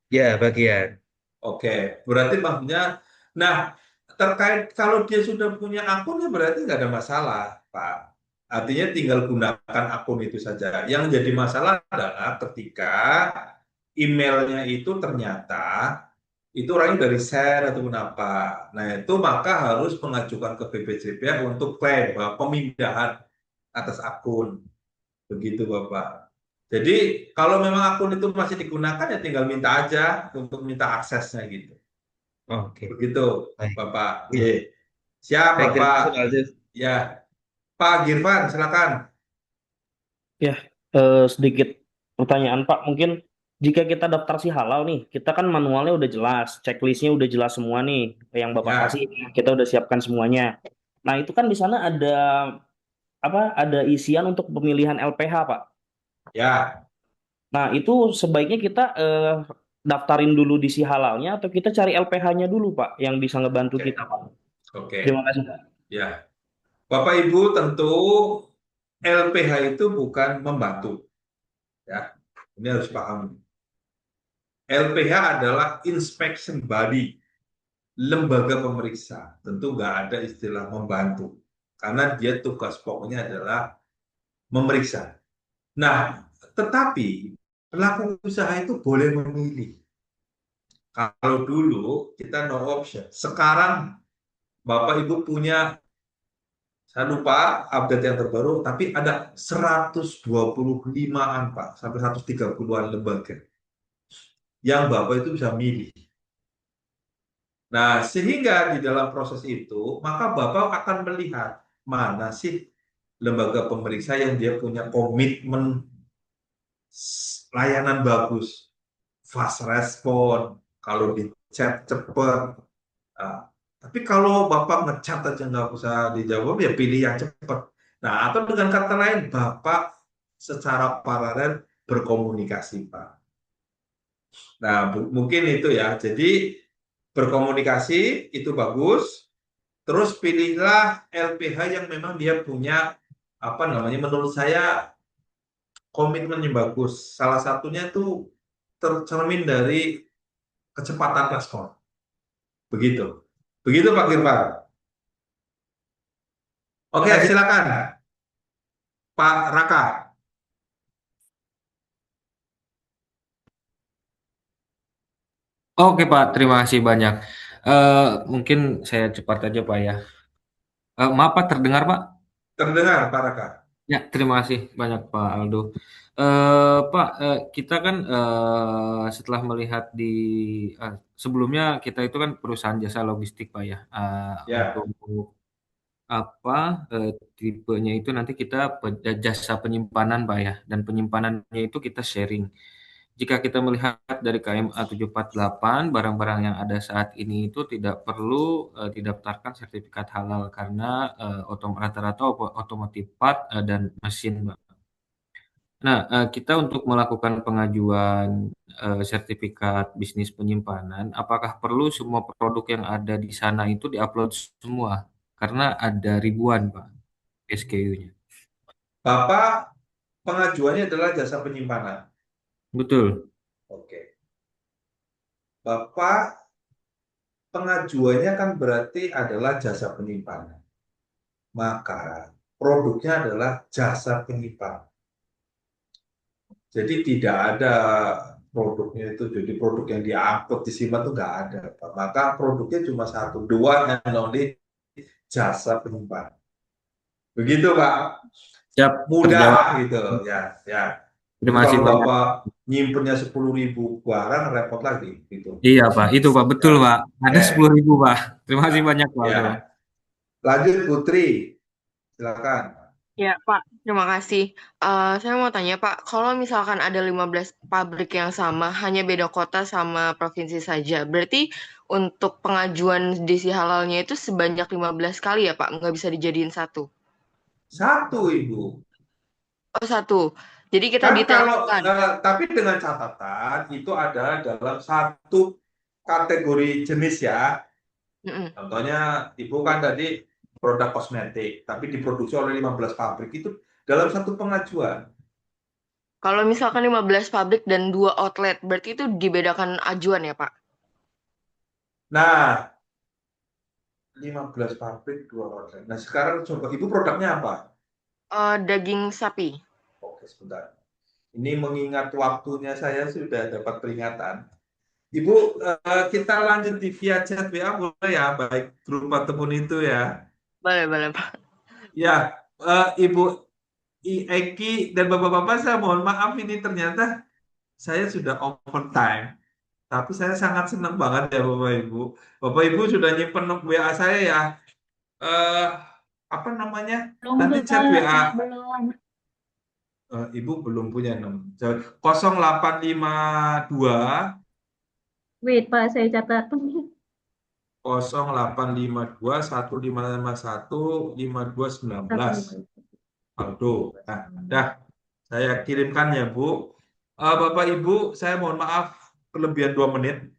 Ya, bagian. Oke, berarti maksudnya, nah terkait kalau dia sudah punya akun ya berarti nggak ada masalah, Pak. Artinya tinggal gunakan akun itu saja. Yang jadi masalah adalah ketika emailnya itu ternyata itu orangnya dari share ataupun apa. Nah itu maka harus mengajukan ke BPJPH untuk klaim bahwa pemindahan atas akun. Begitu Bapak. Jadi kalau memang akun itu masih digunakan ya tinggal minta aja untuk minta aksesnya gitu. Oke, Begitu baik. Bapak. Iya. Ye. Siap Baik, terima kasih Bapak. Pak Aldo. Ya. Pak Girvan silakan. Ya, sedikit pertanyaan Pak. Mungkin jika kita daftar si halal nih, kita kan manualnya udah jelas, checklistnya udah jelas semua nih, yang Bapak Ya, kasih, kita udah siapkan semuanya. Nah, itu kan di sana ada apa? Ada isian untuk pemilihan LPH, Pak. ya. Nah, itu sebaiknya kita daftarin dulu di si halalnya atau kita cari LPH-nya dulu, Pak, yang bisa ngebantu Oke. kita, Pak. Oke. Terima kasih, Pak. Ya. Bapak Ibu tentu LPH itu bukan membantu. Ya. Ini harus paham. LPH adalah inspection body, lembaga pemeriksa. Tentu nggak ada istilah membantu. Karena dia tugas pokoknya adalah memeriksa. Nah, tetapi pelaku usaha itu boleh memilih. Kalau dulu kita no option. Sekarang Bapak Ibu punya, saya lupa update yang terbaru, tapi ada 125-an Pak, sampai 130-an lembaga yang Bapak itu bisa milih. Nah, sehingga di dalam proses itu, maka Bapak akan melihat mana sih lembaga pemeriksa yang dia punya komitmen layanan bagus, fast respon, kalau di chat cepat. Nah, tapi kalau Bapak ngechat aja nggak usah dijawab, ya pilih yang cepat. Nah, atau dengan kata lain, Bapak secara paralel berkomunikasi, Pak. Nah, mungkin itu ya. Jadi, berkomunikasi itu bagus. Terus pilihlah LPH yang memang dia punya, apa namanya, menurut saya komitmen yang bagus. Salah satunya itu tercermin dari kecepatan respon. Begitu. Begitu Pak Girvan. Oke, Terima kasih. silakan Pak Raka. Oke Pak, terima kasih banyak. Mungkin saya cepat aja Pak ya. Maaf Pak, terdengar Pak? Terdengar Pak Raka. Ya, terima kasih banyak Pak Aldo. Pak, kita kan setelah melihat sebelumnya kita itu kan perusahaan jasa logistik Pak ya. Ya. Untuk tipenya itu nanti kita jasa penyimpanan Pak ya, dan penyimpanannya itu kita sharing. Jika kita melihat dari KMA 748, barang-barang yang ada saat ini itu tidak perlu didaftarkan sertifikat halal karena rata-rata otomotif part dan mesin, Mbak. Nah, kita untuk melakukan pengajuan sertifikat bisnis penyimpanan, apakah perlu semua produk yang ada di sana itu diupload semua? Karena ada ribuan, Pak, SKU-nya. Bapak pengajuannya adalah jasa penyimpanan. Betul. Oke. Bapak pengajuannya kan berarti adalah jasa penyimpanan. Maka produknya adalah jasa penyimpanan. Jadi tidak ada produknya itu, jadi produk yang diangkut disimpan itu nggak ada. Pak. Maka produknya cuma satu, dua and only jasa penyimpanan. Begitu Pak. Siap, Mudah terjawab. gitu ya. Ya. Terima Jadi kasih kalau banyak. Bapak nyimpennya 10.000 barang repot lagi gitu. Iya Pak, itu Pak, betul Ya. Pak. Ada 10.000 Pak. Terima kasih banyak Pak Ya. Aldo. Lanjut Putri, silakan. Ya, Pak. Terima kasih. Saya mau tanya, Pak, kalau misalkan ada 15 pabrik yang sama, hanya beda kota sama provinsi saja, berarti untuk pengajuan disi halalnya itu sebanyak 15 kali ya, Pak? Nggak bisa dijadiin satu? Satu Ibu. Oh, satu. Jadi kita Kan kalau detailkan. tapi dengan catatan itu ada dalam satu kategori jenis ya. Contohnya Ibu kan tadi produk kosmetik, tapi diproduksi oleh 15 pabrik itu dalam satu pengajuan. Kalau misalkan 15 pabrik dan 2 outlet, berarti itu dibedakan ajuan ya, Pak? Nah, 15 pabrik, 2 outlet. Nah, sekarang coba, Ibu produknya apa? Daging sapi. Oke, sebentar. Ini mengingat waktunya saya sudah dapat peringatan. Ibu, kita lanjut di via chat WA boleh ya, baik grup ataupun itu ya. Boleh, Pak. Ya, Ibu Eki dan Bapak-Bapak, saya mohon maaf ini ternyata saya sudah overtime. Tapi saya sangat senang banget ya Bapak Ibu. Bapak Ibu sudah nyimpen WA saya ya. Apa namanya? Nanti chat WA. Belum. Ibu belum punya nomor. 0852 Wait, Pak, saya catat. 0852 1551 5219. Aldo. Nah, dah saya kirimkan ya Bu. Bapak Ibu, saya mohon maaf kelebihan 2 menit.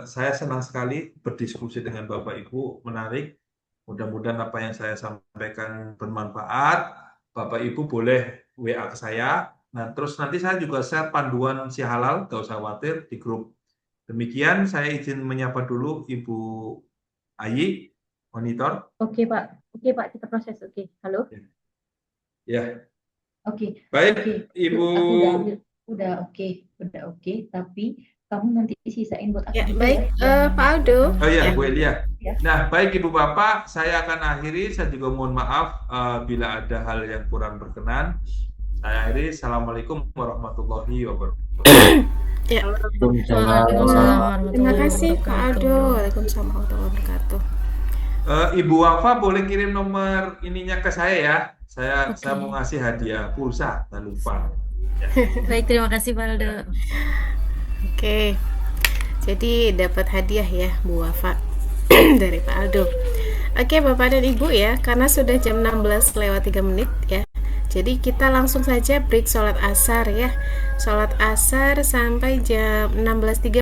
Saya senang sekali berdiskusi dengan Bapak Ibu, menarik. Mudah-mudahan apa yang saya sampaikan bermanfaat. Bapak Ibu boleh WA ke saya. Nah, terus nanti saya juga share panduan si halal, gak usah khawatir di grup. Demikian, saya izin menyapa dulu Ibu Ayi, monitor. Oke, Pak. Oke, Pak, kita proses. Oke, halo. Ya. Oke. Baik, Oke. Ibu. Aku udah oke, tapi kamu nanti sisain buat aku Ya, juga baik, ya. Pak Aldo. Oh iya, Ya. Bu Elia. Ya. Nah, baik Ibu Bapak, saya akan akhiri. Saya juga mohon maaf bila ada hal yang kurang berkenan. Saya akhiri. Assalamualaikum warahmatullahi wabarakatuh. Ya. Waalaikumsalam Terima warahmatullahi kasih Pak Aldo. wabarakatuh. Waalaikumsalam warahmatullahi wabarakatuh. Ibu Wafa boleh kirim nomor ininya ke saya ya. Saya Oke. mau ngasih hadiah pulsa, tak lupa. Ya. Baik, terima kasih Pak Aldo. Oke. Jadi dapat hadiah ya Bu Wafa dari Pak Aldo. Oke, Bapak dan Ibu ya, karena sudah jam 16:03 ya. Jadi kita langsung saja break sholat asar ya. Sholat asar sampai jam 16.30.